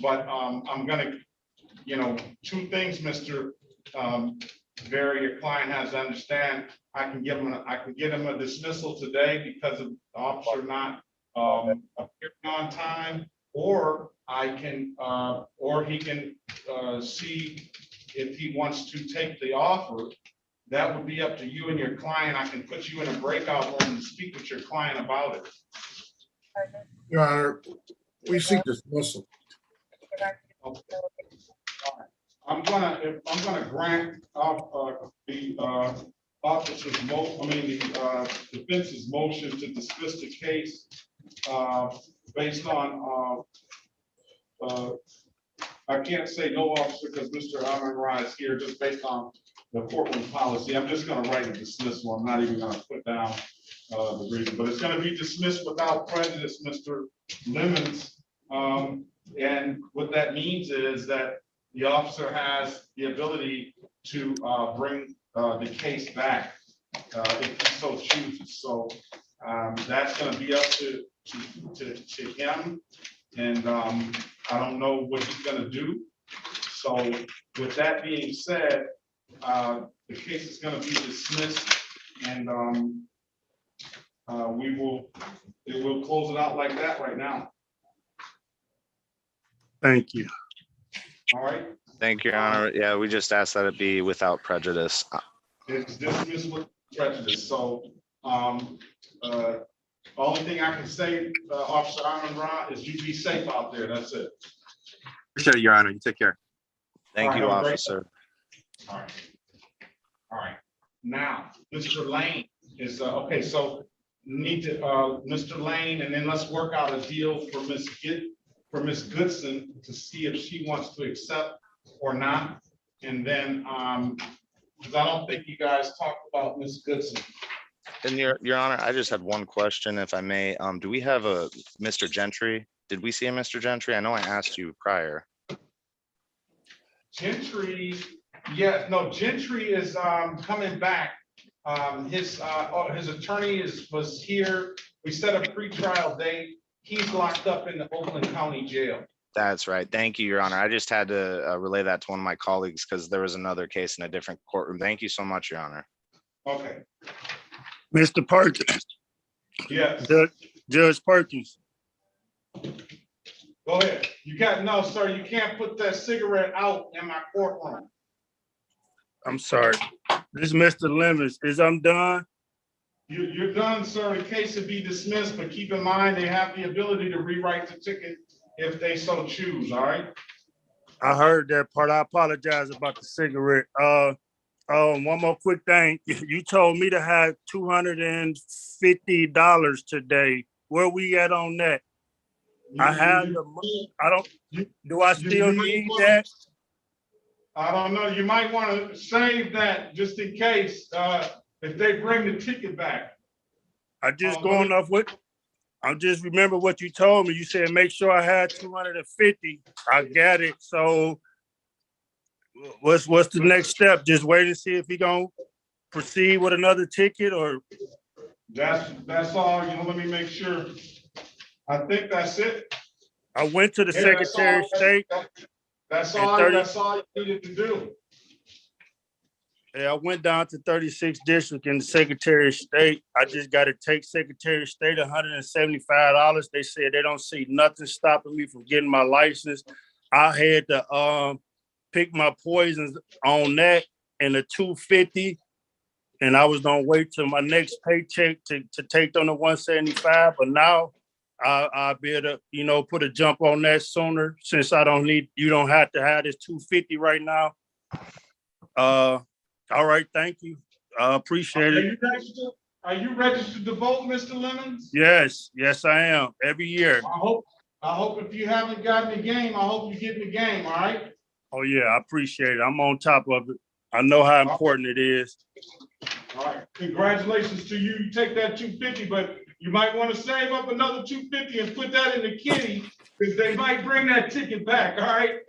Speaker 1: But I'm gonna, two things, Mr. Berry, your client has to understand. I can get him a dismissal today because of the officer not appearing on time, or he can see if he wants to take the offer. That would be up to you and your client. I can put you in a breakout room and speak with your client about it.
Speaker 11: Your Honor, we seek dismissal.
Speaker 1: Okay. I'm gonna grant the officer's the defense's motion to dismiss the case based on I can't say no, officer, because Mr. Amin Ra is here, just based on the courtroom policy. I'm just gonna write a dismissal. I'm not even gonna put down the reason, but it's gonna be dismissed without prejudice, Mr. Lemons. And what that means is that the officer has the ability to bring the case back if he so chooses. So that's gonna be up to him. And I don't know what he's gonna do. So with that being said, the case is gonna be dismissed, and we'll close it out like that right now.
Speaker 22: Thank you.
Speaker 1: All right,
Speaker 15: Thank you, Your Honor. Yeah, we just asked that it be without prejudice.
Speaker 1: it's dismissed with prejudice. So only thing I can say, Officer Amon Ra, is you be safe out there. That's it.
Speaker 17: Appreciate it, Your Honor. You take care.
Speaker 15: Thank
Speaker 1: All
Speaker 15: you,
Speaker 1: right, have a great
Speaker 15: officer.
Speaker 1: All right. All right. Now, Mr. Lane is, okay, so need to, Mr. Lane, and then let's work out a deal for Miss Goodson to see if she wants to accept or not. And then, because I don't think you guys talked about Miss Goodson.
Speaker 15: And Your Honor, I just had one question, if I may. Do we have a Mr. Gentry? Did we see a Mr. Gentry? I know I asked you prior.
Speaker 1: Gentry, yeah, no, Gentry is coming back. His attorney was here. We set a pretrial date. He's locked up in the Oakland County Jail.
Speaker 15: That's right. Thank you, Your Honor. I just had to relay that to one of my colleagues because there was another case in a different courtroom. Thank you so much, Your Honor.
Speaker 1: Okay.
Speaker 22: Mr. Perkins.
Speaker 1: Yes.
Speaker 22: Judge Perkins.
Speaker 1: Go ahead. You got, no, sir, you can't put that cigarette out in my courtroom.
Speaker 22: I'm sorry. This is Mr. Lemons. I'm done?
Speaker 1: You're done, sir. The case will be dismissed, but keep in mind, they have the ability to rewrite the ticket if they so choose, all right?
Speaker 22: I heard that part. I apologize about the cigarette. One more quick thing. You told me to have $250 today. Where we at on that? I have the money. Do I still need that?
Speaker 1: I don't know. You might want to save that just in case if they bring the ticket back.
Speaker 22: I just going off what I just remember what you told me. You said make sure I had 250. I got it. So what's the next step? Just wait and see if he gonna proceed with another ticket, or
Speaker 1: that's all. You know, let me make sure. I think that's it.
Speaker 22: I went to the Secretary of State.
Speaker 1: That's all you needed to do.
Speaker 22: Yeah, I went down to 36th District in the Secretary of State. I just got to take Secretary of State $175. They said they don't see nothing stopping me from getting my license. I had to pick my poisons on that and the 250, and I was gonna wait till my next paycheck to take on the 175. But now I'll be able to, put a jump on that sooner, since you don't have to have this 250 right now. All right, thank you. I appreciate it.
Speaker 1: Are you registered to vote, Mr. Lemons?
Speaker 22: Yes, I am. Every year.
Speaker 1: I hope if you haven't gotten the game, I hope you get in the game, all right?
Speaker 22: Oh yeah, I appreciate it. I'm on top of it. I know how important it is.
Speaker 1: All right, congratulations to you. You take that 250, but you might want to save up another 250 and put that in the kitty, because they might bring that ticket back, all right?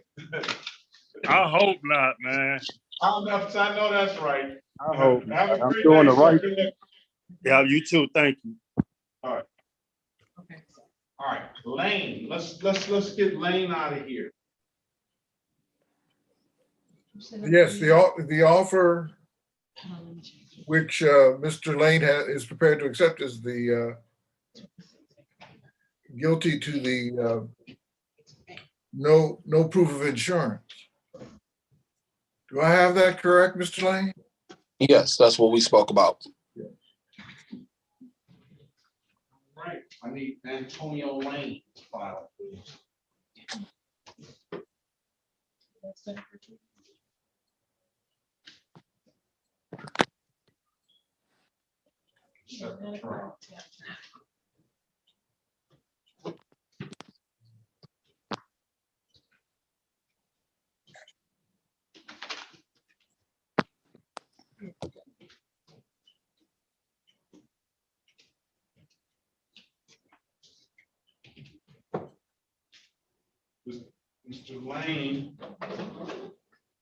Speaker 22: I hope not, man.
Speaker 1: I know that's right.
Speaker 22: I hope
Speaker 1: I'm
Speaker 22: doing the right thing. Yeah, you too. Thank you.
Speaker 1: All right. Okay. All right, Lane. Let's get Lane out of here.
Speaker 11: Yes, the offer which Mr. Lane is prepared to accept is the guilty to the no proof of insurance. Do I have that correct, Mr. Lane?
Speaker 8: Yes, that's what we spoke about.
Speaker 1: Right. I need Antonio Lane to file, please. Mr. Lane.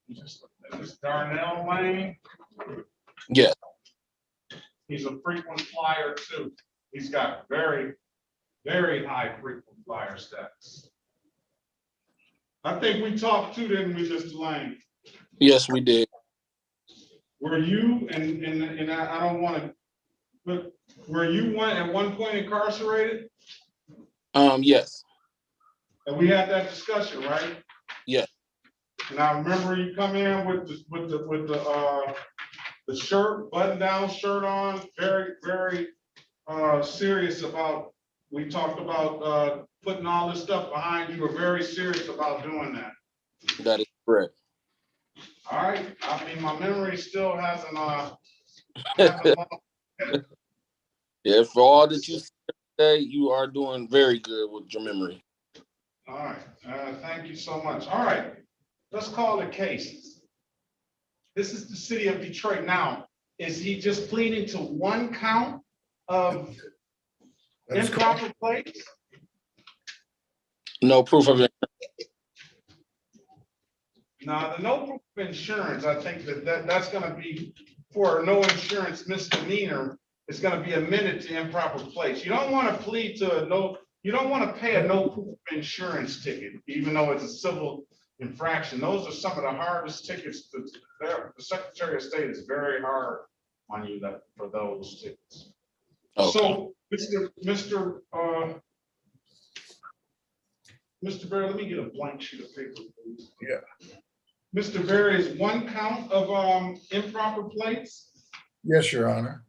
Speaker 1: Is this Darnell Lane?
Speaker 8: Yeah.
Speaker 1: He's a frequent flyer too. He's got very, very high frequent flyer stats. I think we talked too, didn't we, Mr. Lane?
Speaker 8: Yes, we did.
Speaker 1: Were you, and I don't want to, but were you at one point incarcerated?
Speaker 8: Yes.
Speaker 1: And we had that discussion, right?
Speaker 8: Yes.
Speaker 1: And I remember you come in with the shirt, button-down shirt on, very, very serious about, we talked about putting all this stuff behind you. You were very serious about doing that.
Speaker 8: That is correct.
Speaker 1: All right, I mean, my memory still hasn't
Speaker 8: Yeah, for all that you said today, you are doing very good with your memory.
Speaker 1: all right, thank you so much. All right, let's call the case. This is the city of Detroit. Now, is he just pleading to one count of improper plates?
Speaker 8: No proof of it.
Speaker 1: Now, the no proof of insurance, I think that's gonna be for no insurance misdemeanor. It's gonna be amended to improper plates. You don't want to plead to you don't want to pay a no proof of insurance ticket, even though it's a civil infraction. Those are some of the hardest tickets. The Secretary of State is very hard on you for those tickets.
Speaker 8: Okay.
Speaker 1: So, Mr. Berry, let me get a blank sheet of paper, please.
Speaker 11: Yeah.
Speaker 1: Mr. Berry, is one count of improper plates?
Speaker 11: Yes, Your Honor.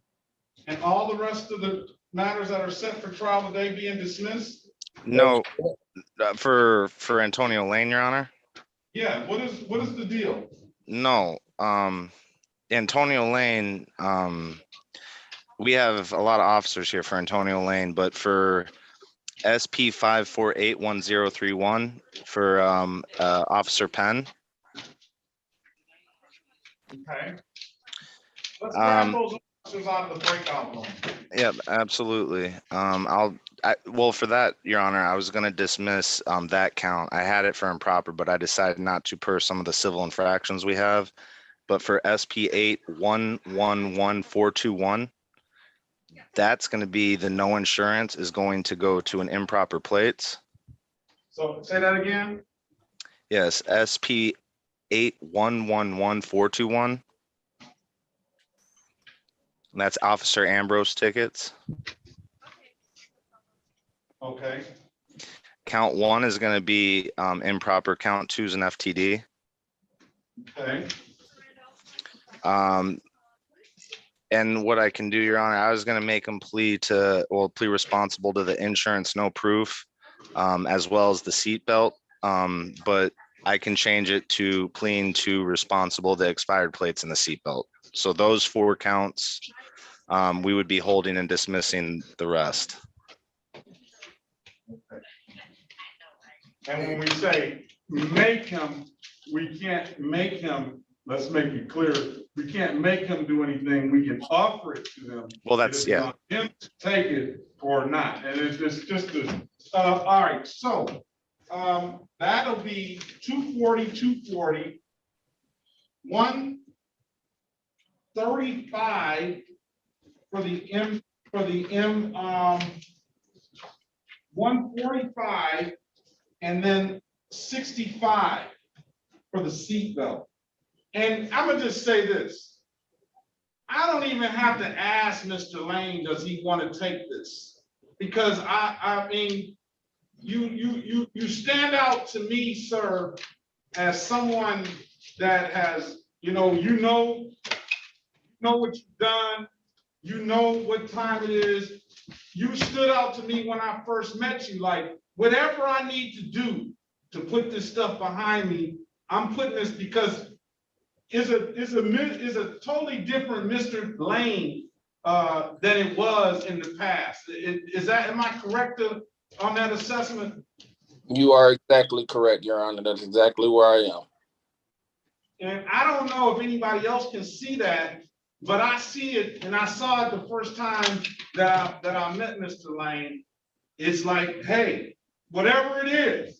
Speaker 1: And all the rest of the matters that are set for trial today being dismissed?
Speaker 15: No, for Antonio Lane, Your Honor?
Speaker 1: Yeah, what is the deal?
Speaker 15: No, Antonio Lane, we have a lot of officers here for Antonio Lane, but for SP 5481031 for Officer Penn.
Speaker 1: Okay. Let's grab those officers out of the breakout room.
Speaker 15: Yeah, absolutely. Well, for that, Your Honor, I was going to dismiss that count. I had it for improper, but I decided not to per some of the civil infractions we have. But for SP 8111421, that's going to be the no insurance is going to go to an improper plates.
Speaker 1: So say that again.
Speaker 15: Yes, SP 8111421. And that's Officer Ambrose tickets.
Speaker 1: Okay.
Speaker 15: Count 1 is going to be improper. Count 2 is an FTD.
Speaker 1: Okay.
Speaker 15: And what I can do, Your Honor, I was going to make him plead responsible to the insurance, no proof, as well as the seatbelt. But I can change it to pleading to responsible the expired plates and the seatbelt. So those 4 counts, we would be holding and dismissing the rest.
Speaker 1: Okay. And when we say make him, we can't make him, let's make it clear, we can't make him do anything. We can offer it to them.
Speaker 15: Well, that's, yeah.
Speaker 1: On him to take it or not. And it's just all right. So that'll be 240, 240, 135 for the M 145, and then 65 for the seatbelt. And I'm gonna just say this. I don't even have to ask Mr. Lane, does he want to take this? Because I mean, you stand out to me, sir, as someone that has, you know what you've done, you know what time it is. You stood out to me when I first met you, like whatever I need to do to put this stuff behind me, I'm putting this because is a totally different Mr. Lane than it was in the past. Am I correct on that assessment?
Speaker 8: You are exactly correct, Your Honor. That's exactly where I am.
Speaker 1: And I don't know if anybody else can see that, but I see it, and I saw it the first time that I met Mr. Lane. It's like, hey, whatever it is,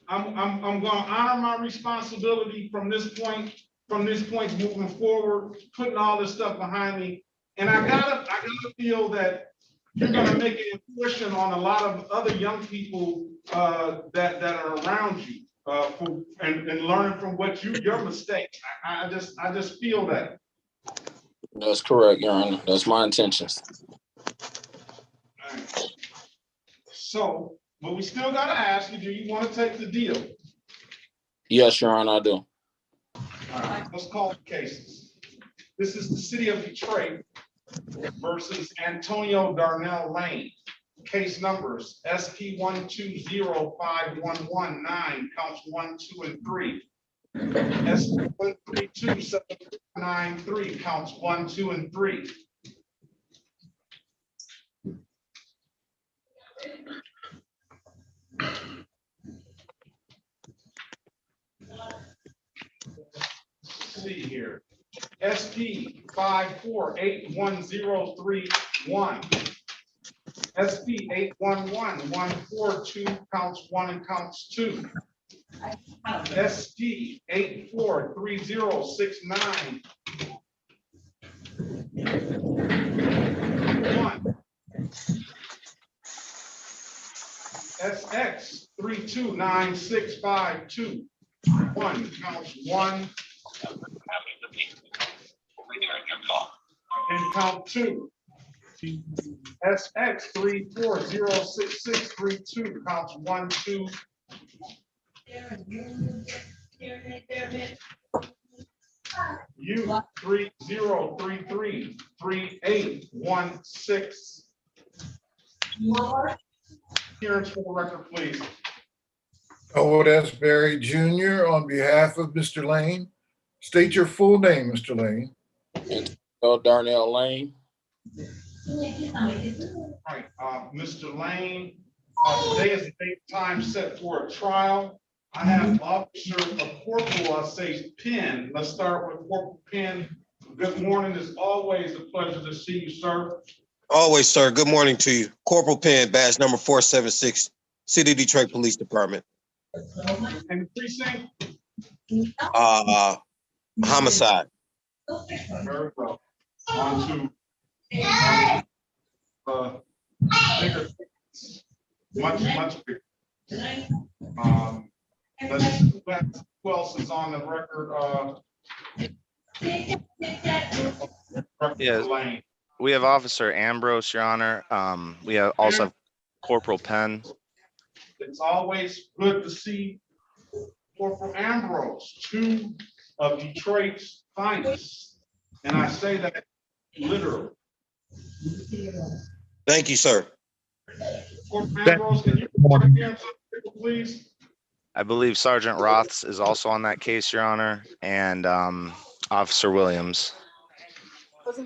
Speaker 1: I'm going to honor my responsibility from this point moving forward, putting all this stuff behind me, And I gotta feel that you're gonna make an impression on a lot of other young people that are around you and learn from what your mistakes. I just feel that.
Speaker 8: That's correct, Your Honor. That's my intentions.
Speaker 1: So, but we still gotta ask you, do you want to take the deal?
Speaker 8: Yes, Your Honor, I do.
Speaker 1: All right, let's call the cases. This is the city of Detroit versus Antonio Darnell Lane. Case numbers SP 1205119, counts 1, 2, and 3. SP 1327393, counts 1, 2, and 3. See here. SP 5481031. SP 811142, counts 1 and counts 2. SP 843069. 1. SX 329652. 1, counts 1 and count 2. SX 340663, counts 1, 2. U 30333816. Appearance for the record, please.
Speaker 11: Howard S. Berry Jr. on behalf of Mr. Lane. State your full name, Mr. Lane.
Speaker 8: Antonio Darnell Lane.
Speaker 1: All right, Mr. Lane, today is the date time set for a trial. I have Officer Corporal, say Penn. Let's start with Corporal Penn. Good morning. It's always a pleasure to see you, sir.
Speaker 13: Always, sir. Good morning to you. Corporal Penn, badge number 476, City of Detroit Police Department.
Speaker 1: And the precinct?
Speaker 13: Homicide.
Speaker 1: Very well. On to bigger things. Much bigger. Let's see who else is on the record.
Speaker 15: Yes. We have Officer Ambrose, Your Honor. We have also Corporal Penn.
Speaker 1: It's always good to see Corporal Ambrose, 2 of Detroit's finest. And I say that literally.
Speaker 13: Thank you, sir.
Speaker 1: Corporal Ambrose, can you come here, please?
Speaker 15: I believe Sergeant Roths is also on that case, Your Honor, and Officer Williams.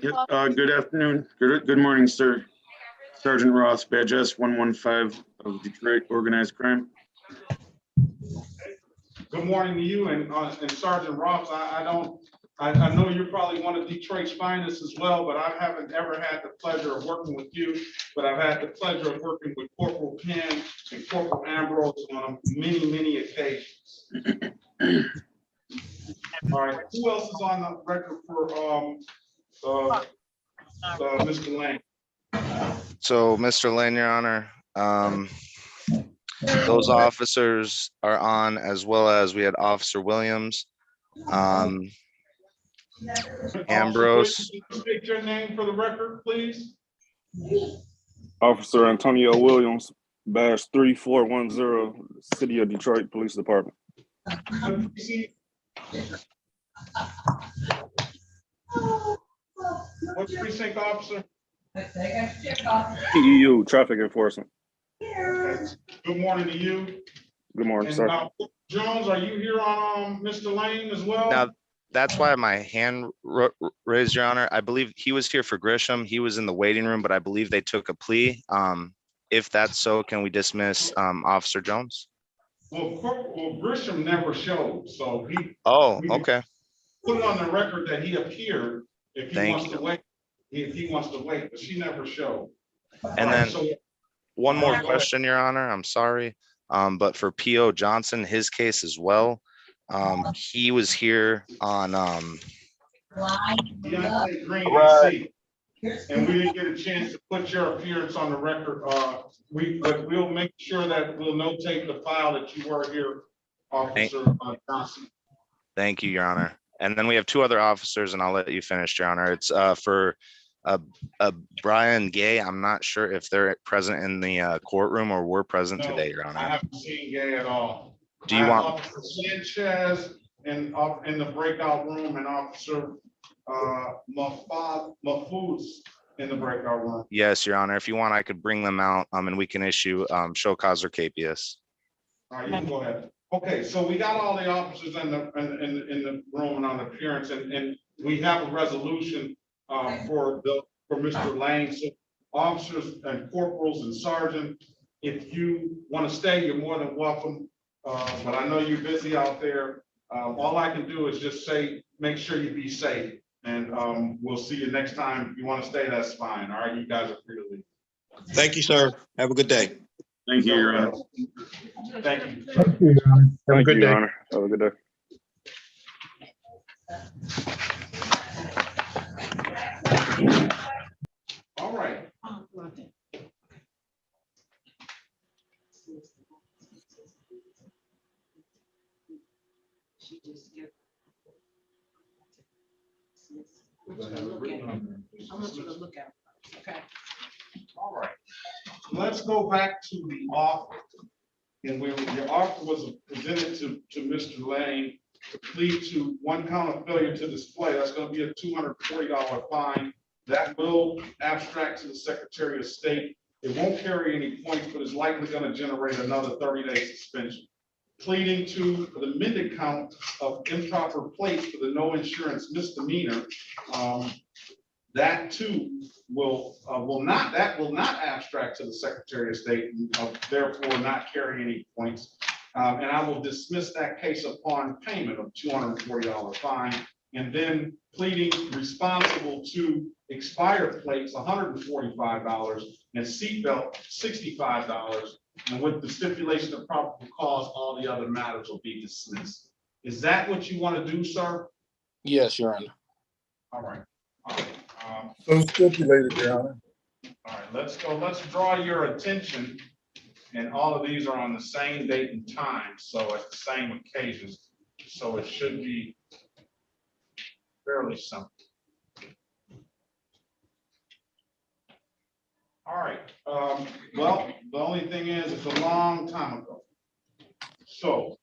Speaker 18: Good afternoon. Good morning, sir. Sergeant Ross, badge S115 of Detroit Organized Crime.
Speaker 1: Good morning to you and Sergeant Roths. I know you're probably one of Detroit's finest as well, but I haven't ever had the pleasure of working with you. But I've had the pleasure of working with Corporal Penn and Corporal Ambrose on many occasions. All right, who else is on the record for Mr. Lane?
Speaker 15: So, Mr. Lane, Your Honor, those officers are on, as well as we had Officer Williams. Ambrose.
Speaker 1: State your name for the record, please.
Speaker 18: Officer Antonio Williams, badge 3410, City of Detroit Police Department.
Speaker 1: What precinct, officer?
Speaker 18: PEU, traffic enforcement.
Speaker 1: Okay. Good morning to you.
Speaker 18: Good morning,
Speaker 1: And,
Speaker 18: sir.
Speaker 1: Jones, are you here on Mr. Lane as well?
Speaker 15: Now, that's why my hand raised, Your Honor. I believe he was here for Grisham. He was in the waiting room, but I believe they took a plea. If that's so, can we dismiss Officer Jones?
Speaker 1: Well, Grisham never showed, so he.
Speaker 15: Oh, okay.
Speaker 1: Put it on the record that he appeared if he
Speaker 15: Thank
Speaker 1: wants to wait. If he wants to wait, but she never showed.
Speaker 15: And then
Speaker 1: So,
Speaker 15: one more question, Your Honor. I'm sorry. But for P.O. Johnson, his case as well. He was here on
Speaker 1: Deontay Green, DC. and we didn't get a chance to put your appearance on the record. But we'll make sure that we'll notate the file that you were here, Officer Johnson.
Speaker 15: Thank you, Your Honor. And then we have two other officers, and I'll let you finish, Your Honor. It's for Brian Gay. I'm not sure if they're present in the courtroom or were present
Speaker 1: No,
Speaker 15: today, Your
Speaker 1: I
Speaker 15: Honor.
Speaker 1: haven't seen Gay at all.
Speaker 15: Do you
Speaker 1: I have
Speaker 15: want?
Speaker 1: Officer Sanchez in the breakout room, and Officer Mahfouz in the breakout room.
Speaker 15: Yes, Your Honor. If you want, I could bring them out, and we can issue show cause or capias.
Speaker 1: All right, you can go ahead. Okay, so we got all the officers in the room and on appearance, and we have a resolution for Mr. Lang. So officers and corporals and sergeants, if you want to stay, you're more than welcome. But I know you're busy out there. All I can do is just say, make sure you be safe, and we'll see you next time. If you want to stay, that's fine. All right, you guys are free to leave.
Speaker 13: Thank you, sir. Have a good day.
Speaker 18: Thank you, Your Honor.
Speaker 1: Thank you.
Speaker 12: Thank you, Your Honor.
Speaker 18: Have a good day.
Speaker 2: Have a good day.
Speaker 1: All right.
Speaker 10: I want you to look at it. Okay.
Speaker 1: All right. Let's go back to the offer. And your offer was presented to Mr. Lane to plead to one count of failure to display. That's going to be a $240 fine. That will abstract to the Secretary of State. It won't carry any points, but it's likely going to generate another 30-day suspension. Pleading to the amended count of improper plates for the no insurance misdemeanor. That too will not abstract to the Secretary of State, and therefore not carry any points. And I will dismiss that case upon payment of $240 fine, and then pleading responsible to expired plates, $145, and seatbelt, $65. And with the stipulation of probable cause, all the other matters will be dismissed. Is that what you want to do, sir?
Speaker 8: Yes, Your Honor.
Speaker 1: All right. All right.
Speaker 11: So stipulated, Your Honor.
Speaker 1: All right, let's go. Let's draw your attention. And all of these are on the same date and time, so at the same occasion. So it should be fairly simple. All right. Well, the only thing is, it's a long time ago. So,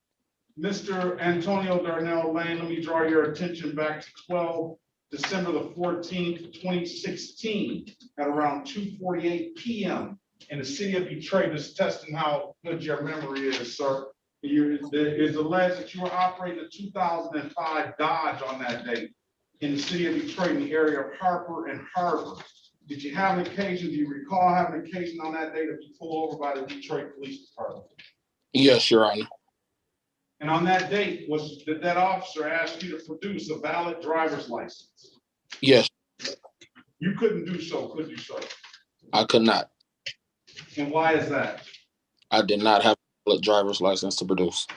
Speaker 1: Mr. Antonio Darnell Lane, let me draw your attention back to December the 14th, 2016, at around 2:48 p.m. in the city of Detroit. This is testing how good your memory is, sir. It is alleged that you were operating a 2005 Dodge on that date in the city of Detroit, in the area of Harper and Harbor. Did you have an occasion, do you recall having an occasion on that day to be pulled over by the Detroit Police Department?
Speaker 8: Yes, Your Honor.
Speaker 1: And on that date, did that officer ask you to produce a valid driver's license?
Speaker 8: Yes,
Speaker 1: You couldn't do so, could you, sir?
Speaker 8: I could not.
Speaker 1: And why is that?
Speaker 8: I did not have a driver's license to produce.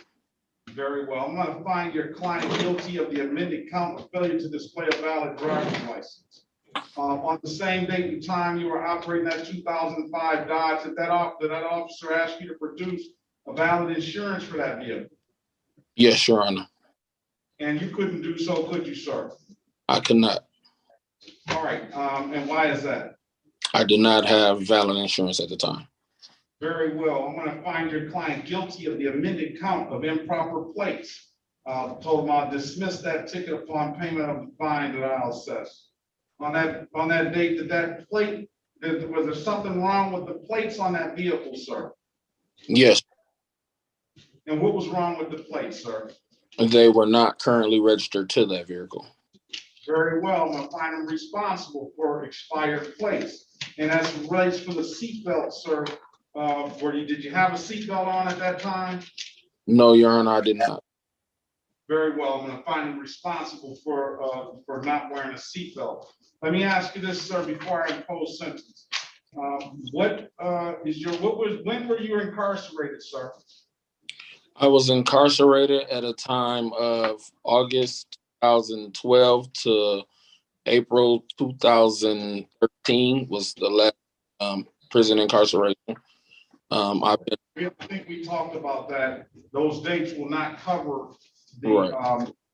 Speaker 1: Very well. I'm going to find your client guilty of the amended count of failure to display a valid driver's license. On the same date and time you were operating that 2005 Dodge, did that officer ask you to produce a valid insurance for that vehicle?
Speaker 8: Yes, Your Honor.
Speaker 1: And you couldn't do so, could you, sir?
Speaker 8: I could not.
Speaker 1: All right. And why is that?
Speaker 8: I did not have valid insurance at the time.
Speaker 1: Very well. I'm going to find your client guilty of the amended count of improper plates. Told him I'll dismiss that ticket upon payment of the fine that I'll assess. On that date, was there something wrong with the plates on that vehicle, sir?
Speaker 8: Yes,
Speaker 1: And what was wrong with the plates, sir?
Speaker 8: they were not currently registered to that vehicle.
Speaker 1: Very well. I'm going to find him responsible for expired plates. And as it relates for the seatbelt, sir, did you have a seatbelt on at that time?
Speaker 8: No, Your Honor, I did not.
Speaker 1: Very well. I'm going to find him responsible for not wearing a seatbelt. Let me ask you this, sir, before I impose sentence. When were you incarcerated, sir?
Speaker 8: I was incarcerated at a time of August 2012 to April 2013 was the last prison incarceration. I've been
Speaker 1: I think we talked about that. Those dates will not cover the,
Speaker 8: Right.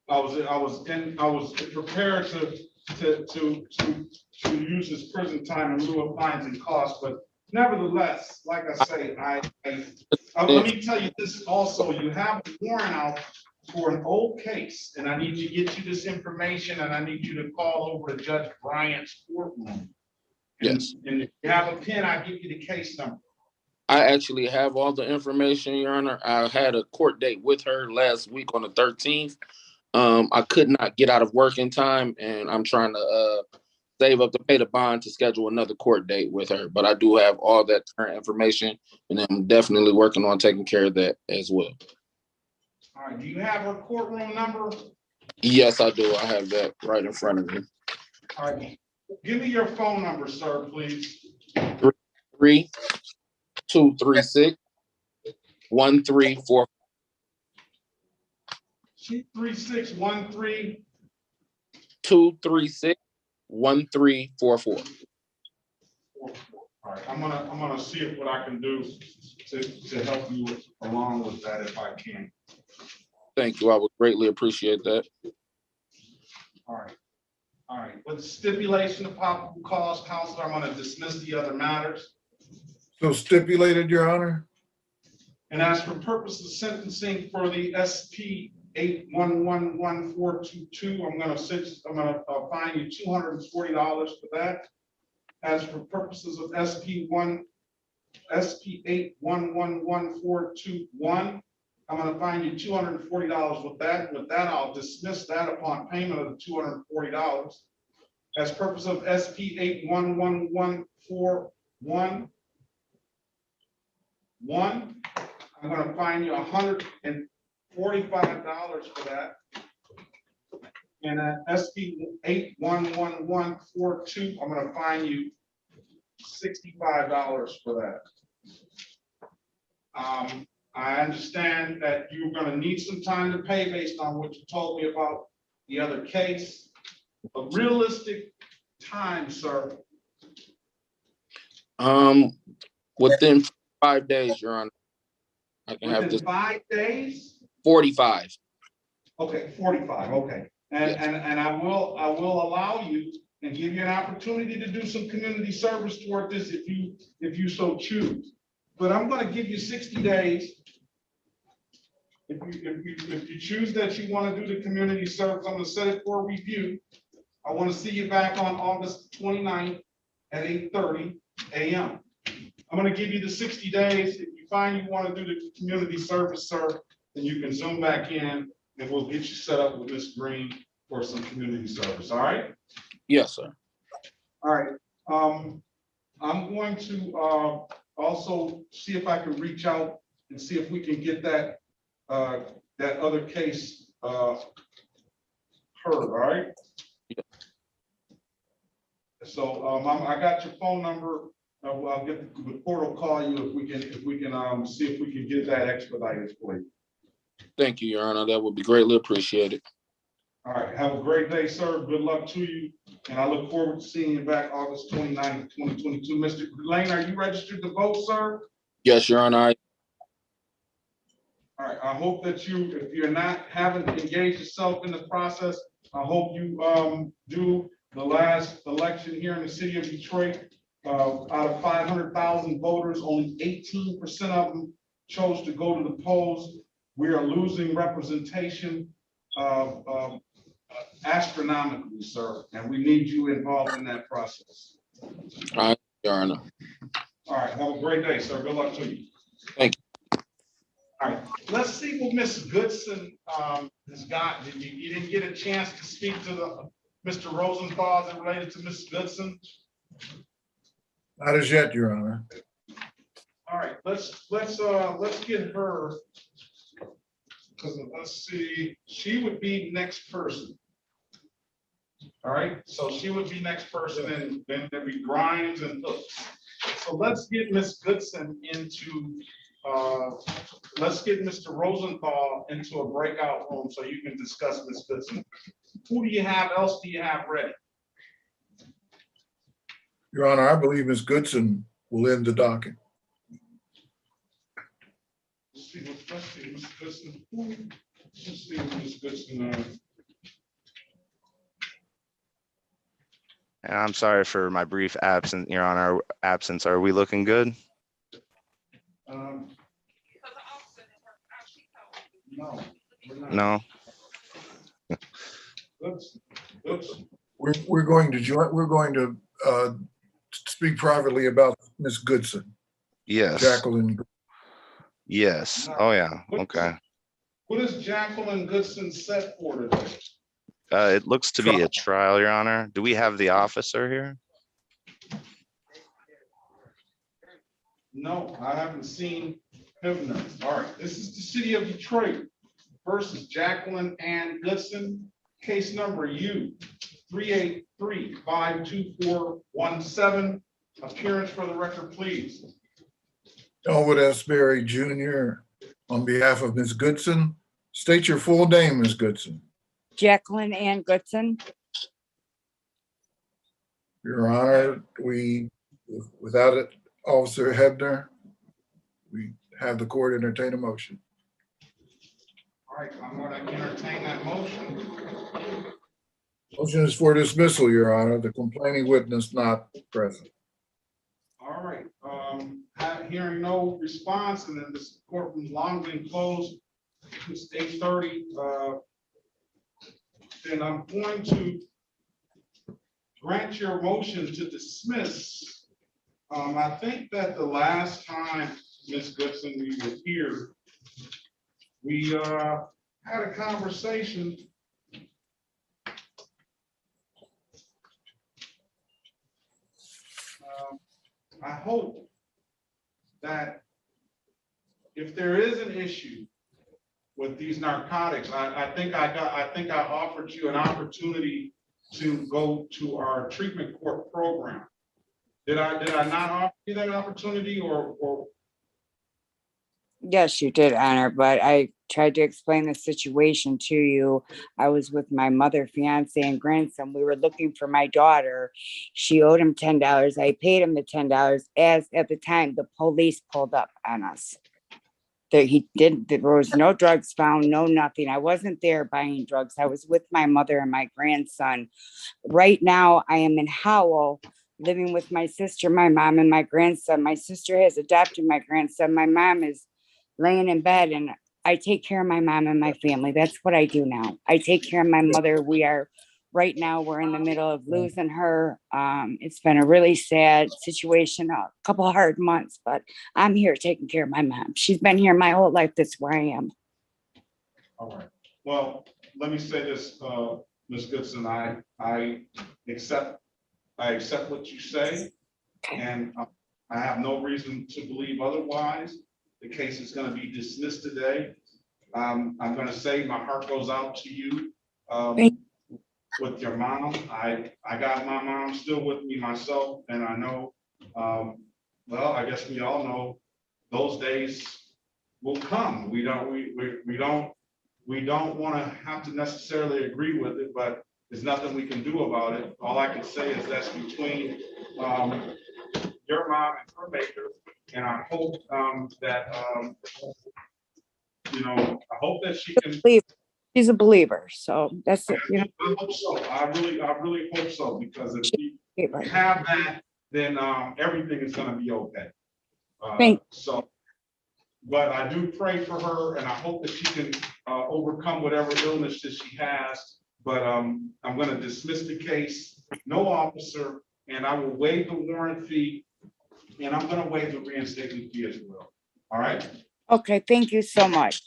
Speaker 1: I was prepared to use this prison time in lieu of fines and costs, but nevertheless, like I say, let me tell you this also, you have a warrant out for an old case, and I need to get you this information, and I need you to call over to Judge Bryant's courtroom.
Speaker 8: Yes.
Speaker 1: And if you have a pen, I'll give you the case number.
Speaker 8: I actually have all the information, Your Honor. I had a court date with her last week on the 13th. I could not get out of work in time, and I'm trying to save up to pay the bond to schedule another court date with her. But I do have all that current information, and I'm definitely working on taking care of that as well.
Speaker 1: All right, do you have her courtroom number?
Speaker 8: Yes, I do. I have that right in front of me.
Speaker 1: All right, give me your phone number, sir, please.
Speaker 8: 236-1344.
Speaker 1: 3613.
Speaker 8: 236-1344.
Speaker 1: All right, I'm gonna see what I can do to help you along with that if I can.
Speaker 8: Thank you. I would greatly appreciate that.
Speaker 1: All right. With stipulation of probable cause, Counselor, I'm gonna dismiss the other matters.
Speaker 11: So stipulated, Your Honor?
Speaker 1: And as for purposes of sentencing for the SP 8111422, I'm gonna fine you $240 for that. As for purposes of SP 8111421, I'm gonna fine you $240 with that. With that, I'll dismiss that upon payment of the $240. As purpose of SP 8111411, I'm gonna fine you $145 for that. And SP 8111422, I'm gonna fine you $65 for that. I understand that you're gonna need some time to pay based on what you told me about the other case. A realistic time, sir.
Speaker 8: Within 5 days, Your Honor. I can have
Speaker 1: Within
Speaker 8: this
Speaker 1: 5 days?
Speaker 8: 45.
Speaker 1: Okay, 45, okay. And I will allow you and give you an opportunity to do some community service toward this if you so choose. But I'm gonna give you 60 days. If you choose that you want to do the community service, I'm gonna set it for a review. I want to see you back on August 29th at 8:30 a.m. I'm gonna give you the 60 days. If you find you want to do the community service, sir, then you can zoom back in and we'll get you set up with Ms. Green for some community service, all right?
Speaker 8: Yes, sir.
Speaker 1: All right, I'm going to also see if I can reach out and see if we can get that other case heard, all right? So I got your phone number. I'll get the court will call you if we can see if we can get that expedited for you.
Speaker 8: Thank you, Your Honor. That would be greatly appreciated.
Speaker 1: All right, have a great day, sir. Good luck to you. And I look forward to seeing you back August 29th, 2022. Mr. Lane, are you registered to vote, sir?
Speaker 8: Yes, Your Honor.
Speaker 1: All right, I hope that if you're not haven't engaged yourself in the process, I hope you do. The last election here in the city of Detroit, out of 500,000 voters, only 18% of them chose to go to the polls. We are losing representation astronomically, sir, and we need you involved in that process.
Speaker 8: All right, Your Honor.
Speaker 1: All right, have a great day, sir. Good luck to you.
Speaker 8: Thank you.
Speaker 1: All right, let's see what Ms. Goodson has got. You didn't get a chance to speak to Mr. Rosenthal as it related to Ms. Goodson?
Speaker 11: Not as yet, Your Honor.
Speaker 1: All right, let's get her. Because let's see, she would be next person. All right, so she would be next person, and then there'd be Grimes and Hooks. So let's get Ms. Goodson into. Let's get Mr. Rosenthal into a breakout room so you can discuss Ms. Goodson. Who do you have? Else do you have ready?
Speaker 11: Your Honor, I believe Ms. Goodson will end the docket.
Speaker 1: Let's see, Ms. Goodson. Let's see, Ms. Goodson.
Speaker 15: And I'm sorry for my brief absence, Your Honor, absence. Are we looking good?
Speaker 1: No.
Speaker 15: No?
Speaker 11: We're going to speak privately about Ms. Goodson.
Speaker 15: Yes.
Speaker 11: Jacqueline.
Speaker 15: Yes. Oh, yeah. Okay.
Speaker 1: What is Jacqueline Goodson set for today?
Speaker 15: It looks to be a trial, Your Honor. Do we have the officer here?
Speaker 1: No, I haven't seen him. All right, this is the city of Detroit versus Jacqueline Ann Goodson, case number U 383-52417. Appearance for the record, please.
Speaker 11: Elwood S. Berry Jr. on behalf of Ms. Goodson. State your full name, Ms. Goodson.
Speaker 16: Jacqueline Ann Goodson.
Speaker 11: Your Honor, without it, Officer Hebner, we have the court entertain a motion.
Speaker 1: All right, I'm going to entertain that motion.
Speaker 11: Motion is for dismissal, Your Honor. The complaining witness not present.
Speaker 1: All right, hearing no response, and then this courtroom's long been closed. It's 8:30. Then I'm going to grant your motion to dismiss. I think that the last time, Ms. Goodson, we were here, we had a conversation. I hope that if there is an issue with these narcotics, I think I offered you an opportunity to go to our treatment court program. Did I not offer you that opportunity, or?
Speaker 16: Yes, you did, Honor, but I tried to explain the situation to you. I was with my mother, fiance, and grandson. We were looking for my daughter. She owed him $10. I paid him the $10 as at the time the police pulled up on us. There was no drugs found, no nothing. I wasn't there buying drugs. I was with my mother and my grandson. Right now, I am in Howell, living with my sister, my mom, and my grandson. My sister has adopted my grandson. My mom is laying in bed, and I take care of my mom and my family. That's what I do now. I take care of my mother. Right now, we're in the middle of losing her. It's been a really sad situation, a couple of hard months, but I'm here taking care of my mom. She's been here my whole life. That's where I am.
Speaker 1: All right. Well, let me say this, Ms. Goodson, I accept what you say, and I have no reason to believe otherwise. The case is going to be dismissed today. I'm going to say my heart goes out to you. With your mom. I got my mom still with me myself, and I know, well, I guess we all know those days will come. We don't want to have to necessarily agree with it, but there's nothing we can do about it. All I can say is that's between your mom and her maker, and I hope that I hope that she can.
Speaker 16: She's a believer, so that's it.
Speaker 1: I hope so. I really hope so, because if we have that, then everything is going to be okay. But I do pray for her, and I hope that she can overcome whatever illness that she has. But I'm going to dismiss the case. No officer, and I will waive the warrant fee, and I'm going to waive the reinstatement fee as well. All right.
Speaker 16: Okay. Thank you so much.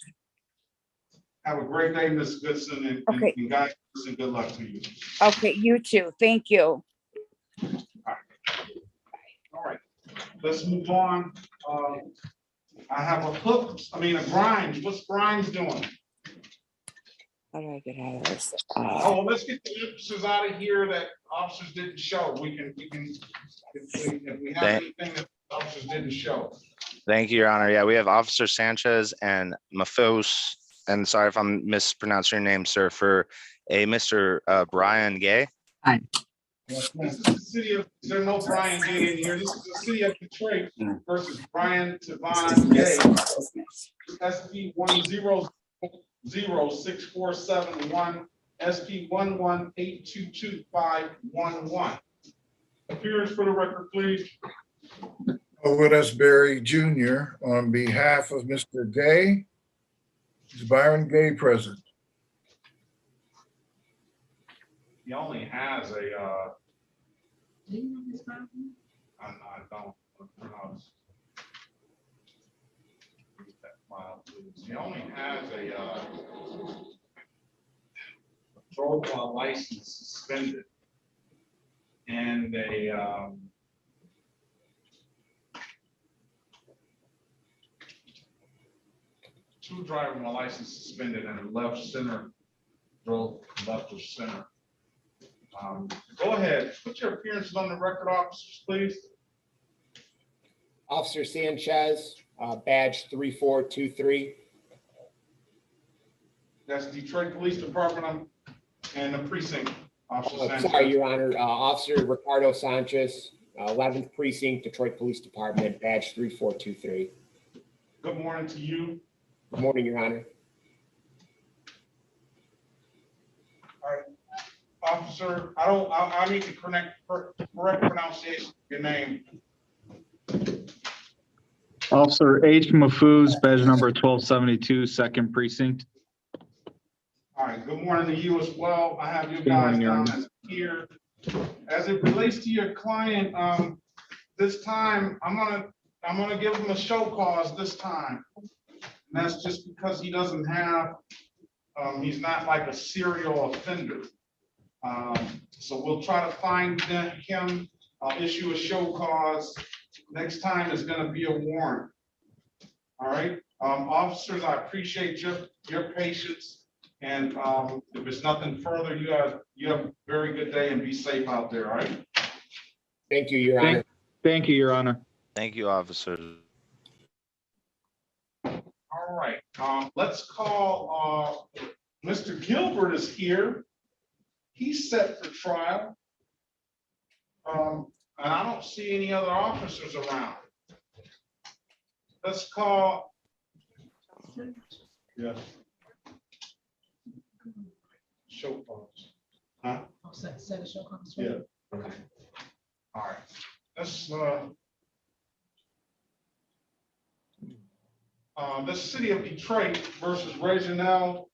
Speaker 1: Have a great day, Ms. Goodson, and guys, and good luck to you.
Speaker 16: Okay, you too. Thank you.
Speaker 1: All right, let's move on. I have a Grimes. What's Grimes doing?
Speaker 16: How do I get out of this?
Speaker 1: Let's get the officers out of here that officers didn't show. We can if we have anything that officers didn't show.
Speaker 15: Thank you, Your Honor. Yeah, we have Officer Sanchez and Mafos, and sorry if I'm mispronouncing your name, sir, for a Mr. Brian Gay.
Speaker 9: Hi.
Speaker 1: This is the city of, there's no Brian Gay in here. This is the city of Detroit versus Brian Tavon Gay. SP 1000647 SP 118225511. Appearance for the record, please.
Speaker 11: Elwood S. Berry Jr. on behalf of Mr. Gay. Is Byron Gay present?
Speaker 1: He only has a, I don't pronounce. He only has a patrol license suspended and a two driving license suspended and a left center, drove left or center. Go ahead, put your appearances on the record, officers, please.
Speaker 9: Officer Sanchez, badge 3423.
Speaker 1: That's Detroit Police Department and the precinct. Officer Sanchez.
Speaker 9: Sorry, Your Honor. Officer Ricardo Sanchez, 11th Precinct, Detroit Police Department, badge 3423.
Speaker 1: Good morning to you.
Speaker 9: Good morning, Your Honor.
Speaker 1: All right, officer, I need to correct pronunciation of your name.
Speaker 20: Officer H. Mahfouz, badge number 1272, 2nd Precinct.
Speaker 1: All right, good morning to you as well. I have you
Speaker 20: Good
Speaker 1: guys
Speaker 20: morning, Your
Speaker 1: down
Speaker 20: Honor.
Speaker 1: as here. As it relates to your client, this time, I'm gonna give him a show cause this time. And that's just because he doesn't have, he's not like a serial offender. So we'll try to find him, I'll issue a show cause. Next time is gonna be a warrant. All right, officers, I appreciate your patience. And if it's nothing further, you have a very good day and be safe out there, all right?
Speaker 9: Thank you, Your Honor.
Speaker 20: Thank you, Your Honor.
Speaker 15: Thank you, officers.
Speaker 1: All right, let's call, Mr. Gilbert is here. He's set for trial. And I don't see any other officers around. Let's call. Yeah. Show cause. Huh?
Speaker 10: Set a show cause.
Speaker 1: Yeah. Okay. All right. Let's, the city of Detroit versus Reginald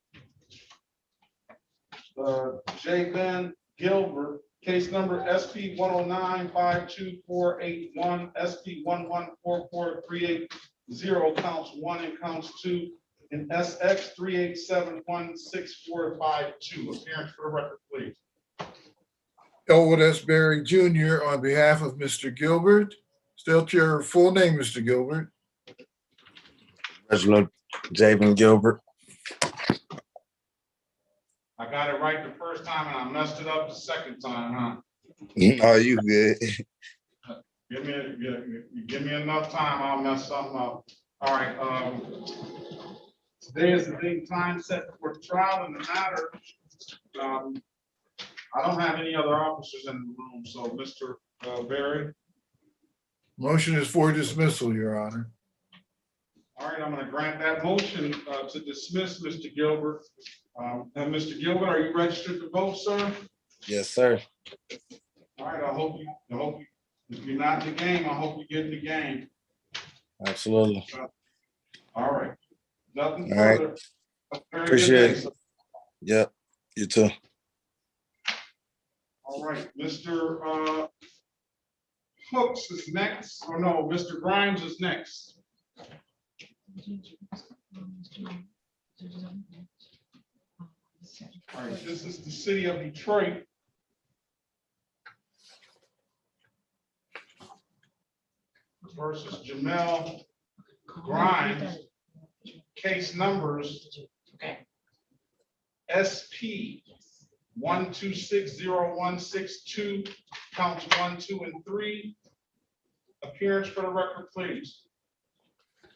Speaker 1: J. Ben Gilbert, case number SP 109-52481, SP 1144380, counts 1 and counts 2, and SX 3871645. Appearance for the record, please.
Speaker 11: Elwood S. Berry Jr. on behalf of Mr. Gilbert. State your full name, Mr. Gilbert.
Speaker 5: Reginald Javen Gilbert.
Speaker 1: I got it right the first time and I messed it up the second time, huh?
Speaker 5: Oh, you good.
Speaker 1: Give me enough time, I'll mess something up. All right, today is the date and time set for trial in the matter. I don't have any other officers in the room, so Mr. Berry.
Speaker 11: Motion is for dismissal, Your Honor.
Speaker 1: All right, I'm going to grant that motion to dismiss Mr. Gilbert. And Mr. Gilbert, are you registered to vote, sir?
Speaker 5: Yes, sir.
Speaker 1: All right, I hope you, if you're not in the game, I hope you get in the game.
Speaker 5: Absolutely.
Speaker 1: All right. Nothing
Speaker 5: All right.
Speaker 1: further. Very
Speaker 5: Appreciate
Speaker 1: good day,
Speaker 5: it. Yep. You too.
Speaker 1: All right, Mr. Hooks is next. Oh, no, Mr. Grimes is next. All right, this is the city of Detroit. Versus Jamel Grimes. Case numbers SP 1260162, counts 1, 2, and 3. Appearance for the record, please.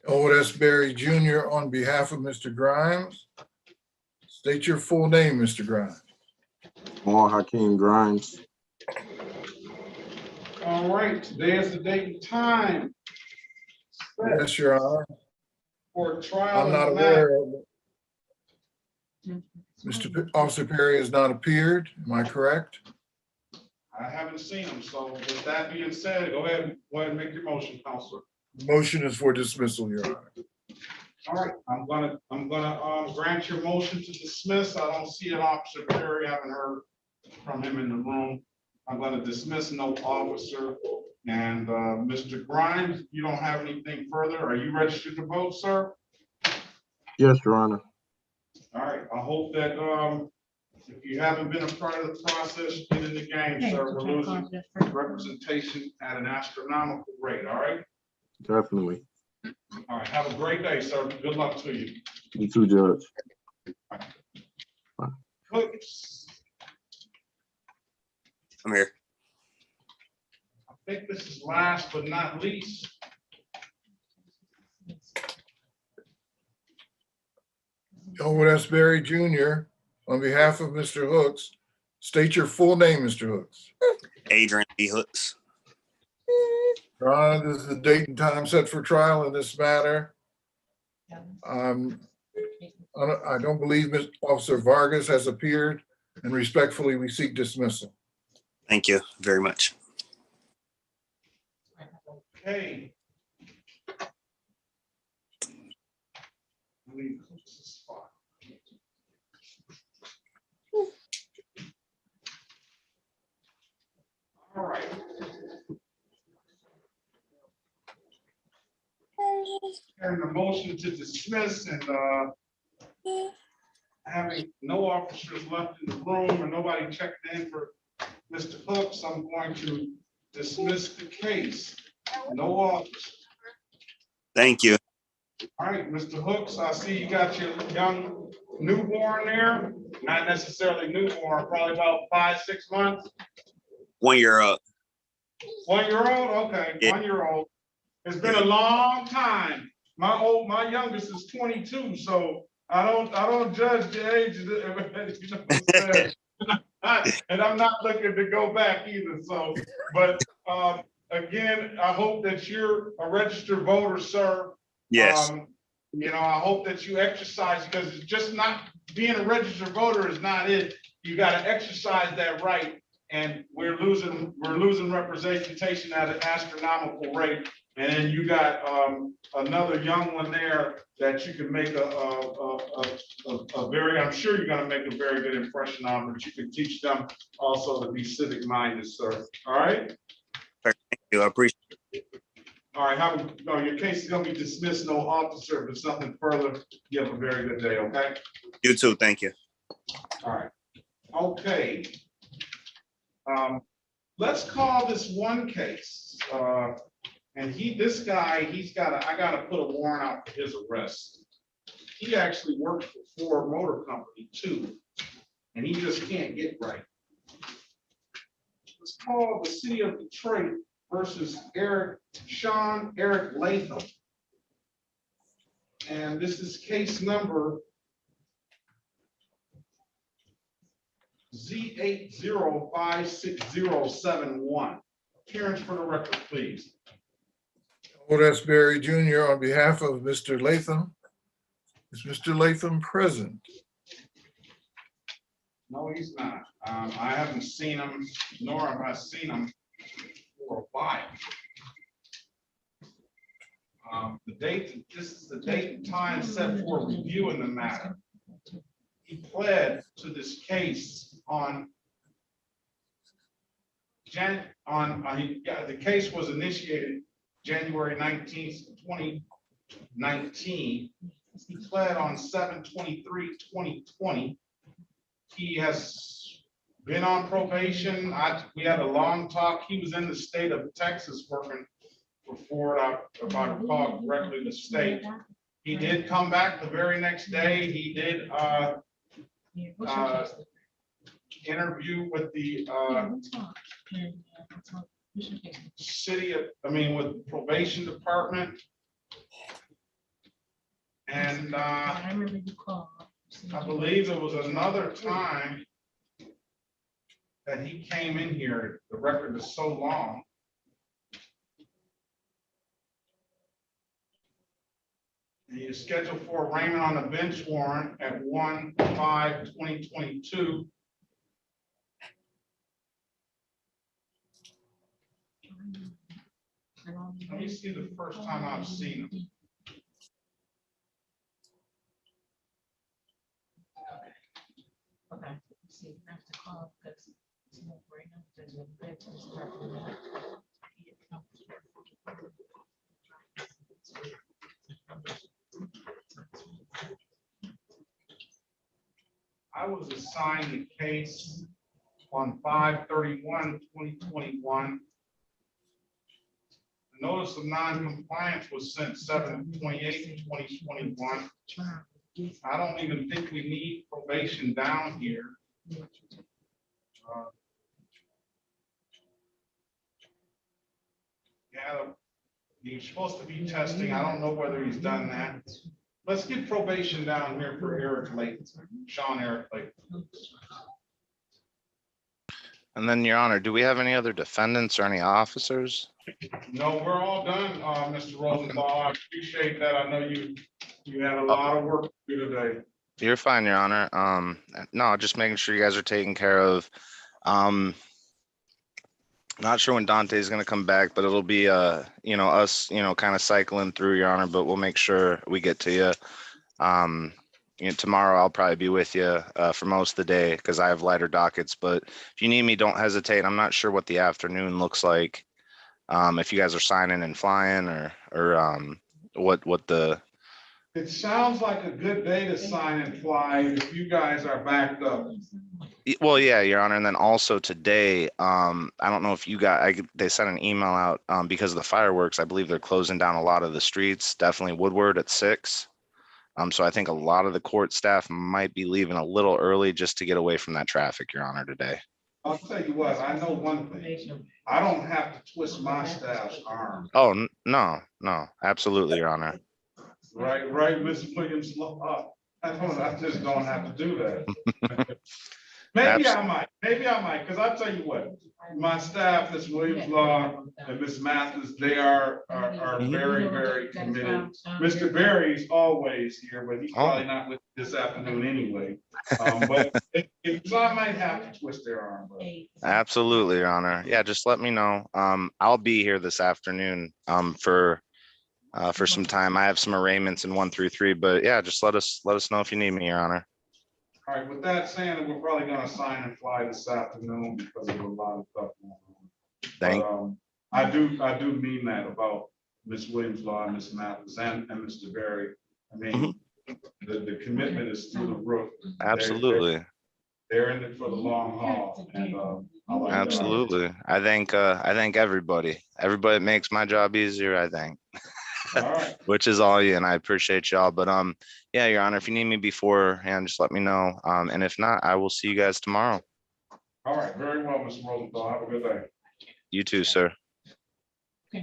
Speaker 11: Elwood S. Berry Jr. on behalf of Mr. Grimes. State your full name, Mr. Grimes.
Speaker 20: Jamal Hakeem Grimes.
Speaker 1: All right, today is the date and time
Speaker 11: Yes, Your Honor.
Speaker 1: for trial.
Speaker 11: I'm not
Speaker 1: in the matter.
Speaker 11: aware of it. Officer Perry has not appeared. Am I correct?
Speaker 1: I haven't seen him, so with that being said, go ahead and make your motion, Counselor.
Speaker 11: Motion is for dismissal, Your Honor.
Speaker 1: All right, I'm gonna grant your motion to dismiss. I don't see an officer Perry. I haven't heard from him in the room. I'm gonna dismiss no officer. And Mr. Grimes, you don't have anything further. Are you registered to vote, sir?
Speaker 18: Yes, Your Honor.
Speaker 1: All right, I hope that if you haven't been a part of the process, get in the game, sir. We're losing representation at an astronomical rate, all right?
Speaker 18: Definitely.
Speaker 1: All right, have a great day, sir. Good luck to you.
Speaker 18: You too, Judge.
Speaker 1: Oops.
Speaker 13: I'm here.
Speaker 1: I think this is last but not least.
Speaker 11: Elwood S. Berry Jr., on behalf of Mr. Hooks, state your full name, Mr. Hooks.
Speaker 7: Adrian B. Hooks.
Speaker 11: Your Honor, this is the date and time set for trial in this matter. I don't believe Mr. Officer Vargas has appeared, and respectfully, we seek dismissal.
Speaker 7: Thank you very much.
Speaker 1: Okay. Let me close this spot. All right. And the motion to dismiss and having no officers left in the room and nobody checked in for Mr. Hooks, I'm going to dismiss the case. No officer.
Speaker 7: Thank you.
Speaker 1: All right, Mr. Hooks, I see you got your young newborn there. Not necessarily newborn, probably about 5-6 months.
Speaker 7: 1 year old.
Speaker 1: 1 year old, okay,
Speaker 7: Yeah.
Speaker 1: 1 year old. It's been a long time. My youngest is 22, so I don't judge the age. You know what I'm saying? And I'm not looking to go back either. So, but again, I hope that you're a registered voter, sir.
Speaker 7: Yes.
Speaker 1: You know, I hope that you exercise, because it's just not being a registered voter is not it. You got to exercise that right, and we're losing representation at an astronomical rate. And then you got another young one there that you can make a very, I'm sure you're gonna make a very good impression on, but you can teach them also to be civic minded, sir. All right?
Speaker 7: Thank you. I appreciate it.
Speaker 1: All right, your case is gonna be dismissed, no officer. If there's something further, you have a very good day, okay?
Speaker 7: You too. Thank you.
Speaker 1: All right. Okay. Let's call this one case. And I gotta put a warrant out for his arrest. He actually works for Ford Motor Company too, and he just can't get right. Let's call the city of Detroit versus Sean Eric Latham. And this is case number Z805607. Appearance for the record, please.
Speaker 11: Elwood S. Berry Jr., on behalf of Mr. Latham. Is Mr. Latham present?
Speaker 1: No, he's not. I haven't seen him, nor have I seen him for a while. This is the date and time set for reviewing the matter. He pled to this case the case was initiated January 19th, 2019. He pled on 7/23/2020. He has been on probation. We had a long talk. He was in the state of Texas working for Ford, if I recall correctly, the state. He did come back the very next day. He did interview with the with probation department. And I believe there was another time that he came in here. The record is so long. And you scheduled for arraignment on the bench warrant at 1/5/2022. Let me see the first time I've seen him.
Speaker 10: Okay. See, I have to call because it's no brainer. There's a bed to start with that.
Speaker 1: I was assigned the case on 5/31/2021. The notice of non-compliance was sent 7/28/2021. I don't even think we need probation down here. Yeah, he's supposed to be testing. I don't know whether he's done that. Let's get probation down here for Eric Lake, Sean Eric Lake.
Speaker 15: And then, Your Honor, do we have any other defendants or any officers?
Speaker 1: No, we're all done, Mr. Rosenthal. I appreciate that. I know you had a lot of work to do today.
Speaker 15: You're fine, Your Honor. No, just making sure you guys are taken care of. Not sure when Dante is gonna come back, but it'll be us, kind of cycling through, Your Honor, but we'll make sure we get to you. Tomorrow I'll probably be with you for most of the day because I have lighter dockets, but if you need me, don't hesitate. I'm not sure what the afternoon looks like. If you guys are signing and flying or what the.
Speaker 1: It sounds like a good day to sign and fly if you guys are backed up.
Speaker 15: Well, yeah, Your Honor. And then also today, I don't know if you got, they sent an email out because of the fireworks. I believe they're closing down a lot of the streets, definitely Woodward at 6. So I think a lot of the court staff might be leaving a little early just to get away from that traffic, Your Honor, today.
Speaker 1: I'll tell you what, I know one thing. I don't have to twist my staff's arm.
Speaker 15: Oh, no, absolutely, Your Honor.
Speaker 1: Right, Mr. Williams. I just don't have to do that. Maybe I might, because I'll tell you what, my staff, Ms. Williams Law and Ms. Mathis, they are very, very committed. Mr. Berry's always here, but he's probably not with this afternoon anyway. But if I might have to twist their arm.
Speaker 15: Absolutely, Your Honor. Yeah, just let me know. I'll be here this afternoon for some time. I have some arraignments in 1 through 3, but yeah, just let us know if you need me, Your Honor.
Speaker 1: All right, with that saying, we're probably gonna sign and fly this afternoon because of a lot of stuff going on.
Speaker 15: Thank.
Speaker 1: I do mean that about Ms. Williams Law, Ms. Mathis, and Mr. Berry. I mean, the commitment is through the roof.
Speaker 15: Absolutely.
Speaker 1: They're in it for the long haul, and I like that.
Speaker 15: Absolutely. I think everybody that makes my job easier, I think.
Speaker 1: All right.
Speaker 15: Which is all you, and I appreciate y'all. But yeah, Your Honor, if you need me beforehand, just let me know. And if not, I will see you guys tomorrow.
Speaker 1: All right, very well, Mr. Rosenthal. Have a good day.
Speaker 15: You too, sir.
Speaker 10: So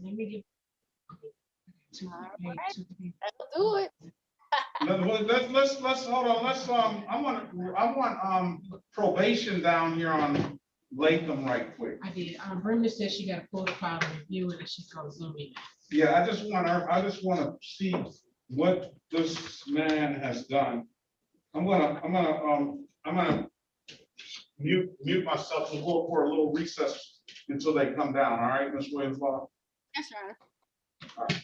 Speaker 10: let me give.
Speaker 14: Do it.
Speaker 1: Let's hold on. I want probation down here on Latham right quick.
Speaker 10: I did. Brenda said she got a photo file and review it and she's gonna zoom in.
Speaker 1: Yeah, I just want to see what this man has done. I'm gonna mute myself and go for a little recess until they come down. All right, Ms. Williams Law?
Speaker 14: Yes, Your Honor.
Speaker 1: All right.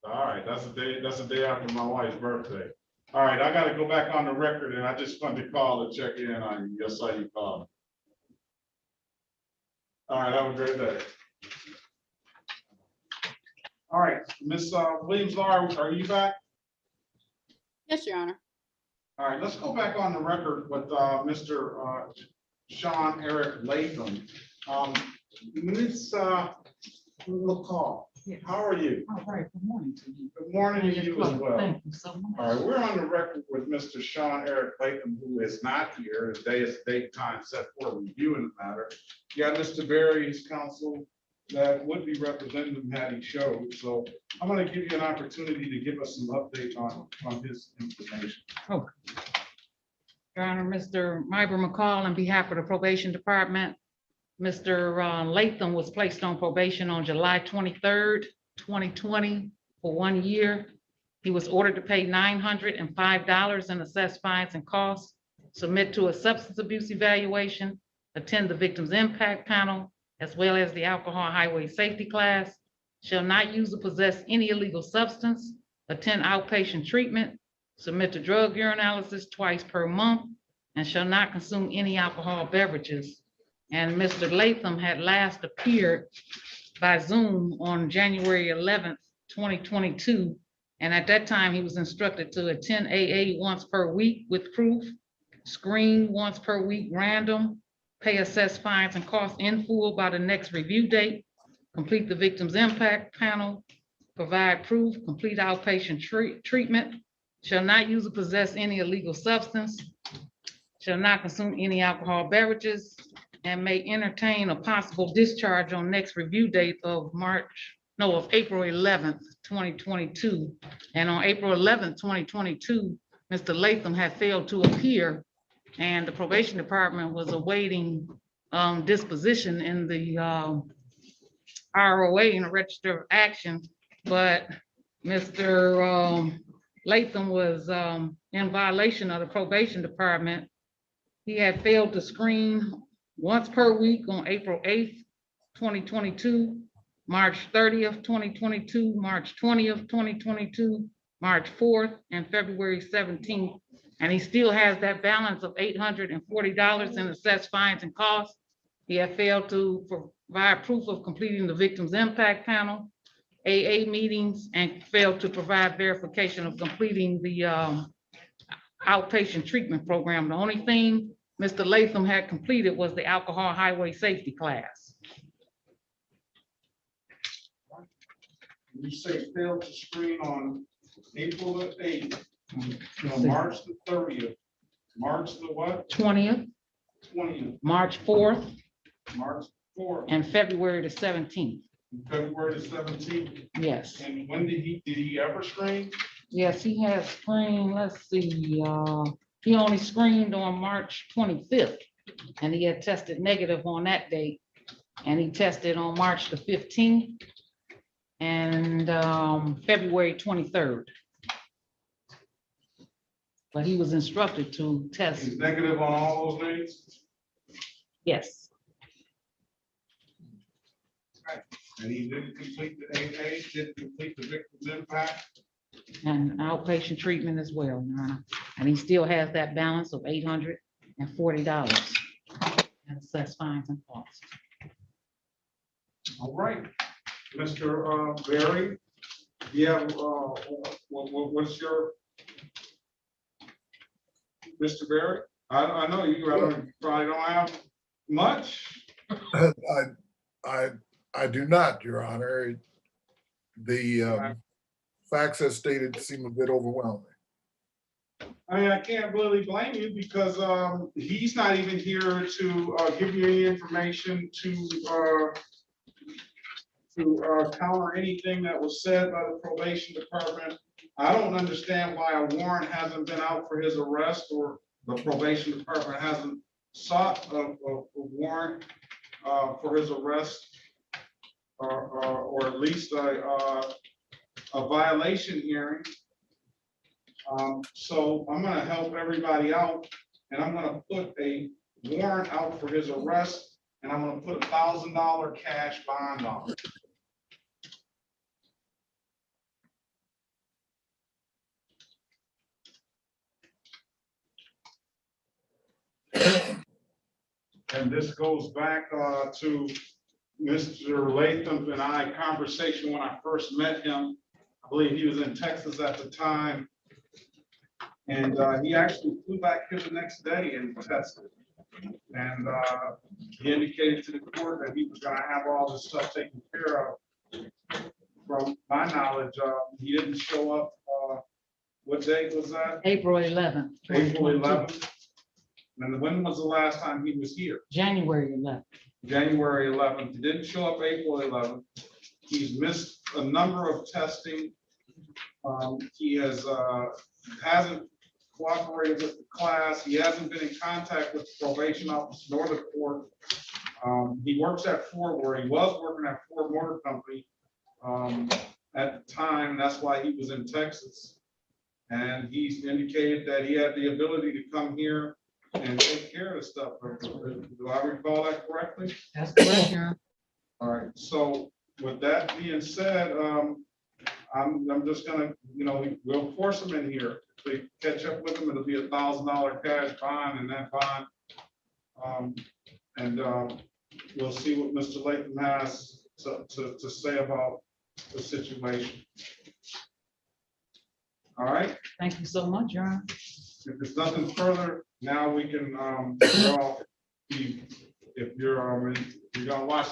Speaker 1: All right, that's the day after my wife's birthday. All right, I gotta go back on the record and I just wanted to call to check in on you. Yes, I saw you called. All right, have a great day. All right, Miss Williams, Laura, are you back?
Speaker 14: Yes, Your Honor.
Speaker 1: All right, let's go back on the record with Mr. Sean Eric Latham. Ms. McCall, how are you?
Speaker 10: All right, good morning to you.
Speaker 1: Good morning to you as well.
Speaker 10: Thank you so much.
Speaker 1: All right, we're on the record with Mr. Sean Eric Latham, who is not here. His day is date time set for review in the matter. You got Mr. Berry's counsel that would be representing him had he showed. So I'm going to give you an opportunity to give us some update on his information.
Speaker 10: Okay. Your Honor, Mr. Myra McCall, on behalf of the probation department, Mr. Latham was placed on probation on July 23rd, 2020 for 1 year. He was ordered to pay $905 in assessed fines and costs, submit to a substance abuse evaluation, attend the victim's impact panel, as well as the alcohol highway safety class, shall not use or possess any illegal substance, attend outpatient treatment, submit to drug urinalysis twice per month, and shall not consume any alcohol beverages. And Mr. Latham had last appeared by Zoom on January 11th, 2022. And at that time, he was instructed to attend AA once per week with proof, screen once per week random, pay assessed fines and costs in full by the next review date, complete the victim's impact panel, provide proof, complete outpatient treatment, shall not use or possess any illegal substance, shall not consume any alcohol beverages, and may entertain a possible discharge on next review date of April 11th, 2022. And on April 11th, 2022, Mr. Latham had failed to appear, and the probation department was awaiting disposition in the ROA in a register of action, but Mr. Latham was in violation of the probation department. He had failed to screen once per week on April 8th, 2022, March 30th, 2022, March 20th, 2022, March 4th, and February 17th. And he still has that balance of $840 in assessed fines and costs. He had failed to provide proof of completing the victim's impact panel, AA meetings, and failed to provide verification of completing the outpatient treatment program. The only thing Mr. Latham had completed was the alcohol highway safety class.
Speaker 1: You say failed to screen on April the 8th, March the 30th, March the what?
Speaker 10: 20th,
Speaker 1: 20th,
Speaker 10: March 4th,
Speaker 1: March 4th,
Speaker 10: and February the 17th.
Speaker 1: February the 17th.
Speaker 10: Yes.
Speaker 1: And when did he ever screen?
Speaker 10: Yes, he has screened, let's see, he only screened on March 25th, and he had tested negative on that date. And he tested on March the 15th and February 23rd. But he was instructed to test.
Speaker 1: He's negative on all those dates?
Speaker 10: Yes.
Speaker 1: Right. And he didn't complete the AA, didn't complete the victim's impact?
Speaker 10: And outpatient treatment as well, Your Honor. And he still has that balance of $840 and assessed fines and costs.
Speaker 1: All right, Mr. Berry, you have, what's your, Mr. Berry? I know you probably don't have much.
Speaker 11: I do not, Your Honor. The facts as stated seem a bit overwhelming.
Speaker 1: I mean, I can't really blame you because he's not even here to give you any information to counter anything that was said by the probation department. I don't understand why a warrant hasn't been out for his arrest, or the probation department hasn't sought a warrant for his arrest, or at least a violation hearing. So I'm gonna help everybody out, and I'm gonna put a warrant out for his arrest, and I'm gonna put $1,000 cash bond on it. And this goes back to Mr. Latham and I conversation when I first met him. I believe he was in Texas at the time. And he actually flew back here the next day and tested. And he indicated to the court that he was gonna have all this stuff taken care of. From my knowledge, he didn't show up, what date was that?
Speaker 10: April 11th.
Speaker 1: April 11th. And when was the last time he was here?
Speaker 10: January 11th.
Speaker 1: January 11th. He didn't show up April 11th. He's missed a number of testing. He hasn't cooperated with the class. He hasn't been in contact with the probation office nor the court. He works at Ford, where he was working at Ford Motor Company. at the time. That's why he was in Texas. And he's indicated that he had the ability to come here and take care of stuff. Do I recall that correctly?
Speaker 10: That's correct, Your Honor.
Speaker 1: All right, so with that being said, I'm just gonna, we'll force him in here. If they catch up with him, it'll be $1,000 cash bond and that bond. We'll see what Mr. Latham has to say about the situation. All right,
Speaker 10: Thank you so much, Your Honor.
Speaker 1: if there's nothing further, now we can, draw if you're gonna watch